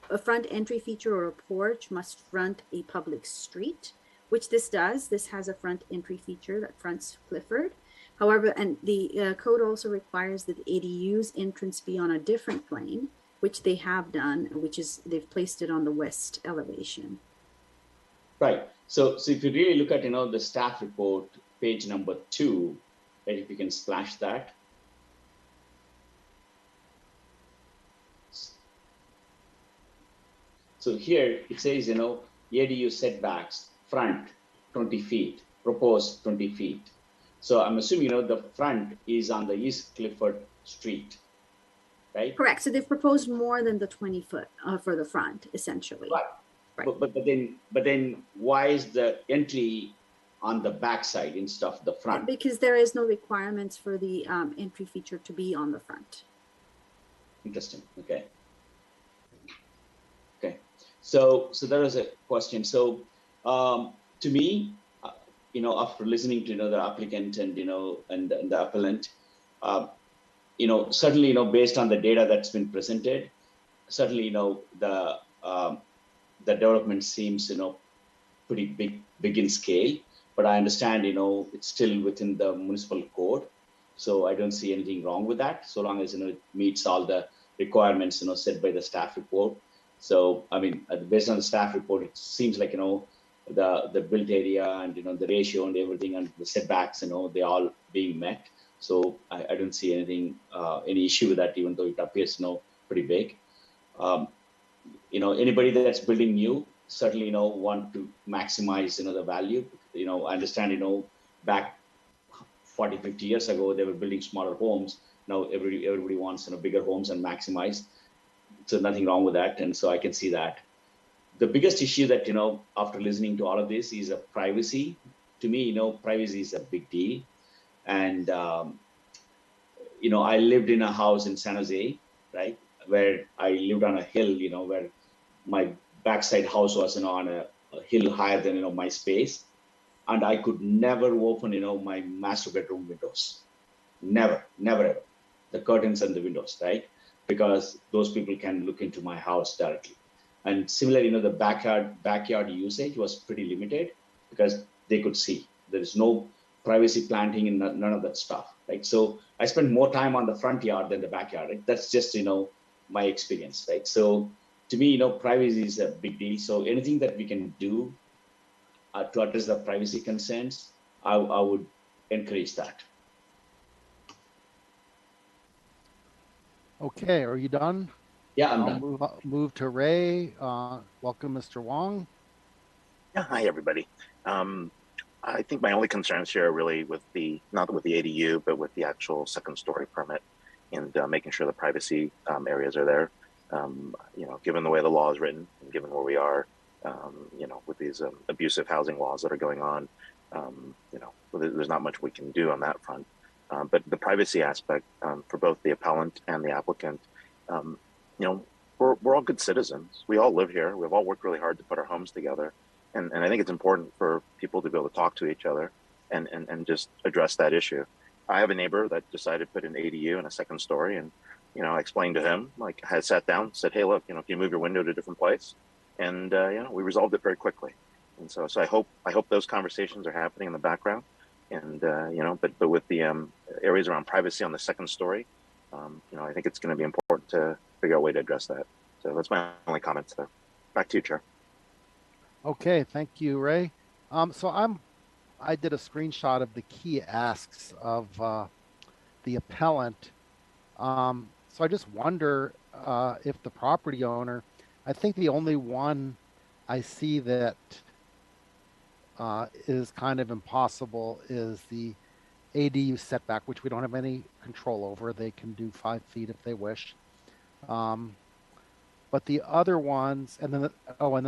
a front entry feature or a porch must front a public street, which this does. This has a front entry feature that fronts Clifford. However, and the code also requires that the ADU's entrance be on a different plane, which they have done, which is they've placed it on the west elevation. Right. So if you really look at, the staff report, page number 2, right, if you can splash that. So here it says, ADU setbacks, front 20 feet, proposed 20 feet. So I'm assuming, the front is on the East Clifford Street, right? Correct. So they've proposed more than the 20 foot for the front, essentially. Right. Right. But then why is the entry on the back side instead of the front? Because there is no requirements for the entry feature to be on the front. Interesting. Okay. Okay. So that was a question. So to me, after listening to the applicant and and the appellant, certainly based on the data that's been presented, certainly the development seems pretty big in scale, but I understand it's still within the municipal code, so I don't see anything wrong with that, so long as it meets all the requirements set by the staff report. So I mean, based on the staff report, it seems like the built area and the ratio and everything and the setbacks they all being met. So I don't see anything any issue with that, even though it appears pretty big. Anybody that's building new certainly want to maximize the value. I understand back 40-50 years ago they were building smaller homes. Now everybody wants bigger homes and maximize. So nothing wrong with that, and so I can see that. The biggest issue that after listening to all of this is privacy. To me, privacy is a big deal, and I lived in a house in San Jose, right, where I lived on a hill, where my backside house was on a hill higher than my space, and I could never open my master bedroom windows, never ever, the curtains and the windows, right, because those people can look into my house directly. And similarly, the backyard usage was pretty limited because they could see. There is no privacy planting and none of that stuff, right? So I spend more time on the front yard than the backyard. Right? That's just my experience, right? So to me, privacy is a big deal. So anything that we can do to address the privacy concerns, I would encourage that. Okay, are you done? Yeah, I'm done. Move to Ray. Welcome, Mr. Wong. Yeah, hi everybody. I think my only concerns here are really with not with the ADU, but with the actual second story permit and making sure the privacy areas are there. Given the way the law is written and given where we are, with these abusive housing laws that are going on, there's not much we can do on that front. But the privacy aspect for both the appellant and the applicant, we're all good citizens. We all live here. We've all worked really hard to put our homes together. And I think it's important for people to be able to talk to each other and just address that issue. I have a neighbor that decided to put an ADU in a second story, and I explained to him, like, I had sat down, said, hey, look, can you move your window to a different place? And we resolved it very quickly. And so I hope those conversations are happening in the background. And but with the areas around privacy on the second story, I think it's going to be important to figure out a way to address that. So that's my only comments there. Back to you, Chair. Okay, thank you, Ray. So I did a screenshot of the key asks of the appellant. So I just wonder if the property owner, I think the only one I see that is kind of impossible is the ADU setback, which we don't have any control over. They can do 5 feet if they wish. But the other ones, and then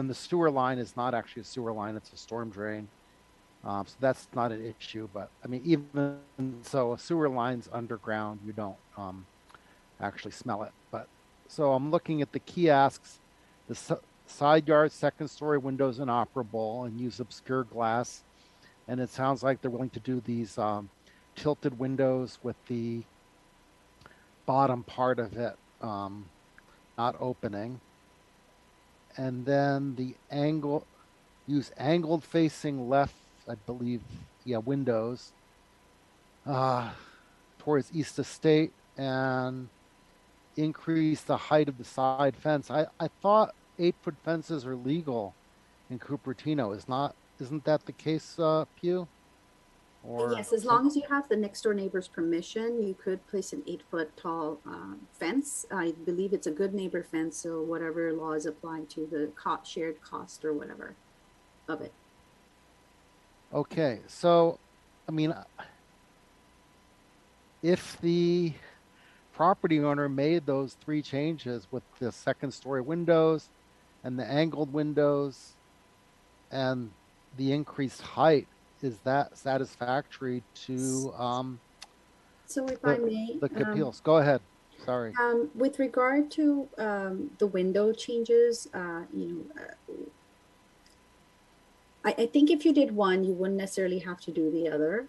the sewer line is not actually a sewer line; it's a storm drain. So that's not an issue. But I mean, even so, a sewer line's underground. You don't actually smell it. But so I'm looking at the kiosks, the side yard, second story windows inoperable and use obscure glass. And it sounds like they're willing to do these tilted windows with the bottom part of it not opening. And then the use angled facing left, I believe, windows towards East Estate and increase the height of the side fence. I thought 8-foot fences are legal in Cupertino. Isn't that the case, Pew? Or yes, as long as you have the next door neighbor's permission, you could place an 8-foot tall fence. I believe it's a good neighbor fence, so whatever laws apply to the shared cost or whatever of it. Okay, so, I mean, if the property owner made those 3 changes with the second-story windows and the angled windows and the increased height, is that satisfactory to so if I may, the appeals? Go ahead. Sorry. With regard to the window changes, I think if you did one, you wouldn't necessarily have to do the other.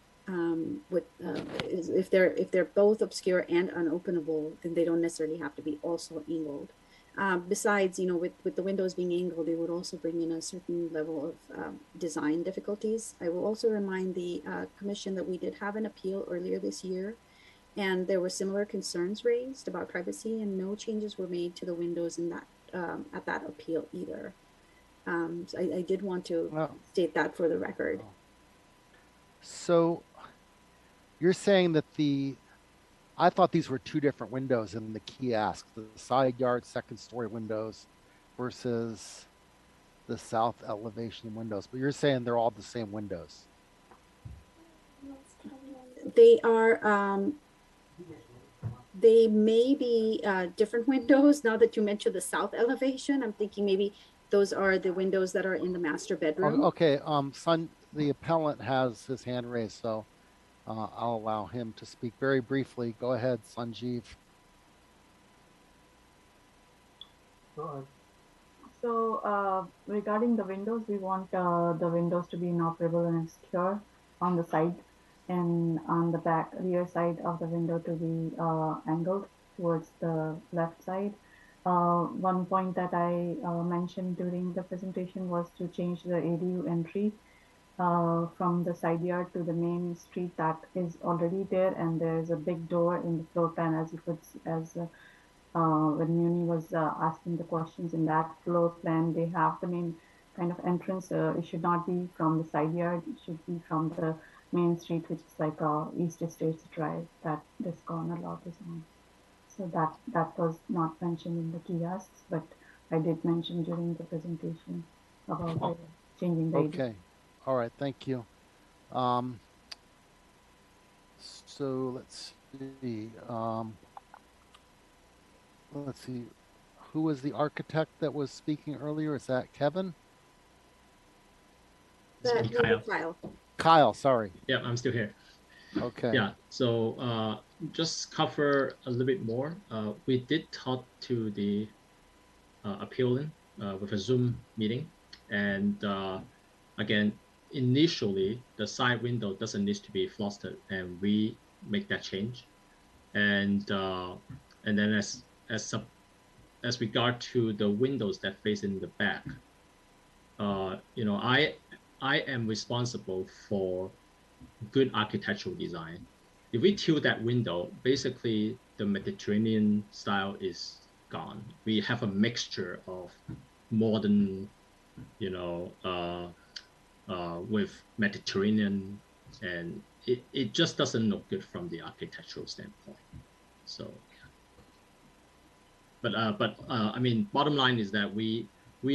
If they're both obscure and unopenable, then they don't necessarily have to be also angled. Besides, with the windows being angled, they would also bring in a certain level of design difficulties. I will also remind the commission that we did have an appeal earlier this year, and there were similar concerns raised about privacy, and no changes were made to the windows in that at that appeal either. So I did want to state that for the record. So you're saying that I thought these were 2 different windows in the kiosk, the side yard second-story windows versus the south elevation windows, but you're saying they're all the same windows. They are, they may be different windows. Now that you mentioned the south elevation, I'm thinking maybe those are the windows that are in the master bedroom. Okay, the appellant has his hand raised, so I'll allow him to speak very briefly. Go ahead, Sanjeev. So regarding the windows, we want the windows to be inoperable and secure on the side, and on the rear side of the window to be angled towards the left side. One point that I mentioned during the presentation was to change the ADU entry from the side yard to the main street that is already there, and there's a big door in the floor plan, as you could see, when Muni was asking the questions in that floor plan. They have the main kind of entrance. It should not be from the side yard. It should be from the main street, which is like East Estates Drive that this corner lot is on. So that was not mentioned in the kiosks, but I did mention during the presentation about changing the Okay. All right, thank you. So let's see. Let's see. Who was the architect that was speaking earlier? Is that Kevin? Kyle. Kyle, sorry. Yeah, I'm still here. Okay. Yeah, so just cover a little bit more. We did talk to the appealant with a Zoom meeting, and again, initially the side window doesn't need to be frosted, and we make that change. And then as regard to the windows that face in the back, I am responsible for good architectural design. If we tilt that window, basically the Mediterranean style is gone. We have a mixture of modern, with Mediterranean, and it just doesn't look good from the architectural standpoint. So, but I mean, bottom line is that we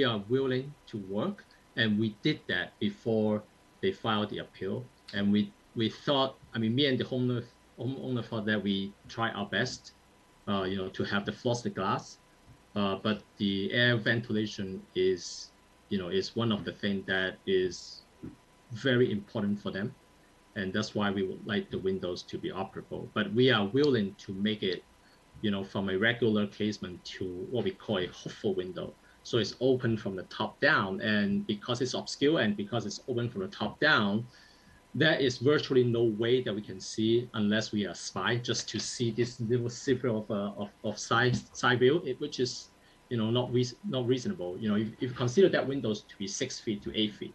are willing to work, and we did that before they filed the appeal, and we thought, I mean, me and the homeowner thought that we try our best, to have the frosted glass, but the air ventilation is one of the things that is very important for them, and that's why we would like the windows to be operable. But we are willing to make it, from a regular casement to what we call a hopeful window. So it's open from the top down, and because it's obscure and because it's open from the top down, there is virtually no way that we can see unless we are spy just to see this little sliver of side view, which is not reasonable. If you consider that windows to be 6 feet to 8 feet,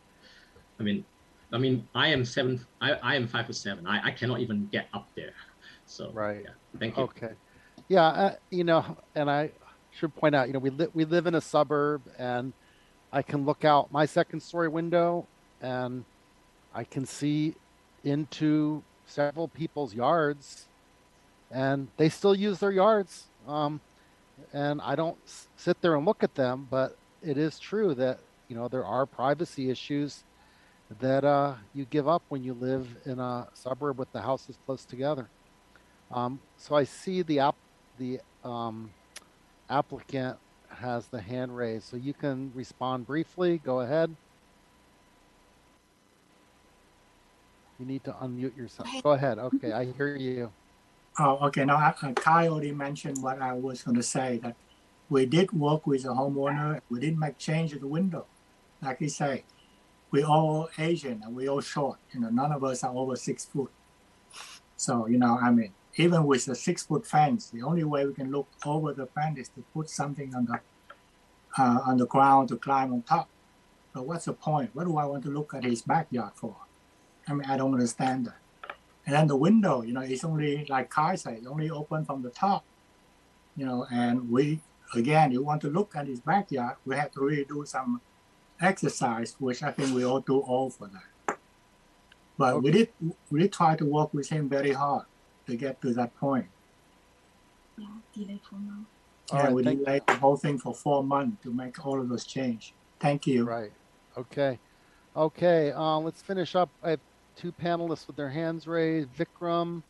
I mean I am 5'7". I cannot even get up there. So right. Yeah, thank you. Okay. Yeah, and I should point out, we live in a suburb, and I can look out my second story window and I can see into several people's yards, and they still use their yards. And I don't sit there and look at them, but it is true that there are privacy issues that you give up when you live in a suburb with the houses close together. So I see the applicant has the hand raised, so you can respond briefly. Go ahead. You need to unmute yourself. Go ahead. Okay, I hear you. Oh, okay. Now, Kai already mentioned what I was going to say, that we did work with the homeowner. We didn't make change to the window. Like he said, we all Asian and we all short. None of us are over 6 foot. So, even with the 6 foot fence, the only way we can look over the fence is to put something on the ground to climb on top. But what's the point? What do I want to look at his backyard for? I don't understand that. And then the window, it's only, like Kai said, only open from the top, and you want to look at his backyard, we have to really do some exercise, which I think we all too old for that. But okay. we did try to work with him very hard to get to that point. Yeah, we delayed the whole thing for 4 months to make all of those change. Thank you. Right. Okay. Let's finish up. I have 2 panelists with their hands raised. Vikram.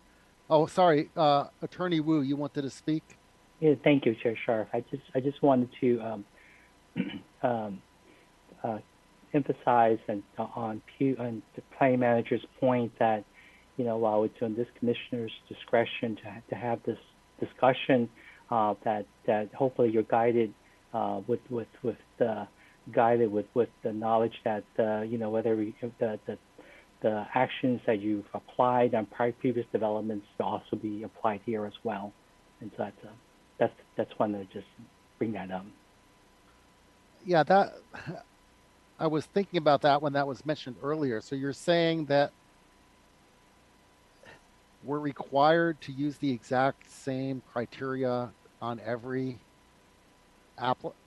Oh, sorry. Attorney Wu, you wanted to speak? Yeah, thank you, Chair Sharf. I just wanted to emphasize on the planning manager's point that, while it's on this commissioner's discretion to have this discussion, that hopefully you're guided with the knowledge that whether the actions that you've applied on previous developments will also be applied here as well. And so that's one to just bring that up. Yeah, I was thinking about that when that was mentioned earlier. So you're saying that we're required to use the exact same criteria on every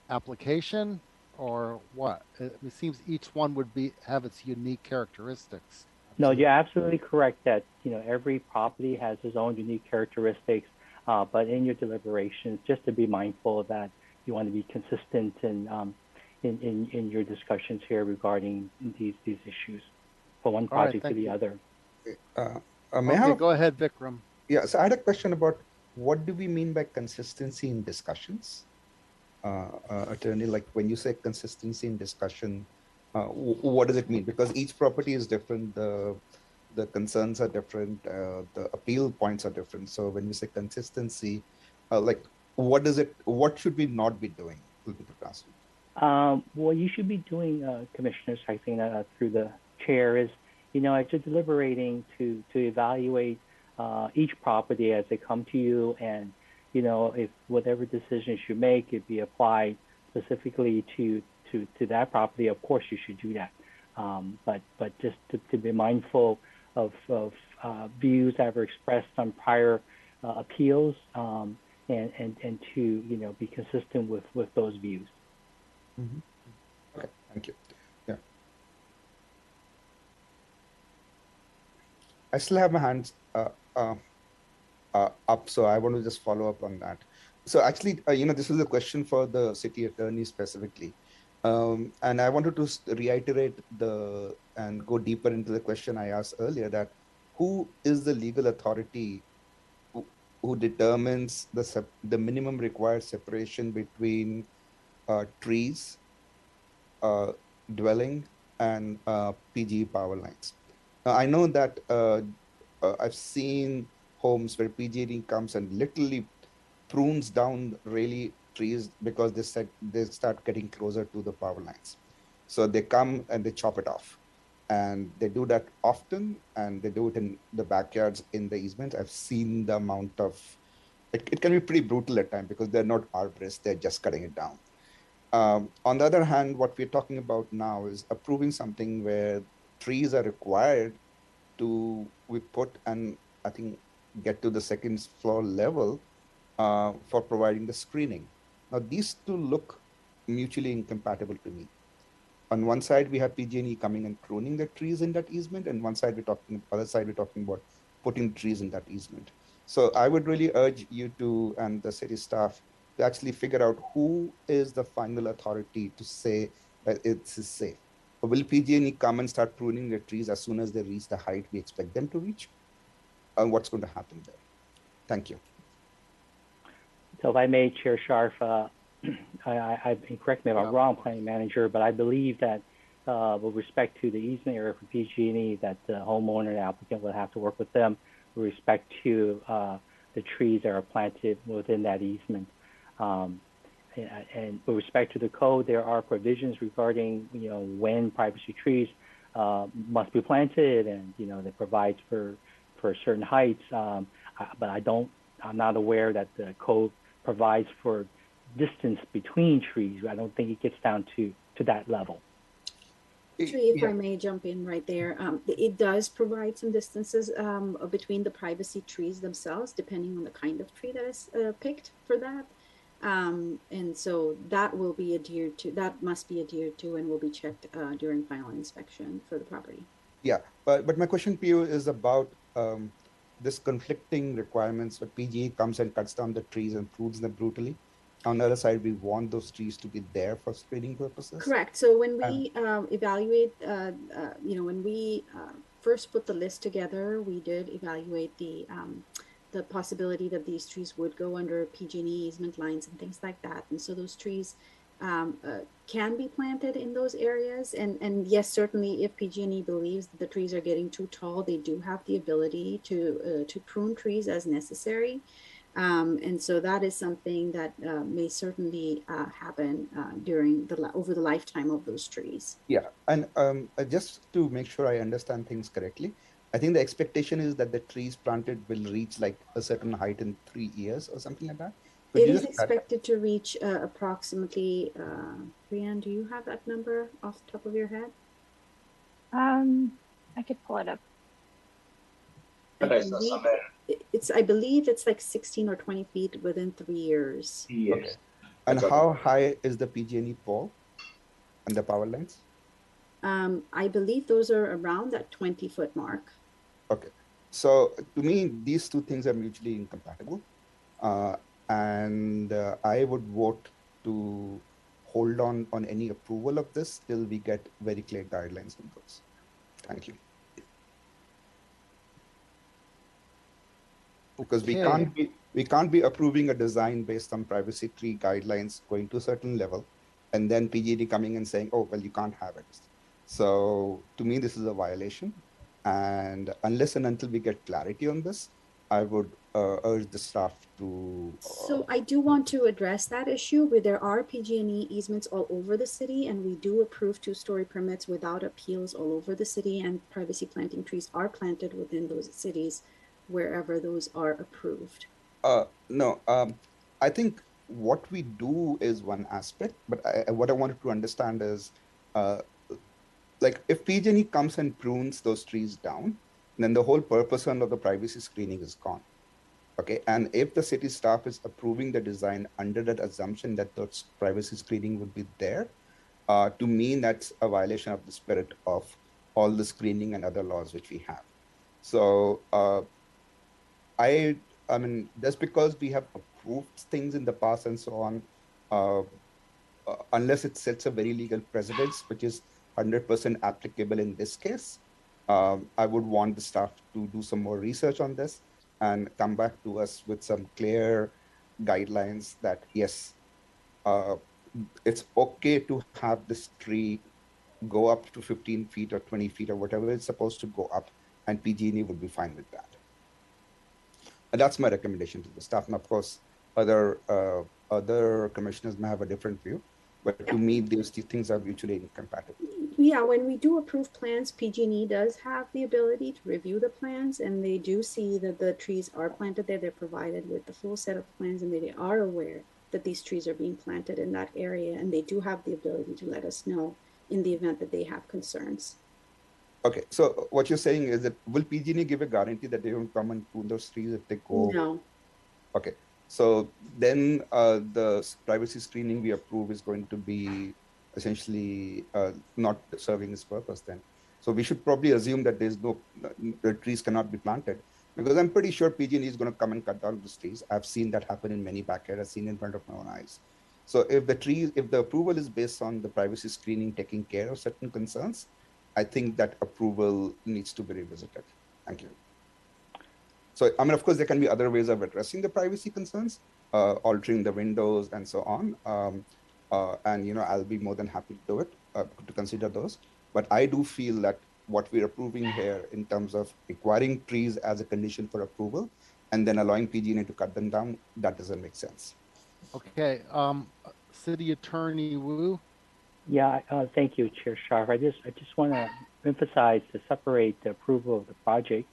application, or what? It seems each one would have its unique characteristics. No, you're absolutely correct that every property has its own unique characteristics, but in your deliberations, just to be mindful that you want to be consistent in your discussions here regarding these issues from one project to the other. Go ahead, Vikram. Yeah, so I had a question about what do we mean by consistency in discussions? Attorney, like when you say consistency in discussion, what does it mean? Because each property is different, the concerns are different, the appeal points are different. So when you say consistency, what should we not be doing? What you should be doing, commissioners, I think through the chair is, as you're deliberating to evaluate each property as they come to you, and if whatever decisions you make, it be applied specifically to that property, of course you should do that. But just to be mindful of views that were expressed on prior appeals, and to be consistent with those views. Mm-hmm. Okay, thank you. Yeah, I still have my hands up, so I want to just follow up on that. So actually, this is a question for the city attorney specifically, and I wanted to reiterate and go deeper into the question I asked earlier, that who is the legal authority who determines the minimum required separation between trees, dwelling, and PGE power lines? I know that I've seen homes where PG&E comes and literally prunes down really trees because they start getting closer to the power lines. So they come and they chop it off. And they do that often, and they do it in the backyards in the easements. I've seen the amount of, it can be pretty brutal at times because they're not arborists, they're just cutting it down. On the other hand, what we're talking about now is approving something where trees are required to we put and I think get to the second floor level for providing the screening. Now, these two look mutually incompatible to me. On one side, we have PG&E coming and pruning the trees in that easement, and other side we're talking about putting trees in that easement. So I would really urge you to and the city staff to actually figure out who is the final authority to say that it's safe. Or will PG&E come and start pruning the trees as soon as they reach the height we expect them to reach? And what's going to happen there? Thank you. So if I may, Chair Sharf, correct me if I'm wrong, Planning Manager, but I believe that with respect to the easement area for PG&E, that the homeowner and applicant will have to work with them with respect to the trees that are planted within that easement. And with respect to the code, there are provisions regarding, when privacy trees must be planted, and that provides for certain heights. But I'm not aware that the code provides for distance between trees. I don't think it gets down to that level. Actually, if I may jump in right there, it does provide some distances between the privacy trees themselves, depending on the kind of tree that is picked for that. And so that will be adhered to, that must be adhered to and will be checked during final inspection for the property. Yeah, but my question to you is about this conflicting requirements where PGE comes and cuts down the trees and prunes them brutally. On the other side, we want those trees to be there for screening purposes. Correct. So when we evaluate, when we first put the list together, we did evaluate the possibility that these trees would go under PG&E easement lines and things like that. And so those trees can be planted in those areas. And yes, certainly if PG&E believes that the trees are getting too tall, they do have the ability to prune trees as necessary. And so that is something that may certainly happen over the lifetime of those trees. Yeah, and just to make sure I understand things correctly, I think the expectation is that the trees planted will reach like a certain height in 3 years or something like that. It is expected to reach approximately, Brianne, do you have that number off the top of your head? I could pull it up. I believe it's like 16 or 20 feet within 3 years. Yes. Okay. And how high is the PG&E pole and the power lines? I believe those are around that 20-foot mark. Okay. So to me, these two things are mutually incompatible. And I would vote to hold on any approval of this till we get very clear guidelines on those. Thank you. Because we can't be approving a design based on privacy tree guidelines going to a certain level, and then PGD coming and saying, oh, well, you can't have it. So to me, this is a violation. And unless and until we get clarity on this, I would urge the staff to... So I do want to address that issue where there are PG&E easements all over the city, and we do approve 2-story permits without appeals all over the city, and privacy planting trees are planted within those cities wherever those are approved. No, I think what we do is one aspect, but what I wanted to understand is, like if PG&E comes and prunes those trees down, then the whole purpose of the privacy screening is gone. Okay, and if the city staff is approving the design under that assumption that the privacy screening would be there, to me, that's a violation of the spirit of all the screening and other laws which we have. So I mean, just because we have approved things in the past and so on, unless it sets a very legal precedence, which is 100% applicable in this case, I would want the staff to do some more research on this and come back to us with some clear guidelines that, yes, it's okay to have this tree go up to 15 feet or 20 feet or whatever it's supposed to go up, and PG&E would be fine with that. And that's my recommendation to the staff. And of course, other commissioners may have a different view, but to me, these two things are mutually incompatible. Yeah, when we do approve plans, PG&E does have the ability to review the plans, and they do see that the trees are planted there. They're provided with the full set of plans, and they are aware that these trees are being planted in that area, and they do have the ability to let us know in the event that they have concerns. Okay, so what you're saying is that will PG&E give a guarantee that they won't come and prune those trees if they go? No. Okay, so then the privacy screening we approve is going to be essentially not serving its purpose then. So we should probably assume that the trees cannot be planted, because I'm pretty sure PG&E is going to come and cut down those trees. I've seen that happen in many backyards. I've seen it in front of my own eyes. So if the approval is based on the privacy screening taking care of certain concerns, I think that approval needs to be revisited. Thank you. So, I mean, of course, there can be other ways of addressing the privacy concerns, altering the windows and so on. And, you know, I'll be more than happy to do it, to consider those. But I do feel that what we're approving here in terms of requiring trees as a condition for approval and then allowing PG&E to cut them down, that doesn't make sense. Okay, City Attorney Wu. Yeah, thank you, Chair Sharp. I just want to emphasize to separate the approval of the project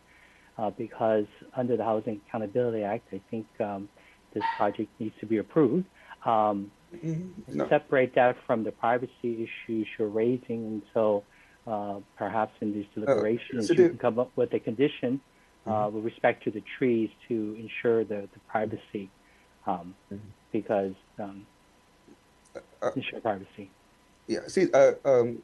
because under the Housing Accountability Act, I think this project needs to be approved. Separate that from the privacy issues you're raising, and so perhaps in these deliberations you can come up with a condition with respect to the trees to ensure the privacy, because ensure privacy. Yeah, see, the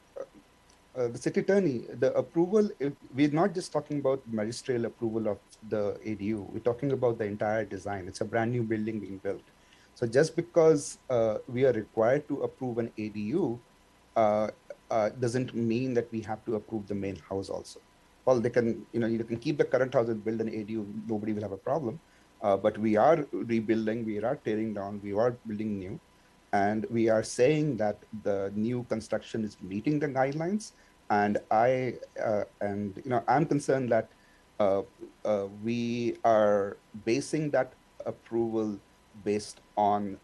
City Attorney, the approval, we're not just talking about magisterial approval of the ADU, we're talking about the entire design. It's a brand new building being built. So just because we are required to approve an ADU doesn't mean that we have to approve the main house also. Well, they can, you know, you can keep the current house and build an ADU, nobody will have a problem. But we are rebuilding, we are tearing down, we are building new. And we are saying that the new construction is meeting the guidelines. And I'm concerned that we are basing that approval based on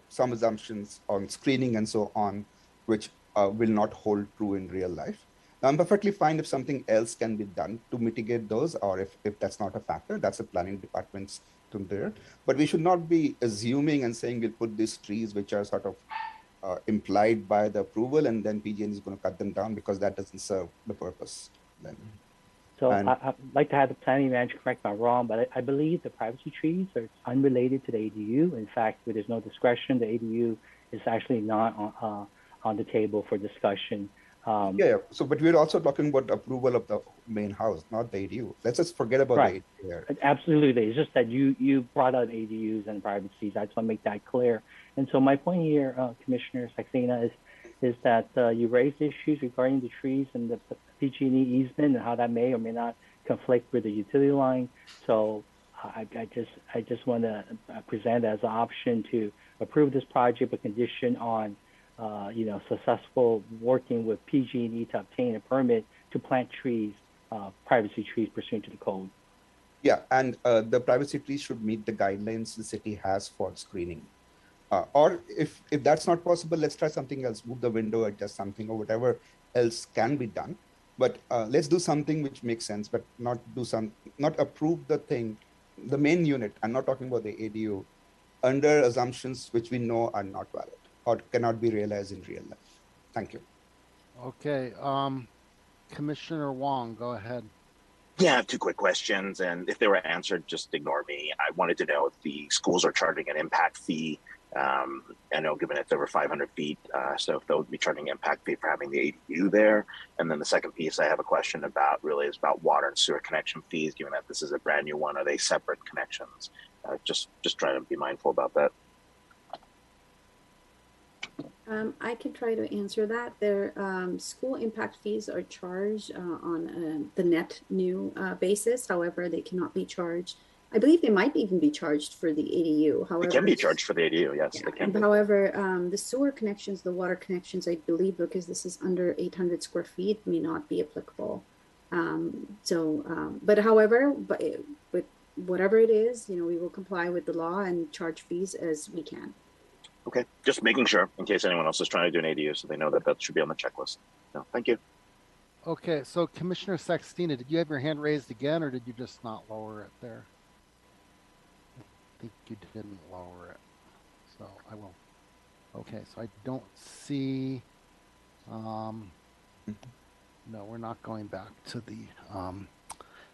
some assumptions on screening and so on, which will not hold true in real life. Now, I'm perfectly fine if something else can be done to mitigate those, or if that's not a factor, that's the planning department's there. But we should not be assuming and saying we'll put these trees which are sort of implied by the approval, and then PG&E is going to cut them down, because that doesn't serve the purpose then. So I'd like to have the planning manager correct me if I'm wrong, but I believe the privacy trees are unrelated to the ADU. In fact, where there's no discretion, the ADU is actually not on the table for discussion. Yeah, so but we're also talking about approval of the main house, not the ADU. Let's just forget about the ADU here. Absolutely. It's just that you brought out ADUs and privacies. I just want to make that clear. And so my point here, Commissioner Saxena, is that you raised issues regarding the trees and the PG&E easement and how that may or may not conflict with the utility line. So I just want to present as an option to approve this project, but condition on successful working with PG&E to obtain a permit to plant trees, privacy trees pursuant to the code. Yeah, and the privacy trees should meet the guidelines the city has for screening. Or if that's not possible, let's try something else, move the window, adjust something, or whatever else can be done. But let's do something which makes sense, but not approve the thing, the main unit. I'm not talking about the ADU, under assumptions which we know are not valid or cannot be realized in real life. Thank you. Okay, Commissioner Wong, go ahead. Yeah, I have two quick questions, and if they were answered, just ignore me. I wanted to know if the schools are charging an impact fee. I know, given it's over 500 feet, so if they'll be charging impact fee for having the ADU there. And then the second piece I have a question about really is about water and sewer connection fees, given that this is a brand new one. Are they separate connections? Just trying to be mindful about that. I can try to answer that. Their school impact fees are charged on the net new basis. However, they cannot be charged. I believe they might even be charged for the ADU. However, they can be charged for the ADU, yes. Yeah, they can. However, the sewer connections, the water connections, I believe, because this is under 800 square feet, may not be applicable. But however, but whatever it is, we will comply with the law and charge fees as we can. Okay, just making sure in case anyone else is trying to do an ADU, so they know that should be on the checklist. No, thank you. Okay, so Commissioner Sextina, did you have your hand raised again, or did you just not lower it there? I think you didn't lower it, so I will. Okay, so I don't see, no, we're not going back to the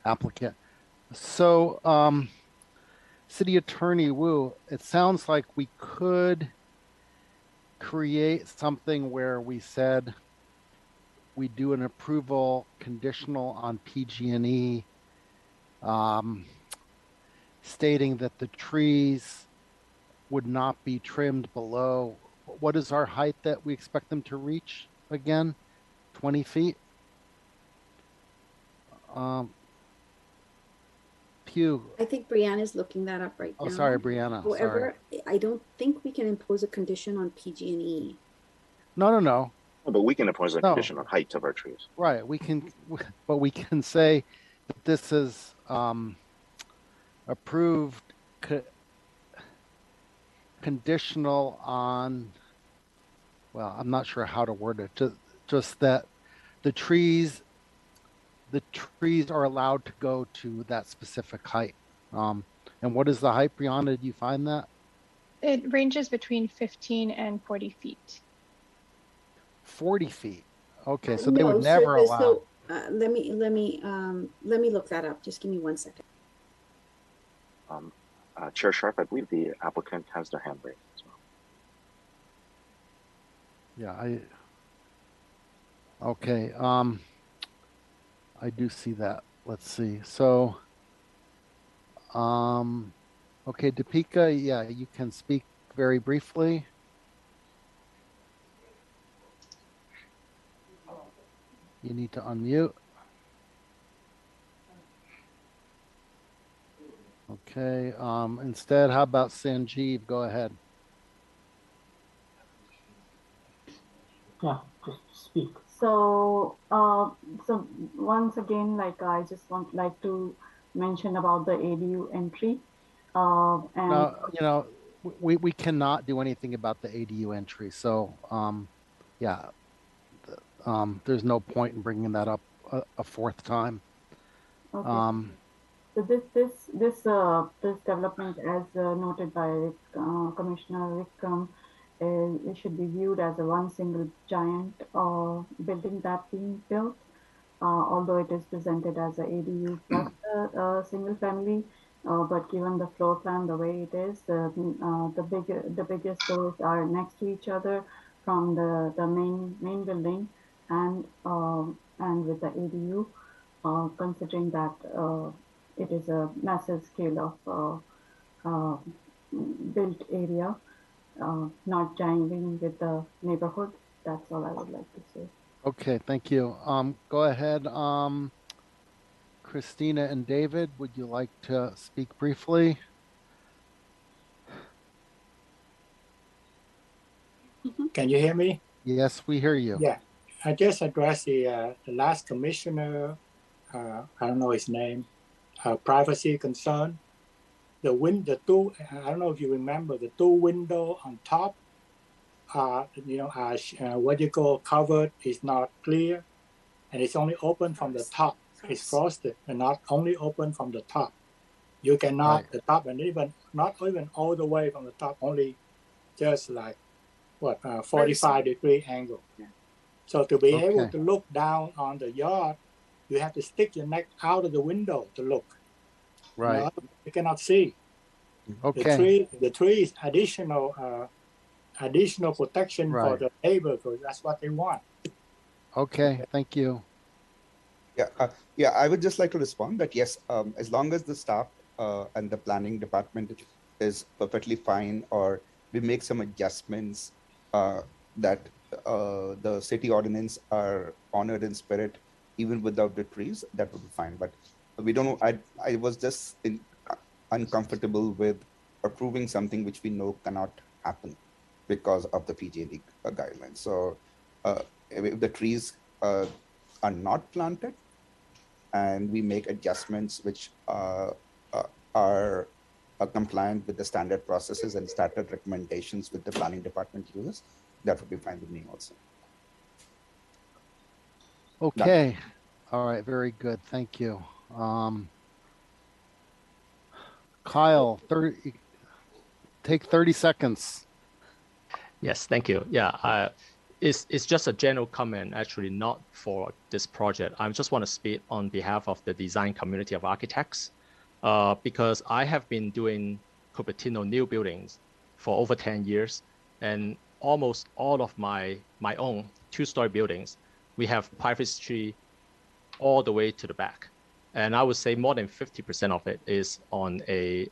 applicant. So, City Attorney Wu, it sounds like we could create something where we said we do an approval conditional on PG&E, stating that the trees would not be trimmed below, what is our height that we expect them to reach again? 20 feet? Pew. I think Brianna's looking that up right now. Oh, sorry, Brianna. However, sorry. I don't think we can impose a condition on PG&E. No. No, but we can impose a condition on height of our trees. Right, we can, but we can say that this is approved conditional on, well, I'm not sure how to word it, just that the trees are allowed to go to that specific height. And what is the height, Brianna? Did you find that? It ranges between 15 and 40 feet. 40 feet. Okay, so they would never allow. So let me look that up. Just give me 1 second. Chair Sharp, I believe the applicant has their hand raised as well. Yeah, okay, I do see that. Let's see. So, okay, Deepika, yeah, you can speak very briefly. You need to unmute. Okay, instead, how about Sanjeev? Go ahead. Yeah, just speak. So, so once again, like I just like to mention about the ADU entry. And no, you know, we cannot do anything about the ADU entry. So, yeah, there's no point in bringing that up a fourth time. Okay. So this development, as noted by Commissioner Vikram, it should be viewed as a one single giant building that being built. Although it is presented as a ADU plus a single family, but given the floor plan the way it is, the biggest doors are next to each other from the main building, and with the ADU, considering that it is a massive scale of built area, not jangling with the neighborhood. That's all I would like to say. Okay, thank you. Go ahead, Christina and David, would you like to speak briefly? Can you hear me? Yes, we hear you. Yeah, I just addressed the last commissioner, I don't know his name, privacy concern. The two, I don't know if you remember, the two window on top, what you call covered is not clear, and it's only open from the top. It's frosted and not only open from the top. You cannot the top, and even not even all the way from the top, only just like what 45-degree angle. Yeah. So to be able to look down on the yard, you have to stick your neck out of the window to look. Right. You cannot see. Okay. The tree is additional protection for the neighbor, because that's what they want. Okay, thank you. Yeah, I would just like to respond that yes, as long as the staff and the planning department is perfectly fine, or we make some adjustments that the city ordinance are honored in spirit, even without the trees, that would be fine. But we don't know. I was just uncomfortable with approving something which we know cannot happen because of the PG&E guidelines. So if the trees are not planted, and we make adjustments which are compliant with the standard processes and standard recommendations with the planning department uses, that would be fine with me also. Okay. All right. Very good. Thank you. Kyle, take 30 seconds. Yes, thank you. Yeah, it's just a general comment, actually, not for this project. I just want to speak on behalf of the design community of architects, because I have been doing Cupertino new buildings for over 10 years, and almost all of my own two-story buildings, we have privacy tree all the way to the back. And I would say more than 50% of it is on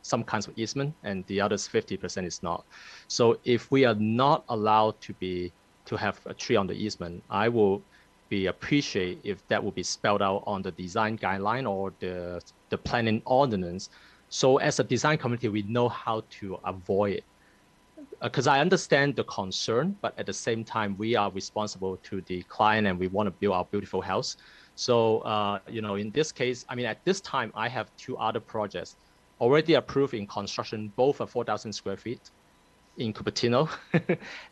some kinds of easement, and the others 50% is not. So if we are not allowed to have a tree on the easement, I will be appreciate if that will be spelled out on the design guideline or the planning ordinance. So as a design committee, we know how to avoid it. Because I understand the concern, but at the same time, we are responsible to the client and we want to build our beautiful house. So, in this case, I mean, at this time, I have two other projects already approved in construction, both are 4,000 square feet in Cupertino,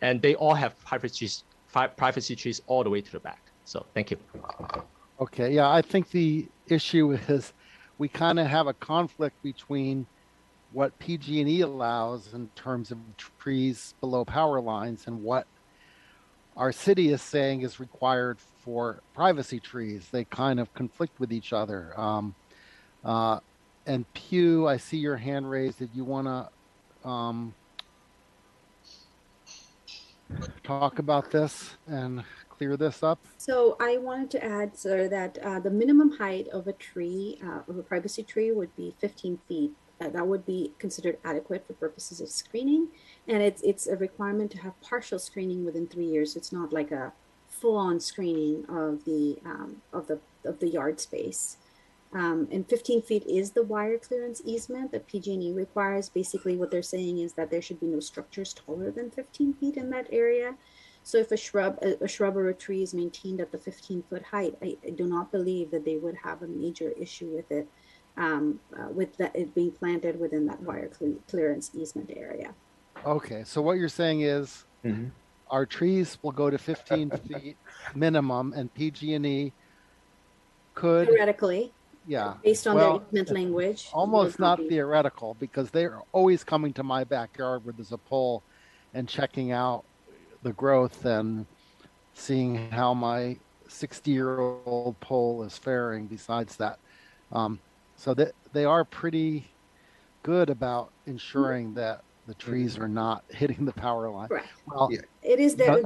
and they all have privacy trees all the way to the back. So thank you. Okay, yeah, I think the issue is we kind of have a conflict between what PG&E allows in terms of trees below power lines and what our city is saying is required for privacy trees. They kind of conflict with each other. And Pew, I see your hand raised. Did you want to talk about this and clear this up? So I wanted to add, sir, that the minimum height of a tree, of a privacy tree, would be 15 feet. That would be considered adequate for purposes of screening, and it's a requirement to have partial screening within 3 years. It's not like a full-on screening of the yard space. And 15 feet is the wire clearance easement that PG&E requires. Basically, what they're saying is that there should be no structures taller than 15 feet in that area. So if a shrub or a tree is maintained at the 15-foot height, I do not believe that they would have a major issue with it, it being planted within that wire clearance easement area. Okay, so what you're saying is our trees will go to 15 feet minimum, and PG&E could theoretically, based on their easement language, almost not theoretical, because they're always coming to my backyard where there's a pole and checking out the growth and seeing how my 60-year-old pole is faring besides that. So that they are pretty good about ensuring that the trees are not hitting the power line. Right. Well, it is that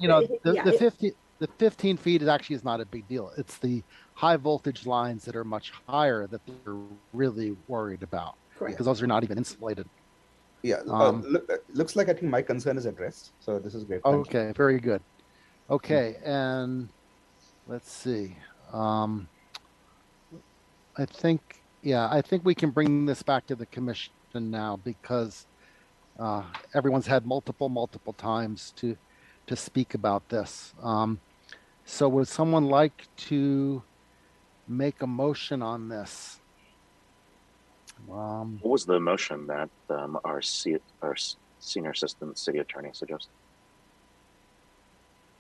the 15 feet is not a big deal. It's the high voltage lines that are much higher that they're really worried about, because those are not even insulated. Yeah, looks like I think my concern is addressed. So this is great. Okay, very good. Okay, and let's see. I think we can bring this back to the commission now, because everyone's had multiple times to speak about this. So would someone like to make a motion on this? What was the motion that our senior assistant city attorney suggested?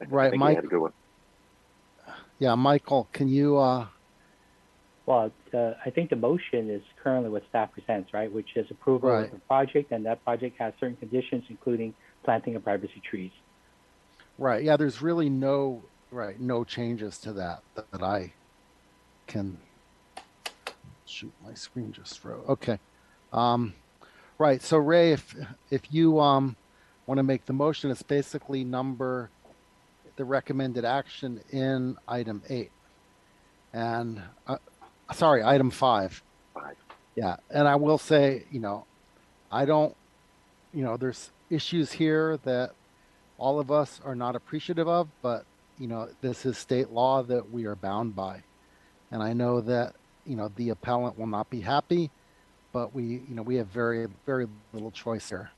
Right, Mike. Yeah, Michael, can you? Well, I think the motion is currently what staff presents, right? Which is approval of the project, and that project has certain conditions, including planting of privacy trees. Right. Yeah. There's really no changes to that I can. Shoot, my screen just froze. Okay. Right. So Ray, if you want to make the motion, it's basically number the recommended action in item 8, and sorry, item 5. Yeah, and I will say, I don't, there's issues here that all of us are not appreciative of, but this is state law that we are bound by, and I know that the appellant will not be happy, but we have very, very little choice here.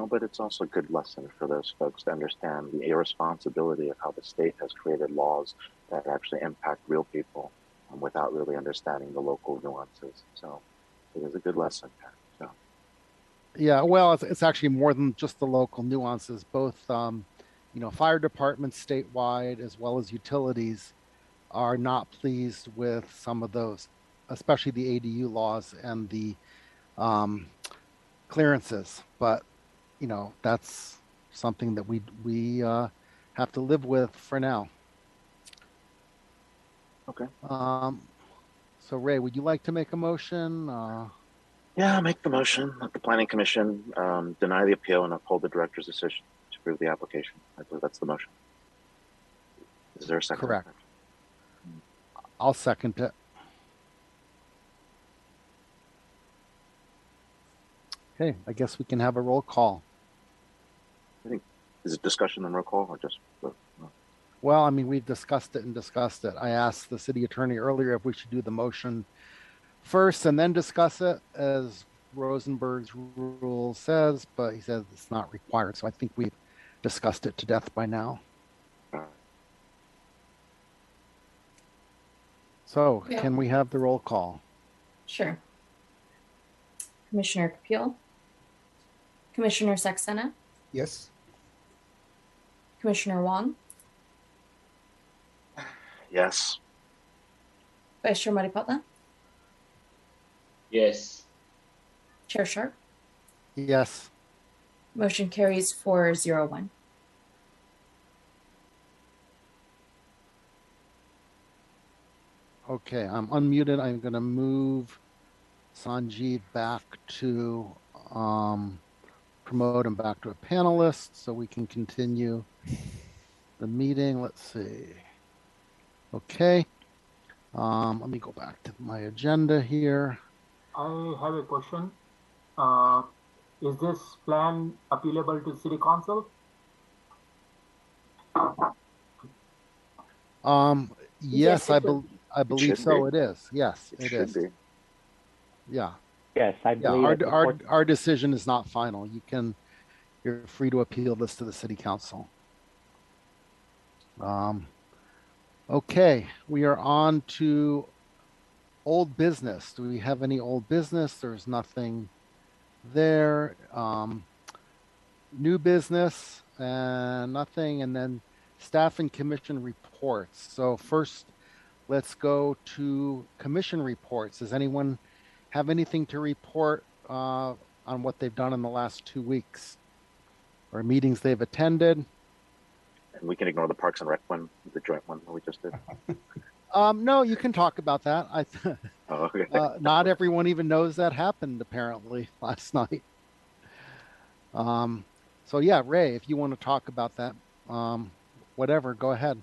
But it's also a good lesson for those folks to understand the irresponsibility of how the state has created laws that actually impact real people without really understanding the local nuances. So it is a good lesson. So. Yeah, well, it's actually more than just the local nuances. Both, fire departments statewide, as well as utilities, are not pleased with some of those, especially the ADU laws and the clearances. But you know, that's something that we have to live with for now. Okay. So Ray, would you like to make a motion? Yeah, I'll make the motion that the Planning Commission deny the appeal and uphold the director's decision to approve the application. I believe that's the motion. Is there a second? Correct. I'll second it. Okay, I guess we can have a roll call. I think, is it discussion and roll call or just? Well, I mean, we've discussed it. I asked the city attorney earlier if we should do the motion first and then discuss it, as Rosenberg's rule says, but he says it's not required. So I think we've discussed it to death by now. So Yeah. Can we have the roll call? Sure. Commissioner Capil, Commissioner Saxena, Yes. Commissioner Wong, Yes. Vice Chair Maripatla, Yes. Chair Sharp. Yes. Motion carries 4-0-1. Okay, I'm unmuted. I'm going to move Sanjeev back to promote him back to a panelist so we can continue the meeting. Let's see. Okay. Let me go back to my agenda here. I have a question. Is this plan appealable to City Council? Yes, I believe so. Be. It is. Yes, it is. Be. Yeah. Yes, I believe. Yeah, our decision is not final. You're free to appeal this to the City Council. Okay, we are on to old business. Do we have any old business? There's nothing there. New business, nothing. And then staff and commission reports. So first, let's go to commission reports. Does anyone have anything to report on what they've done in the last 2 weeks or meetings they've attended? And we can ignore the Parks and Rec one, the joint one that we just did. No, you can talk about that. Oh, okay. Not everyone even knows that happened apparently last night. So yeah, Ray, if you want to talk about that, whatever, go ahead.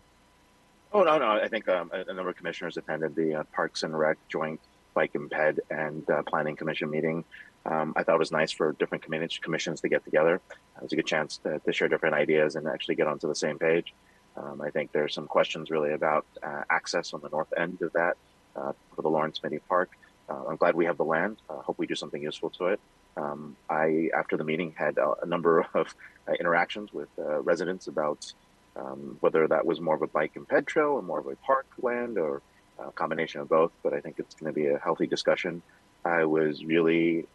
Oh, no. I think a number of commissioners attended the Parks and Rec joint Bike and Ped and Planning Commission meeting. I thought it was nice for different commissions to get together. It was a good chance to share different ideas and actually get onto the same page. I think there's some questions really about access on the north end of that for the Lawrence Mini Park. I'm glad we have the land. Hope we do something useful to it. I, after the meeting, had a number of interactions with residents about whether that was more of a bike and ped trail or more of a park land or a combination of both, but I think it's going to be a healthy discussion. I was really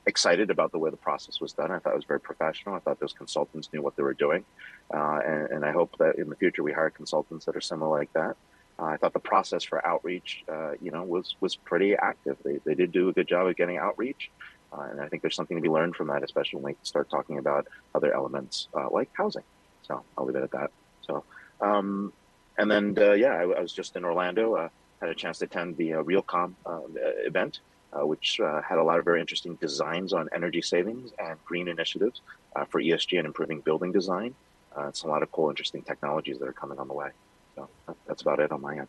excited about the way the process was done. I thought it was very professional. I thought those consultants knew what they were doing. And I hope that in the future we hire consultants that are similar like that. I thought the process for outreach, was pretty active. They did do a good job of getting outreach. And I think there's something to be learned from that, especially when we start talking about other elements like housing. So I'll leave it at that. So, and then, I was just in Orlando, had a chance to attend the Realcomm event, which had a lot of very interesting designs on energy savings and green initiatives for ESG and improving building design. It's a lot of cool, interesting technologies that are coming on the way. So that's about it on my end.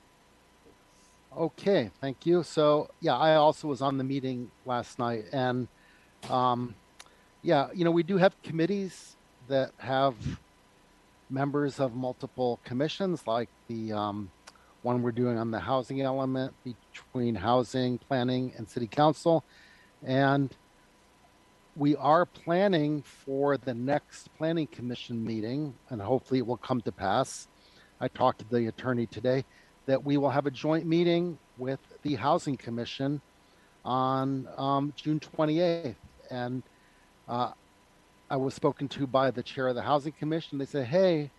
Okay, thank you. So yeah, I also was on the meeting last night, and we do have committees that have members of multiple commissions, like the one we're doing on the housing element between housing, planning, and city council. And we are planning for the next planning commission meeting, and hopefully it will come to pass. I talked to the attorney today that we will have a joint meeting with the housing commission on June 28th. And I was spoken to by the chair of the housing commission. They said, hey,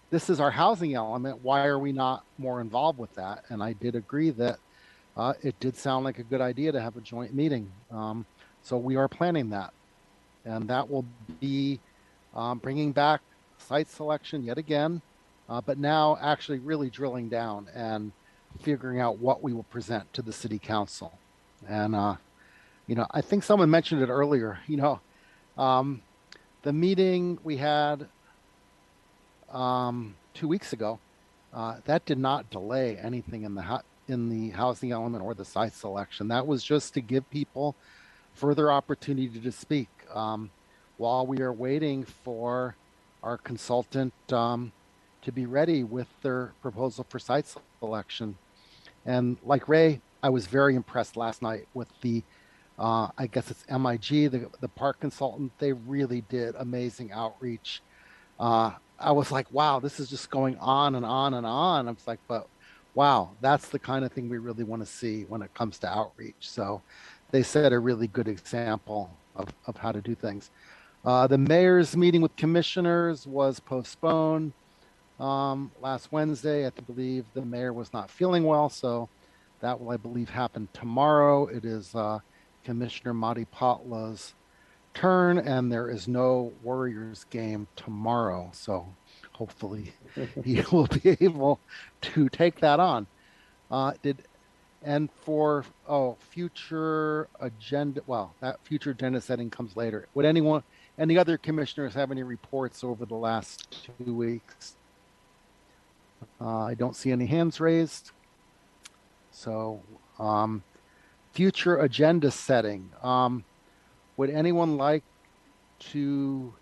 this is our housing element. Why are we not more involved with that? And I did agree that it did sound like a good idea to have a joint meeting. So we are planning that. And that will be bringing back site selection yet again, but now actually really drilling down and figuring out what we will present to the city council. And, I think someone mentioned it earlier, the meeting we had 2 weeks ago, that did not delay anything in the housing element or the site selection. That was just to give people further opportunity to speak while we are waiting for our consultant to be ready with their proposal for site selection. And like Ray, I was very impressed last night with the I guess it's MIG, the park consultant. They really did amazing outreach. I was like, wow, this is just going on and on and on. I was like, but wow, that's the kind of thing we really want to see when it comes to outreach. So they set a really good example of how to do things. The mayor's meeting with commissioners was postponed last Wednesday. I believe the mayor was not feeling well, so that will, I believe, happen tomorrow. It is Commissioner Madi Patla's turn, and there is no Warriors game tomorrow. So hopefully he will be able to take that on. And for future agenda, well, that future agenda setting comes later. Would any other commissioners have any reports over the last 2 weeks? I don't see any hands raised. So future agenda setting. Would anyone like to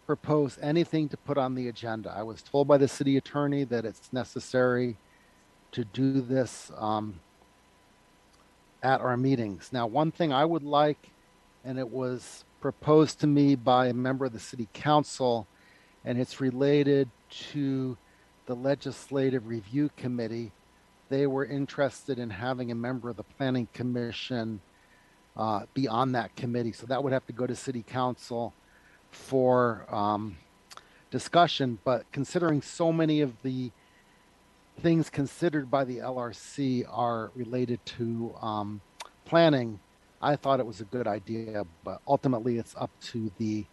propose anything to put on the agenda? I was told by the city attorney that it's necessary to do this at our meetings. Now, one thing I would like, and it was proposed to me by a member of the city council, and it's related to the legislative review committee. They were interested in having a member of the planning commission be on that committee. So that would have to go to city council for discussion. But considering so many of the things considered by the LRC are related to planning, I thought it was a good idea, but ultimately it's up to the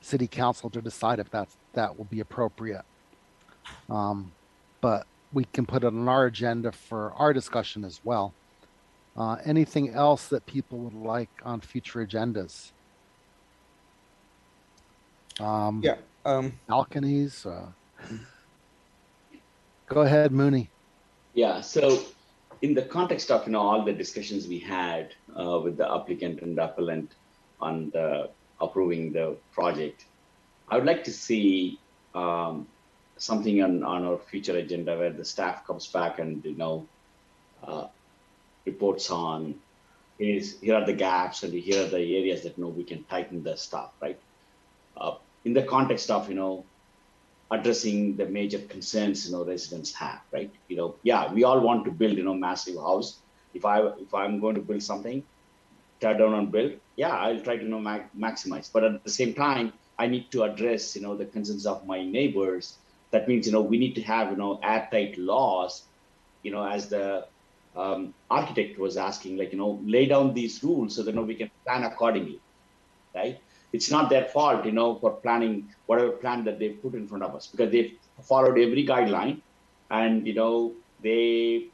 city council to decide if that will be appropriate. But we can put it on our agenda for our discussion as well. Anything else that people would like on future agendas? Balconies. Go ahead, Mooney. Yeah. So, in the context of all the discussions we had with the applicant and the appellant on the approving the project, I would like to see something on our future agenda where the staff comes back and reports on here are the gaps and here are the areas that we can tighten the stuff, right? In the context of addressing the major concerns residents have, right? Yeah, we all want to build massive house. If I'm going to build something, tear down and build, yeah, I'll try to maximize. But at the same time, I need to address the concerns of my neighbors. That means we need to have airtight laws, as the architect was asking, lay down these rules so that we can plan accordingly, right? It's not their fault, for planning whatever plan that they put in front of us, because they've followed every guideline and, they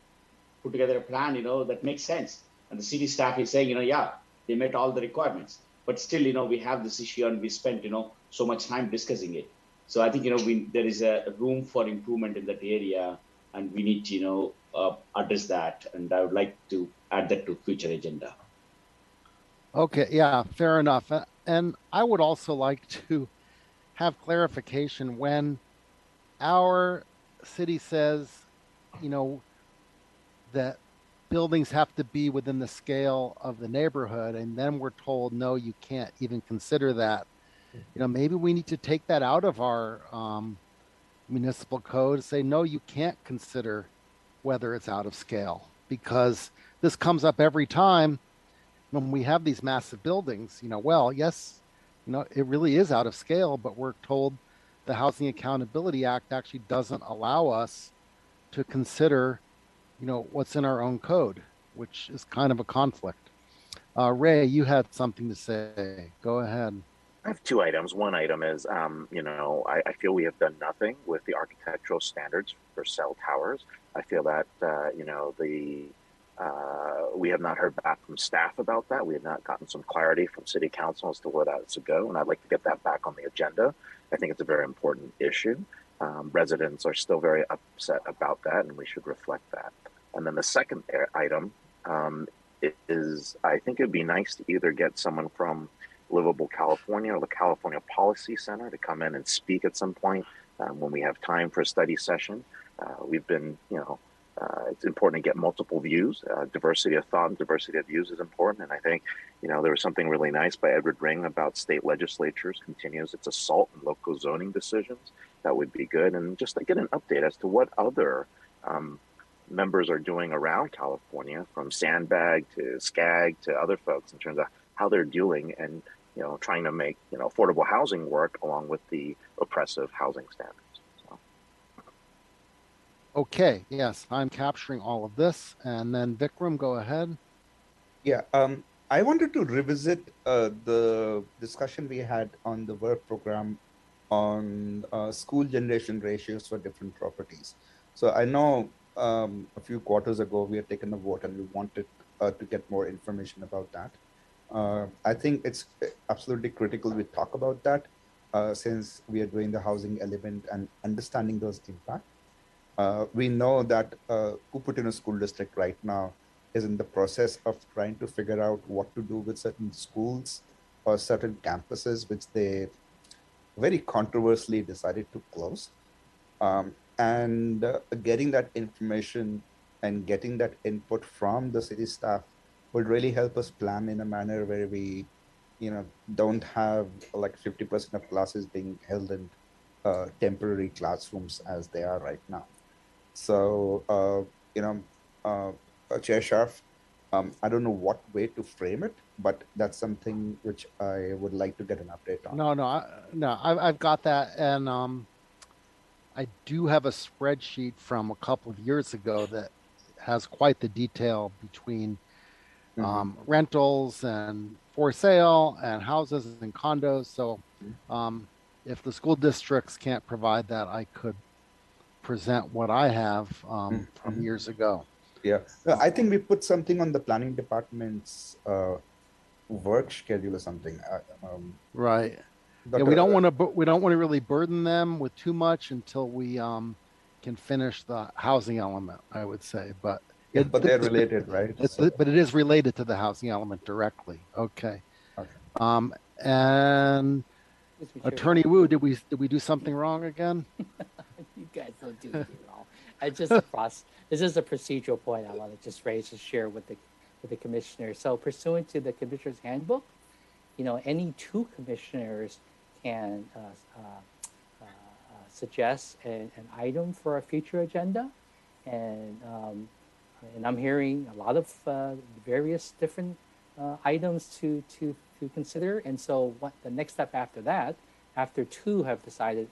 put together a plan, that makes sense. And the city staff is saying, yeah, they met all the requirements, but still, we have this issue and we spent, so much time discussing it. So I think, there is a room for improvement in that area, and we need to, address that. And I would like to add that to future agenda. Okay, yeah, fair enough. And I would also like to have clarification when our city says, that buildings have to be within the scale of the neighborhood, and then we're told, no, you can't even consider that. Maybe we need to take that out of our municipal code and say, no, you can't consider whether it's out of scale, because this comes up every time when we have these massive buildings. Well, yes, it really is out of scale, but we're told the Housing Accountability Act actually doesn't allow us to consider, what's in our own code, which is kind of a conflict. Ray, you had something to say. Go ahead. I have two items. One item is, I feel we have done nothing with the architectural standards for cell towers. I feel that, we have not heard back from staff about that. We have not gotten some clarity from City Council as to where that's to go, and I'd like to get that back on the agenda. I think it's a very important issue. Residents are still very upset about that, and we should reflect that. And then the second item is, I think it'd be nice to either get someone from Livable California or the California Policy Center to come in and speak at some point when we have time for a study session. We've been, it's important to get multiple views. Diversity of thought and diversity of views is important. And I think, there was something really nice by Edward Ring about state legislatures continues its assault on local zoning decisions. That would be good. And just to get an update as to what other members are doing around California, from Sandbag to SCAG to other folks, in terms of how they're dealing and trying to make affordable housing work along with the oppressive housing standards. So. Okay, yes, I'm capturing all of this, and then Vikram, go ahead. Yeah, I wanted to revisit the discussion we had on the work program on school generation ratios for different properties. So I know a few quarters ago we had taken a vote and we wanted to get more information about that. I think it's absolutely critical we talk about that since we are doing the housing element and understanding those impacts. We know that Cupertino School District right now is in the process of trying to figure out what to do with certain schools or certain campuses, which they very controversially decided to close. And getting that information and getting that input from the city staff would really help us plan in a manner where we, don't have like 50% of classes being held in temporary classrooms as they are right now. So, Chair Sharf, I don't know what way to frame it, but that's something which I would like to get an update on. I've got that, and I do have a spreadsheet from a couple of years ago that has quite the detail between rentals and for sale and houses and condos. So if the school districts can't provide that, I could present what I have from years ago. Yeah, I think we put something on the planning department's work schedule or something. Right. Yeah, we don't want to really burden them with too much until we can finish the housing element, I would say. But but they're related, right? But it is related to the housing element directly. Okay. And Attorney Wu, did we do something wrong again? You guys don't do anything wrong. It's just a process. This is a procedural point I want to just raise and share with the commissioners. So pursuant to the commissioner's handbook, any two commissioners can suggest an item for a future agenda, and I'm hearing a lot of various different items to consider. And so what the next step after that, after two have decided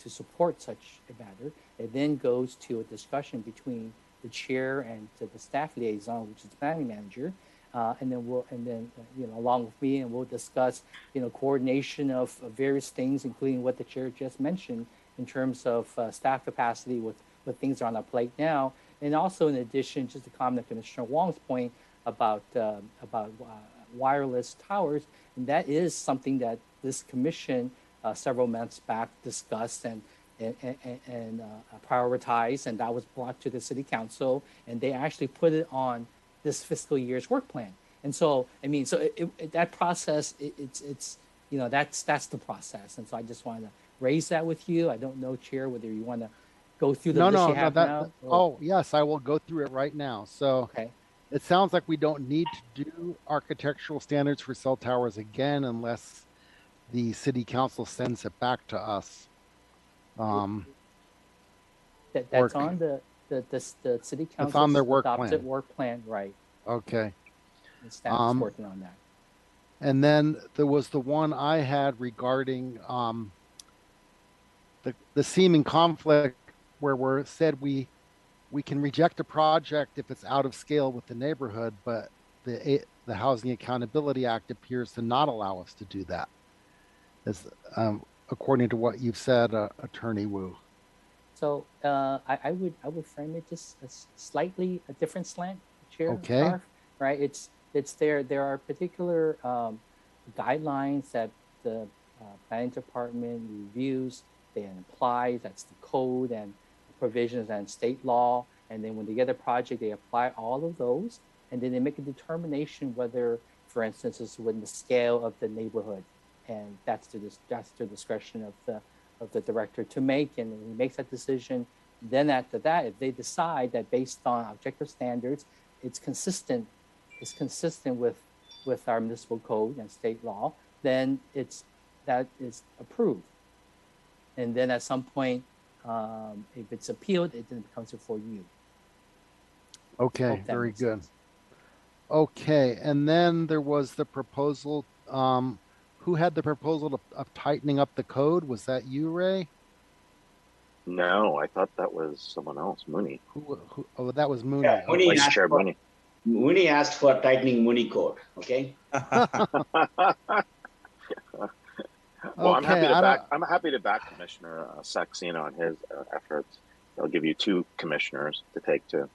to support such a matter, it then goes to a discussion between the chair and to the staff liaison, which is the planning manager, and then along with me, and we'll discuss coordination of various things, including what the chair just mentioned in terms of staff capacity with what things are on our plate now, and also in addition, just to comment on Commissioner Wong's point about wireless towers, and that is something that this commission several months back discussed and prioritized, and that was brought to the city council, and they actually put it on this fiscal year's work plan. And so, that process, it's that's the process. And so I just wanted to raise that with you. I don't know, Chair, whether you want to go through the list you have now. Oh, yes, I will go through it right now. So it sounds like we don't need to do architectural standards for cell towers again unless the city council sends it back to us. That's on the city council's on their work adopted plan. Work plan, right? Okay. And staff is working on that. And then there was the one I had regarding the seeming conflict where we're said we can reject a project if it's out of scale with the neighborhood, but the Housing Accountability Act appears to not allow us to do that, as according to what you've said, Attorney Wu. So I would frame it just a slightly a different slant, Chair Okay. Scarf, right? It's there are particular guidelines that the planning department reviews, they apply. That's the code and provisions and state law. And then when they get a project, they apply all of those, and then they make a determination whether, for instance, it's within the scale of the neighborhood, and that's the discretion of the director to make, and he makes that decision. Then after that, if they decide that based on objective standards, it's consistent with our municipal code and state law, then that is approved. And then at some point, if it's appealed, it then becomes before you. Okay, very good. Okay, and then there was the proposal. Who had the proposal of tightening up the code? Was that you, Ray? No, I thought that was someone else, Mooney. Oh, that was Mooney. Yeah, Mooney Vice Chair Mooney. Mooney asked for tightening Mooney code. Okay. Well, I'm happy to back Commissioner Saxena on his efforts. I'll give you 2 commissioners to take to,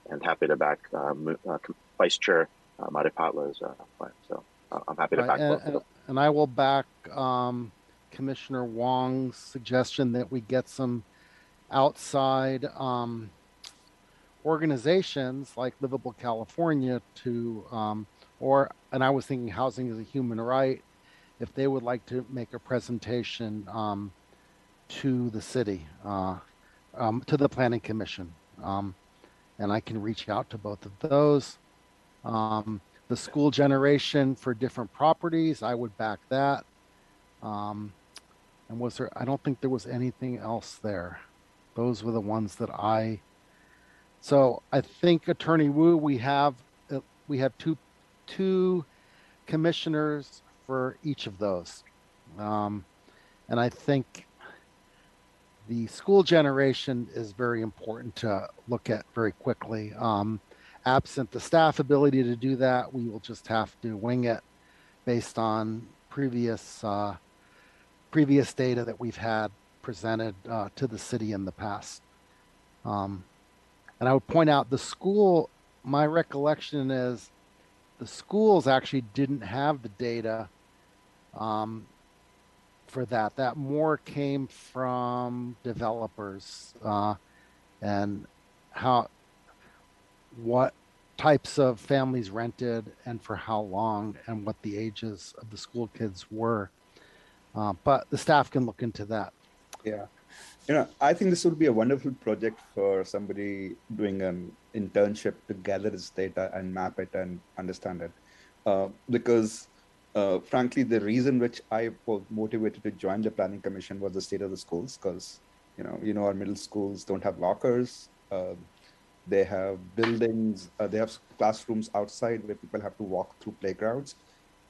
and happy to back Vice Chair Maripatla's plan. So I'm happy to back both of them. And I will back Commissioner Wong's suggestion that we get some outside organizations like Livable California to, and I was thinking Housing is a Human Right, if they would like to make a presentation to the city, to the Planning Commission. And I can reach out to both of those. The school generation for different properties, I would back that. And was there, I don't think there was anything else there. Those were the ones that so I think Attorney Wu, we have two commissioners for each of those. And I think the school generation is very important to look at very quickly. Absent the staff ability to do that, we will just have to wing it based on previous data that we've had presented to the city in the past. And I would point out the school, my recollection is the schools actually didn't have the data for that. That more came from developers and what types of families rented and for how long and what the ages of the school kids were. But the staff can look into that. Yeah. I think this would be a wonderful project for somebody doing an internship to gather this data and map it and understand it. Because frankly, the reason which I was motivated to join the Planning Commission was the state of the schools, because our middle schools don't have lockers. They have buildings, they have classrooms outside where people have to walk through playgrounds.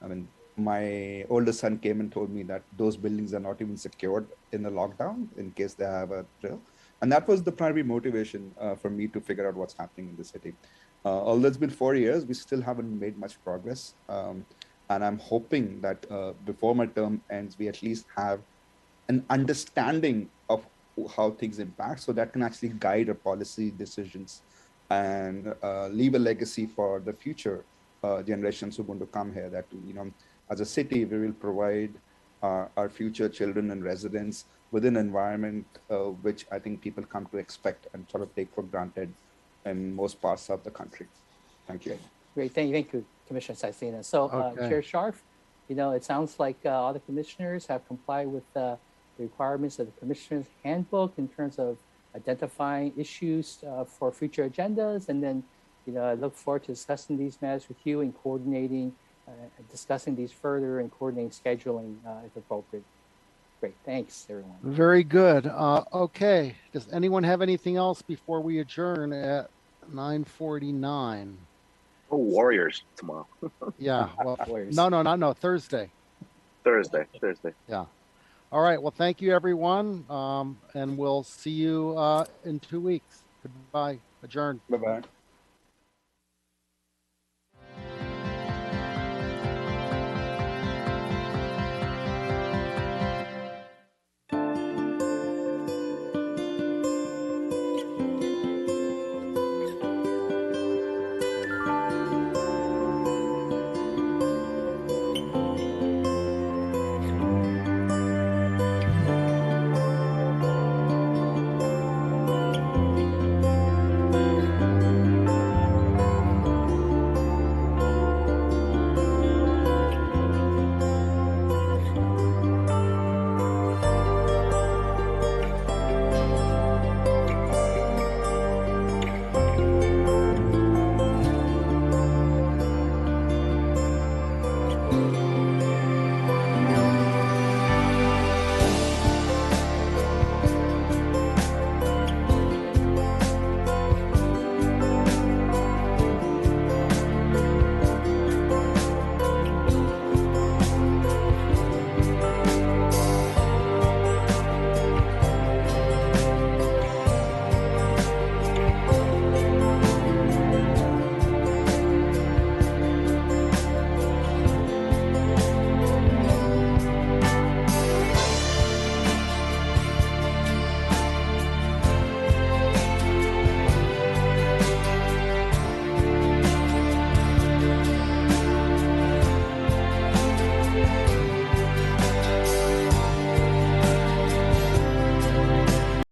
I mean, my oldest son came and told me that those buildings are not even secured in the lockdown in case they have a drill. And that was the primary motivation for me to figure out what's happening in the city. Although it's been 4 years, we still haven't made much progress. And I'm hoping that before my term ends, we at least have an understanding of how things impact, so that can actually guide our policy decisions and leave a legacy for the future generations who are going to come here, that as a city we will provide our future children and residents with an environment which I think people come to expect and sort of take for granted in most parts of the country. Thank you. Great, thank you, Commissioner Saxena. So Chair Scharf, it sounds like all the commissioners have complied with the requirements of the Commissioner's Handbook in terms of identifying issues for future agendas. And then, I look forward to discussing these matters with you and coordinating, discussing these further and coordinating scheduling if appropriate. Great, thanks everyone. Very good. Okay, does anyone have anything else before we adjourn at 9:49? Oh, Warriors tomorrow. Yeah, well, Warriors. no, Thursday. Thursday. Yeah. All right. Well, thank you, everyone. And we'll see you in 2 weeks. Goodbye. Adjourned. Bye-bye.